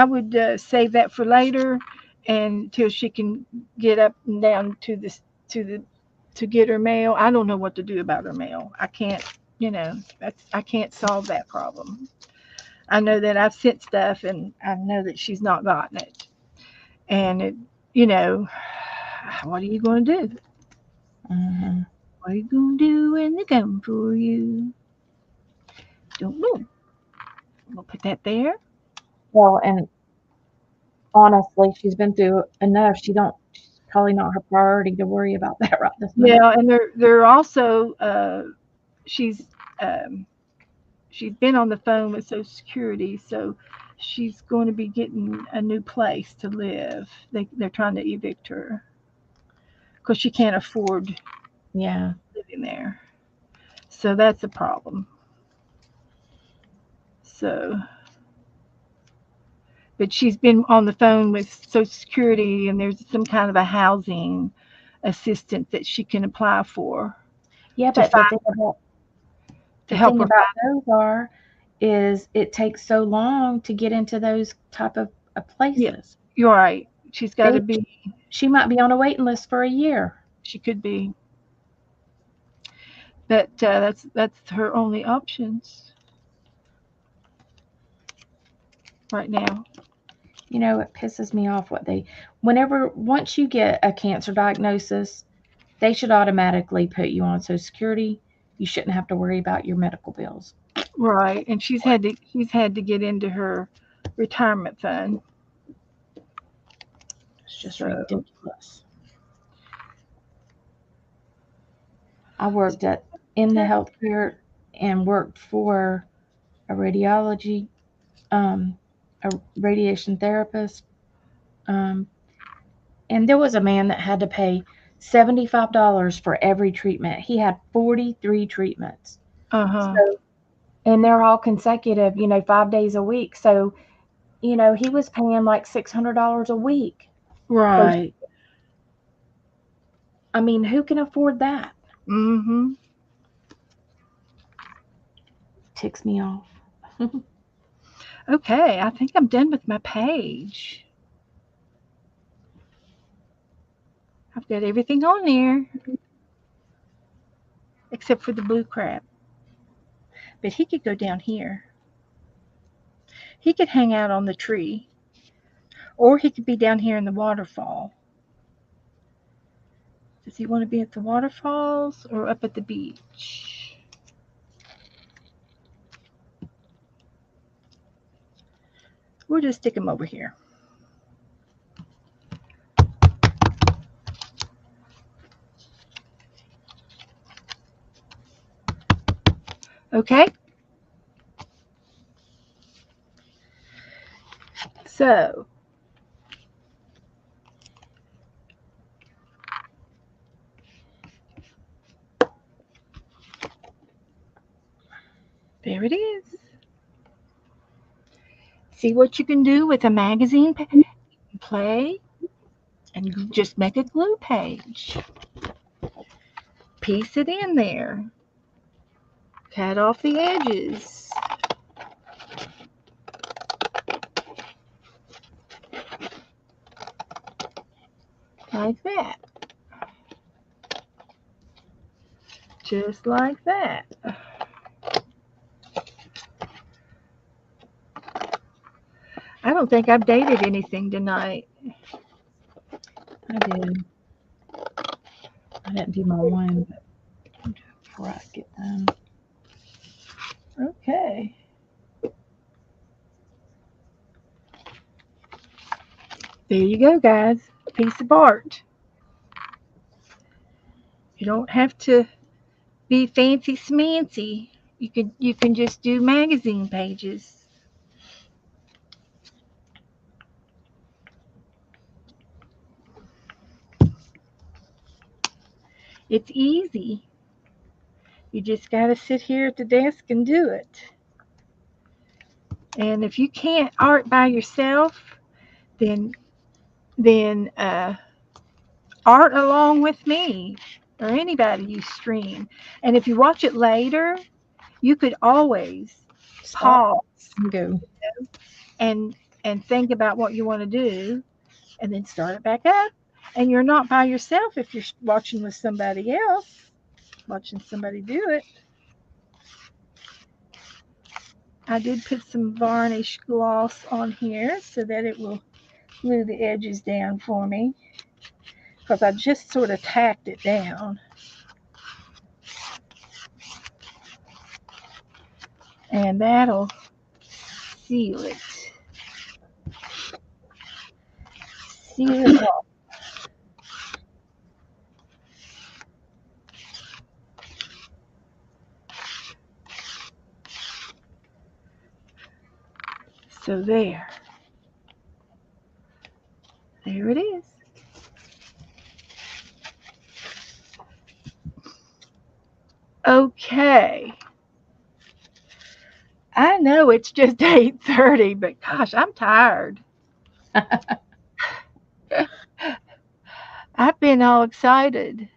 would save that for later, until she can get up and down to the to get her mail. I don't know what to do about her mail. I can't, I can't solve that problem. I know that I've sent stuff, and I know that she's not gotten it. And you know, what are you going to do? Hmm. What are you going to do when they come for you? Don't know. We'll put that there. Well, and honestly, she's been through enough. She don't. She's probably not her priority to worry about that right this minute. Yeah, and they're also she's um, she's been on the phone with Social Security, so she's going to be getting a new place to live. They're trying to evict her because she can't afford Yeah. living there. So that's a problem. So, but she's been on the phone with Social Security, and there's some kind of a housing assistance that she can apply for Yeah, to but find to the help thing her about find. those are is it takes so long to get into those type of Yeah, places. you're right. She's got to They be. she might be on a waiting list for a year. She could be, but that's her only options right now. It pisses me off once you get a cancer diagnosis, they should automatically put you on Social Security. You shouldn't have to worry about your medical bills. Right. And she's had to get into her retirement fund. It's just So ridiculous. I worked in the healthcare and worked for a radiology, um, a radiation therapist, um, and there was a man that had to pay $75 for every treatment. He had 43 treatments. uh-huh. So, and they're all consecutive, 5 days a week. So, he was paying like $600 a week for, Right. I mean, who can afford that? Mhm. Ticks me off. Okay, I think I'm done with my page. I've got everything on there except for the blue crab. But he could go down here. He could hang out on the tree, or he could be down here in the waterfall. Does he want to be at the waterfalls or up at the beach? We'll just stick him over here. Okay? So, there it is. See what you can do with a magazine play and just make a glue page. Piece it in there. Cut off the edges like that. Just like that. I don't think I've dated anything tonight. I did. I didn't do my one, but before I get done. Okay. There you go, guys. Piece of art. You don't have to be fancy smancy. You can just do magazine pages. It's easy. You just got to sit here at the desk and do it. And if you can't art by yourself, then then art along with me or anybody you stream. And if you watch it later, you could always Stop pause and go. and think about what you want to do and then start it back up. And you're not by yourself if you're watching with somebody else, watching somebody do it. I did put some varnish gloss on here so that it will glue the edges down for me because I just sort of tacked it down. And that'll seal it. Seal it off. So there it is. Okay. I know it's just 8:30, but gosh, I'm tired. I've been all excited.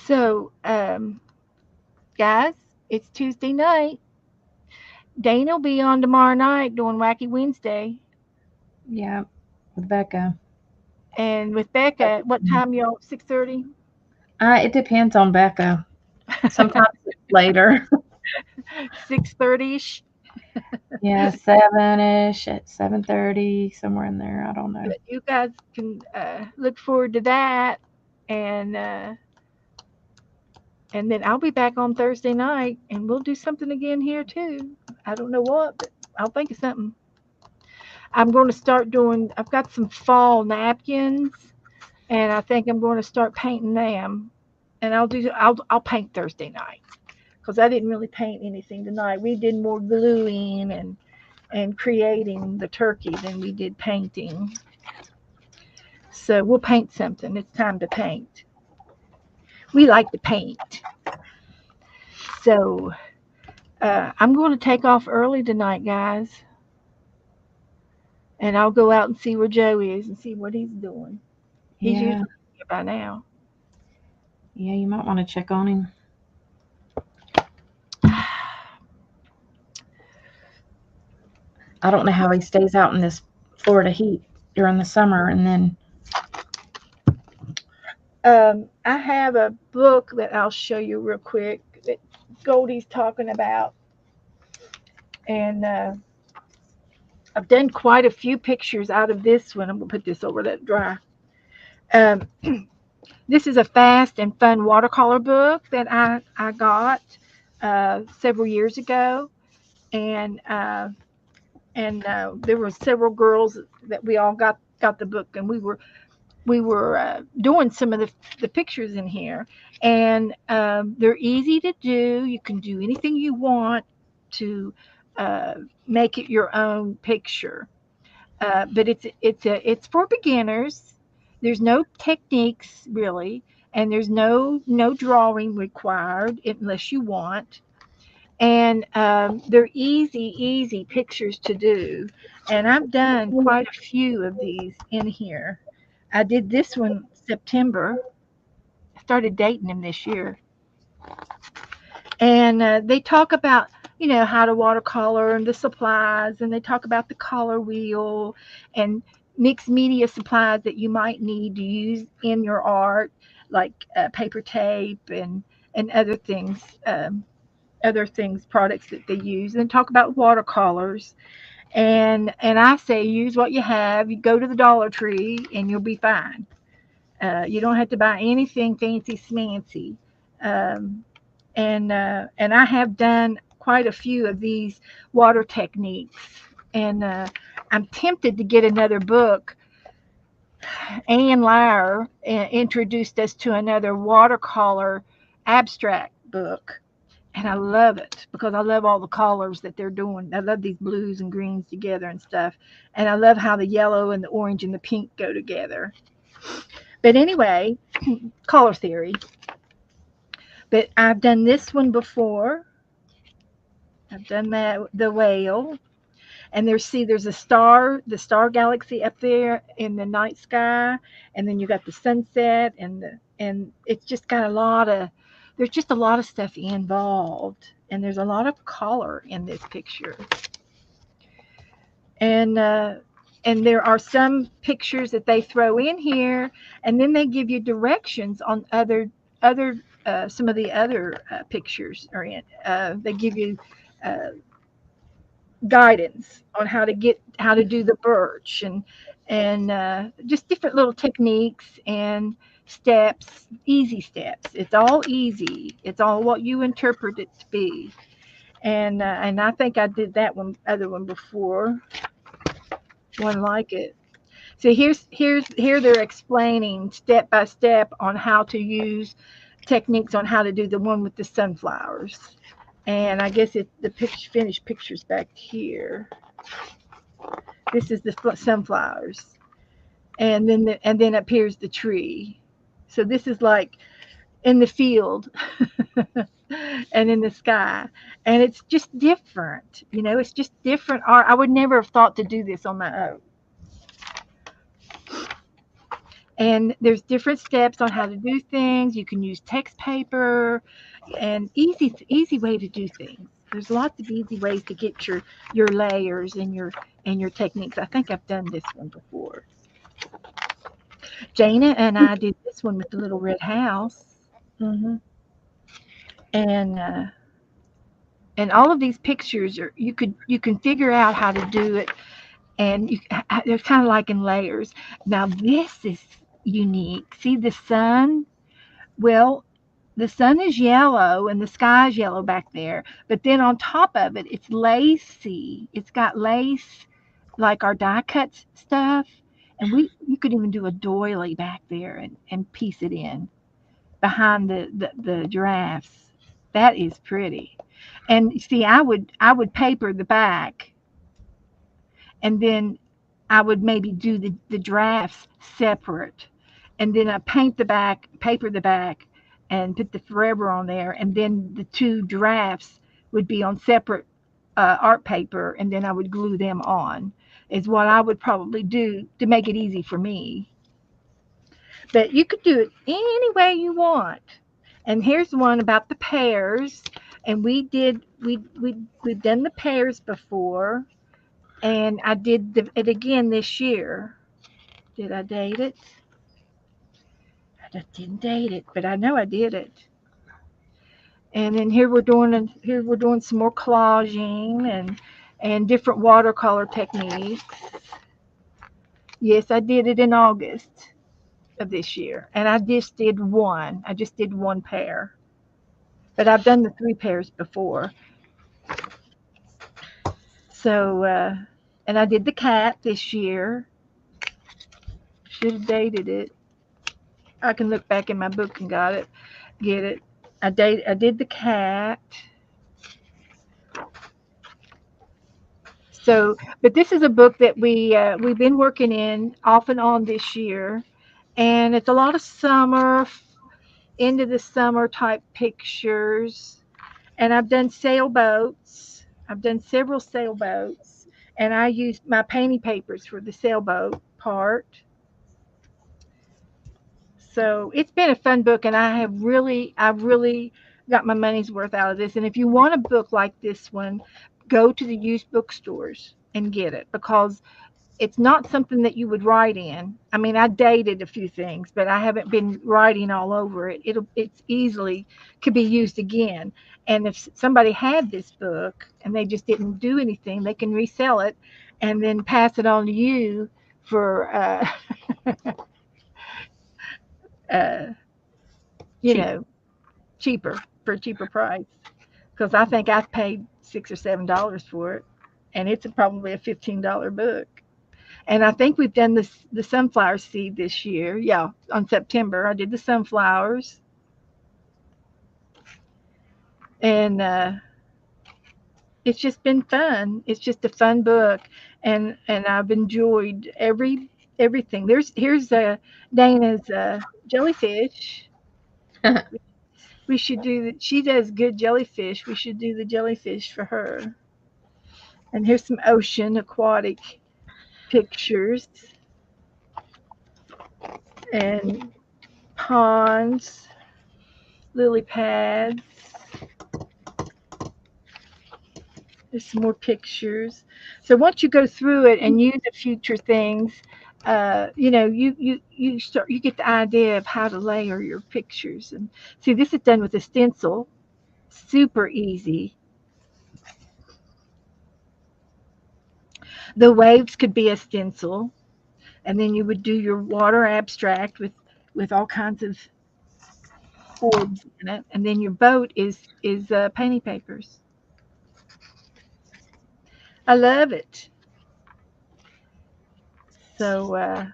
So, guys, it's Tuesday night. Dana will be on tomorrow night doing Wacky Wednesday. Yeah, with Becca. And with Becca, what time y'all? 6:30. It depends on Becca. Sometimes it's later. 6:30ish. Yeah, 7-ish at 7:30, somewhere in there. I don't know. But you guys can look forward to that, and then I'll be back on Thursday night, and we'll do something again here too. I don't know what, but I'll think of something. I'm going to start doing. I've got some fall napkins, and I think I'm going to start painting them. And I'll paint Thursday night because I didn't really paint anything tonight. We did more gluing and creating the turkey than we did painting. So we'll paint something. It's time to paint. We like to paint. So I'm going to take off early tonight, guys, and I'll go out and see where Joe is and see what he's doing. He's Yeah, usually here by now. yeah, you might want to check on him. I don't know how he stays out in this Florida heat during the summer, and then I have a book that I'll show you real quick that Goldie's talking about, and I've done quite a few pictures out of this one. I'm gonna put this over, let it dry. Um, this is a fast and fun watercolor book that I got several years ago, and there were several girls that we all got the book, and we were doing some of the pictures in here, and they're easy to do. You can do anything you want to uh, make it your own picture, but it's for beginners. There's no techniques really, and there's no drawing required unless you want. And they're easy pictures to do. And I've done quite a few of these in here. I did this one September. I started dating him this year, and they talk about how to watercolor and the supplies, and they talk about the color wheel and mixed media supplies that you might need to use in your art, like paper tape and other things, products that they use, and talk about watercolors. And I say use what you have. You go to the Dollar Tree and you'll be fine. You don't have to buy anything fancy smancy. Um, and I have done quite a few of these water techniques. And I'm tempted to get another book. Ann Lyer introduced us to another watercolor abstract book, and I love it because I love all the colors that they're doing. I love these blues and greens together and stuff, and I love how the yellow and the orange and the pink go together. But anyway, color theory. But I've done this one before. I've done that the whale, and there's a star, the star galaxy up there in the night sky, and then you got the sunset, and it's just got a lot of there's just a lot of stuff involved, and there's a lot of color in this picture. And there are some pictures that they throw in here, and then they give you directions on other some of the other pictures are in. They give you uh, guidance on how to do the birch, and just different little techniques and steps, easy steps. It's all easy. It's all what you interpret it to be. And I think I did that other one before, one like it. So here they're explaining step by step on how to use techniques on how to do the one with the sunflowers. And I guess the finished pictures back here. This is the sunflowers, and then appears the tree. So this is like in the field and in the sky, and it's just different. It's just different art. I would never have thought to do this on my own. And there's different steps on how to do things. You can use text paper, and easy way to do things. There's lots of easy ways to get your layers and your techniques. I think I've done this one before. Jana and I did this one with the little red house. And And all of these pictures are you can figure out how to do it, and they're kind of like in layers. Now this is unique. See the sun? Well, the sun is yellow and the sky is yellow back there, but then on top of it, it's lacy. It's got lace like our die cut stuff, and we you could even do a doily back there and piece it in behind the giraffes. That is pretty. And see, I would paper the back, and then I would maybe do the drafts separate, and then I paint the back, paper the back, and put the forever on there, and then the two drafts would be on separate art paper, and then I would glue them on. Is what I would probably do to make it easy for me. But you could do it any way you want. And here's one about the pears. And we've done the pears before, and I did it again this year. Did I date it? I didn't date it, but I know I did it. And then here we're doing some more collaging and different watercolor techniques. Yes, I did it in August of this year, and I just did one. I just did one pair, but I've done the three pairs before. So, and I did the cat this year. Should have dated it. I can look back in my book and get it. I did the cat. So, but this is a book that we've been working in off and on this year, and it's a lot of summer, into the summer type pictures. And I've done sailboats. I've done several sailboats, and I used my painting papers for the sailboat part. So it's been a fun book, and I've really got my money's worth out of this. And if you want a book like this one, go to the used bookstores and get it, because it's not something that you would write in. I mean, I dated a few things, but I haven't been writing all over it. It's easily could be used again. And if somebody had this book and they just didn't do anything, they can resell it and then pass it on to you for uh, you Cheap. know, cheaper for a cheaper price. Because I think I paid $6 or $7 for it, and it's probably a $15 book. And I think we've done the sunflower seed this year. Yeah, on September I did the sunflowers, and it's just been fun. It's just a fun book, and I've enjoyed everything. Here's Dana's jellyfish. We should do that. She does good jellyfish. We should do the jellyfish for her. And here's some ocean aquatic pictures and ponds, lily pads. There's some more pictures. So once you go through it and use the future things, you get the idea of how to layer your pictures. And see, this is done with a stencil, super easy. The waves could be a stencil, and then you would do your water abstract with all kinds of orbs in it, and then your boat is painting papers. I love it. So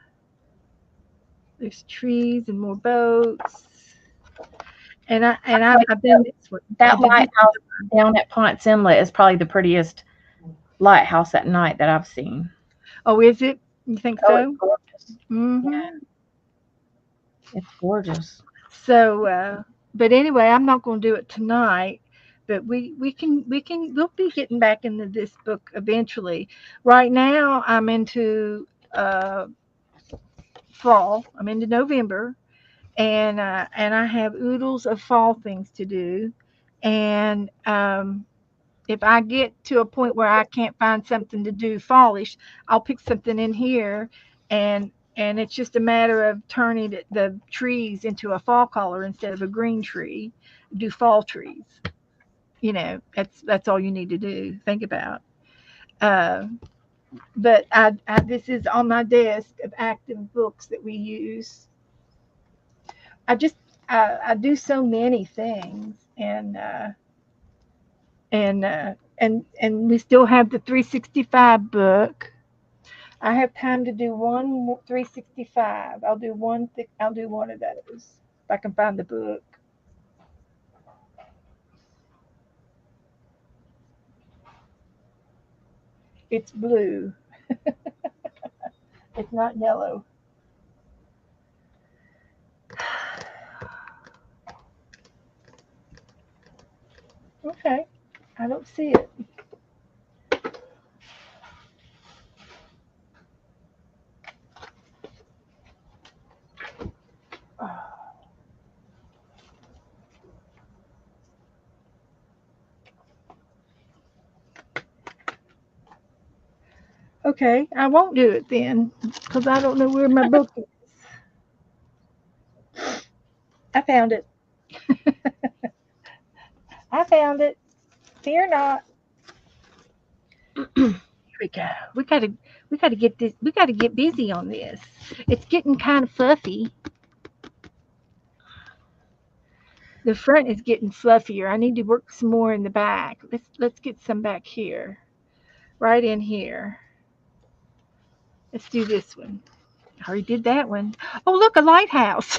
there's trees and more boats, and I've done this one. I That did this. lighthouse down at Ponce Inlet is probably the prettiest lighthouse at night that I've seen. Oh, is it? You think Oh, it's so? gorgeous. Yeah, Mm-hmm. it's gorgeous. So, but anyway, I'm not going to do it tonight. But we'll be getting back into this book eventually. Right now, I'm into uh, fall. I'm into November, and I have oodles of fall things to do. And if I get to a point where I can't find something to do fallish, I'll pick something in here, and it's just a matter of turning the trees into a fall color instead of a green tree. Do fall trees. That's all you need to do. Think about. Uh, but this is on my desk of active books that we use. I just I do so many things, and we still have the 365 book. I have time to do one 365. I'll do one. I'll do one of those if I can find the book. It's blue. It's not yellow. Okay, I don't see it. Okay, I won't do it then because I don't know where my book is. I found it. I found it. Fear not. Here we go. We gotta get this. We gotta get busy on this. It's getting kind of fluffy. The front is getting fluffier. I need to work some more in the back. Let's get some back here, right in here. Let's do this one. I already did that one. Oh, look, a lighthouse.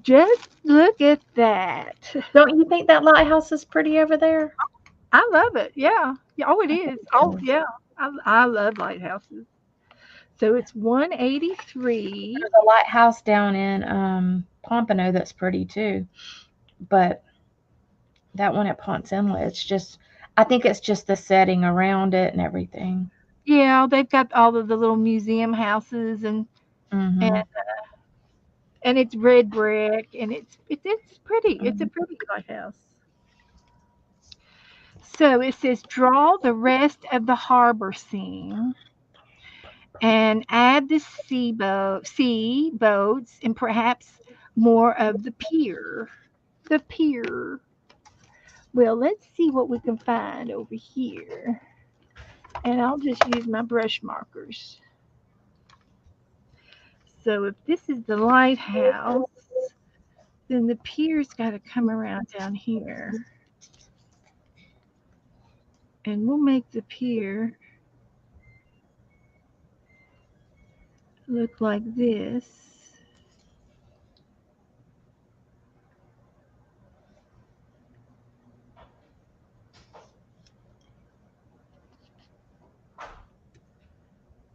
Just look at that. Don't you think that lighthouse is pretty over there? I love it. Yeah. Yeah. Oh, it I think is. it Oh, is. yeah. I love lighthouses. So it's 183. There's a lighthouse down in Pompano that's pretty too. But that one at Ponce Inlet, it's just I think it's just the setting around it and everything. Yeah, they've got all of the little museum houses and Mhm. and it's red brick and it's pretty. It's a Mhm. pretty lighthouse. So it says draw the rest of the harbor scene and add the sea boats and perhaps more of the pier. The pier. Well, let's see what we can find over here. And I'll just use my brush markers. So if this is the lighthouse, then the pier's got to come around down here. And we'll make the pier look like this.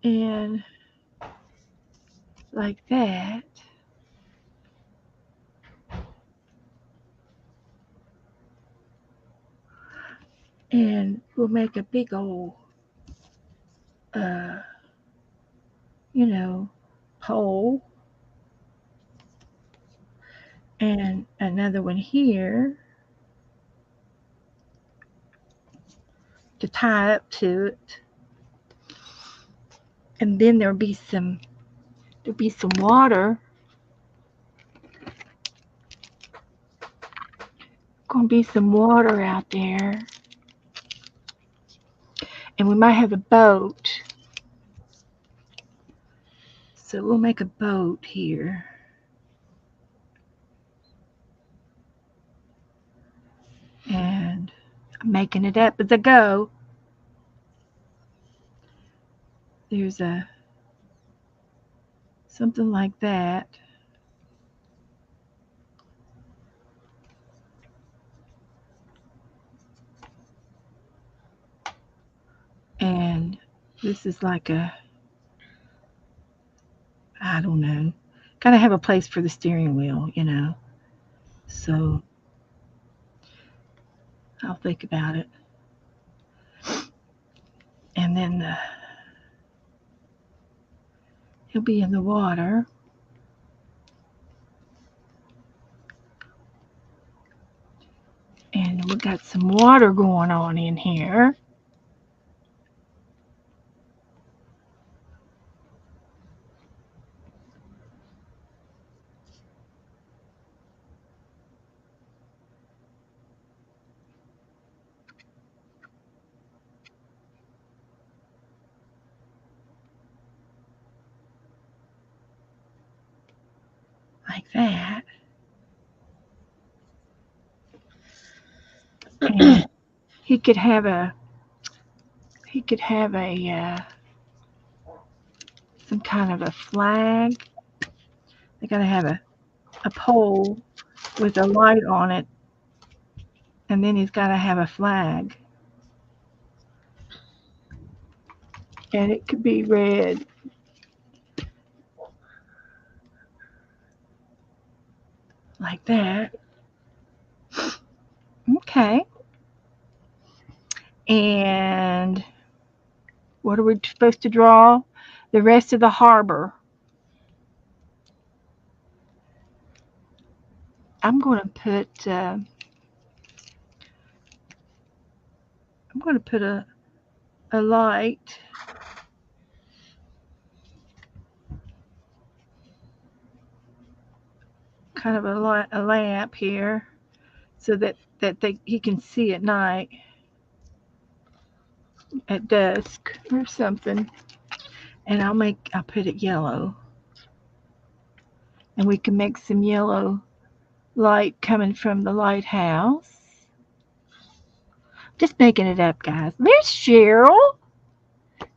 And like that. And we'll make a big old, uh, you know, hole. And another one here to tie up to it. And then there'll be some water. Gonna be some water out there. And we might have a boat. So we'll make a boat here. And I'm making it up as I go. There's a something like that. And this is like a, I don't know, gotta have a place for the steering wheel. So I'll think about it. And then he'll be in the water. And we got some water going on in here. that. And he could have a some kind of a flag. They gotta have a pole with a light on it, and then he's gotta have a flag. And it could be red like that. Okay. And what are we supposed to draw? The rest of the harbor. I'm going to put a light, kind of a light, a lamp here, so that he can see at night, at dusk or something. And I'll put it yellow, and we can make some yellow light coming from the lighthouse. Just making it up, guys. There's Cheryl.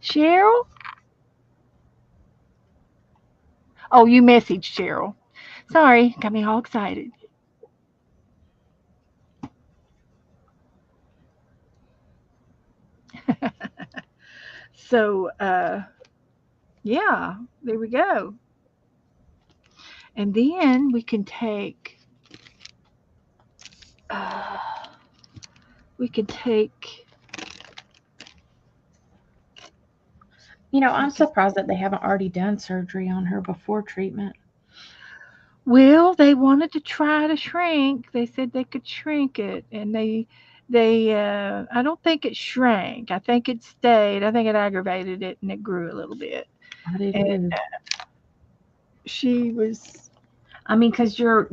Cheryl. Oh, you messaged Cheryl. Sorry, got me all excited. So, yeah, there we go. And then we can take, uh, we can take, I'm surprised that they haven't already done surgery on her before treatment. well, they wanted to try to shrink. They said they could shrink it, and I don't think it shrank. I think it stayed. I think it aggravated it, and it grew a little bit. I do And too. she was, I mean, because you're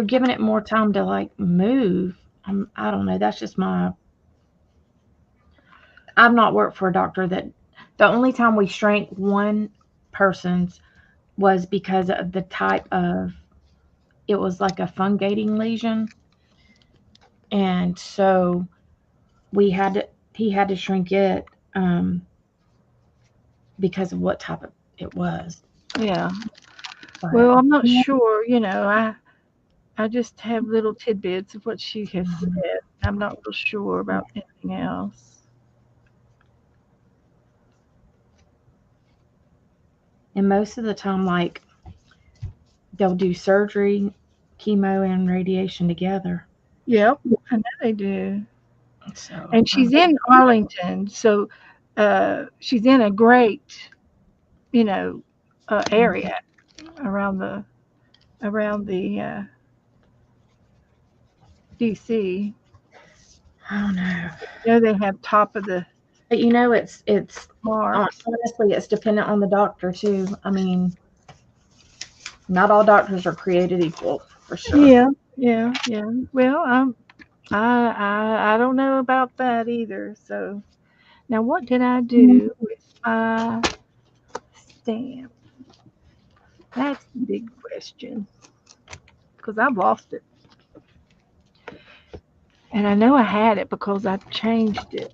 giving it more time to like move. I don't know. That's just my. I've not worked for a doctor that. The only time we shrank one person's was because of the type of. It was like a fungating lesion, and so we had to. He had to shrink it um, because of what type of it was. yeah. But Well, I'm not yeah. sure. I just have little tidbits of what she has Mhm. said. I'm not real sure about anything else. And most of the time, like they'll do surgery, chemo, and radiation together. Yep, I know they do. So And she's in Arlington, so she's in a great, you know, area around the DC. I don't know. You know, they have top of the But it's marks. honestly it's dependent on the doctor too. I mean, not all doctors are created equal for sure. Yeah, yeah, yeah. Well, I don't know about that either. So now, what did I do with my stamp? That's the big question because I've lost it, and I know I had it because I changed it.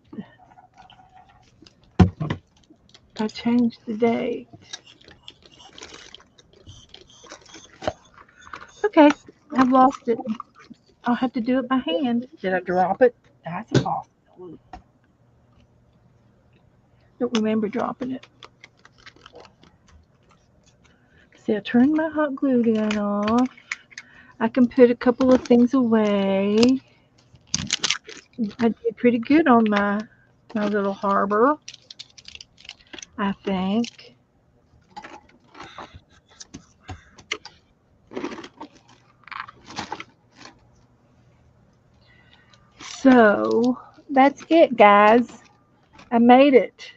I changed the date. Okay, I've lost it. I'll have to do it by hand. Did I drop it? That's a possibility. Don't remember dropping it. See, I turned my hot glue gun off. I can put a couple of things away. I did pretty good on my little harbor, I think. So that's it, guys. I made it.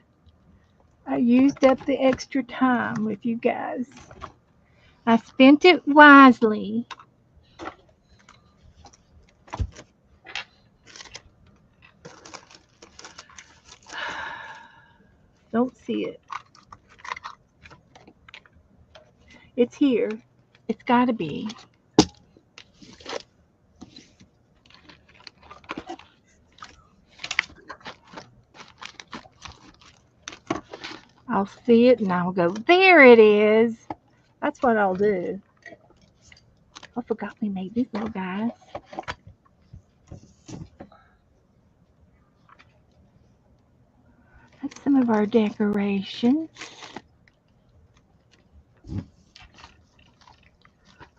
I used up the extra time with you guys. I spent it wisely. Don't see it. It's here. It's got to be. I'll see it and I'll go, there it is. That's what I'll do. I forgot we made these little guys. That's some of our decorations.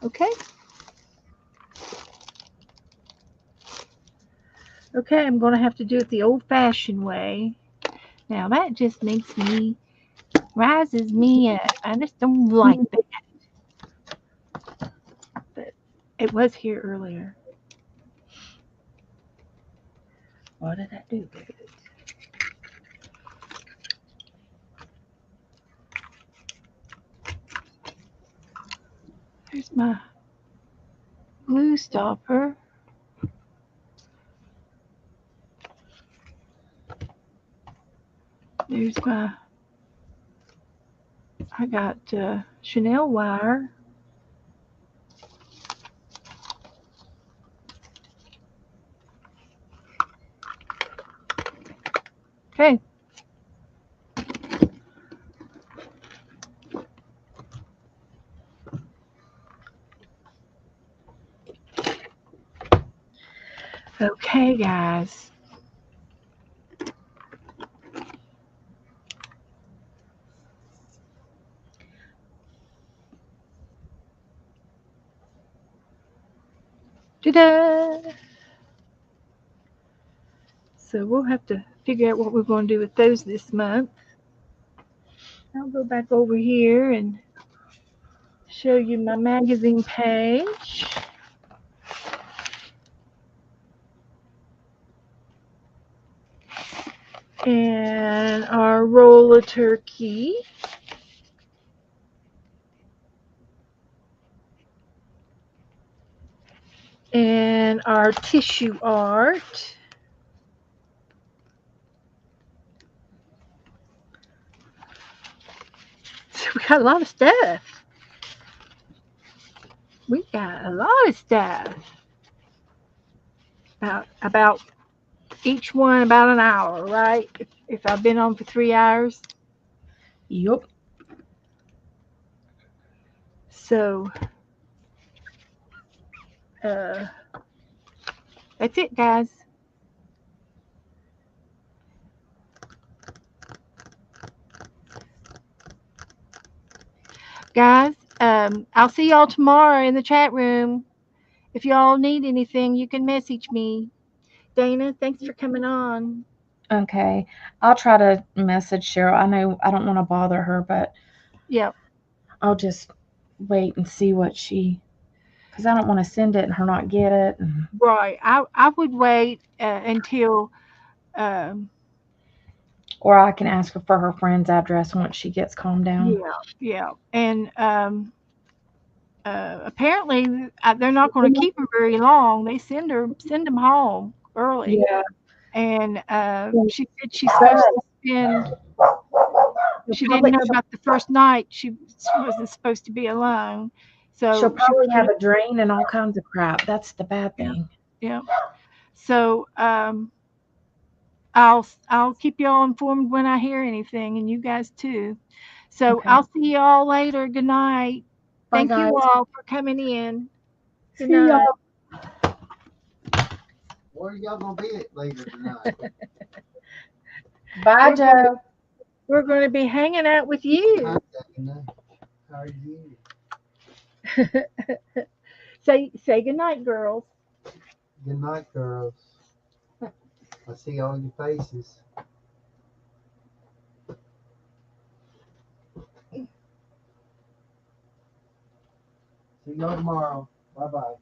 Okay. Okay, I'm going to have to do it the old-fashioned way. Now that just makes me, rises me up. I just don't like that. But it was here earlier. What did I do with it? There's my glue stopper. There's my, I got Chanel wire. Okay. Okay, guys. Ta-da! So we'll have to figure out what we're going to do with those this month. I'll go back over here and show you my magazine page. And our roll of turkey. And our tissue art. So we got a lot of stuff. We got a lot of stuff. About each one about an hour, right? If I've been on for 3 hours. Yup. So that's it, guys. Guys, I'll see y'all tomorrow in the chat room. If y'all need anything, you can message me. Dana, thanks for coming on. Okay. I'll try to message Cheryl. I know I don't want to bother her, but Yep. I'll just wait and see what she, because I don't want to send it and her not get it. Right. I would wait until um, Or I can ask her for her friend's address once she gets calmed down. yeah, yeah. And apparently they're not going to keep her very long. They send them home early. Yeah. And Well, she said she's supposed to spend. She'll She didn't probably know about the first night. She wasn't supposed to be alone. she'll So she was probably have gonna. a drain and all kinds of crap. That's the bad Yeah, thing. yeah. So I'll keep y'all informed when I hear anything, and you guys too. So Okay. I'll see y'all later. Good night. Bye, Thank you guys. all for coming in. Good See night. y'all. Where y'all gonna be at later tonight? Bye, We're going to, Joe. we're going to be hanging out with Hi, you. Dana. How are you? Say good night, girls. Good night, girls. I see all your faces. See y'all tomorrow. Bye bye.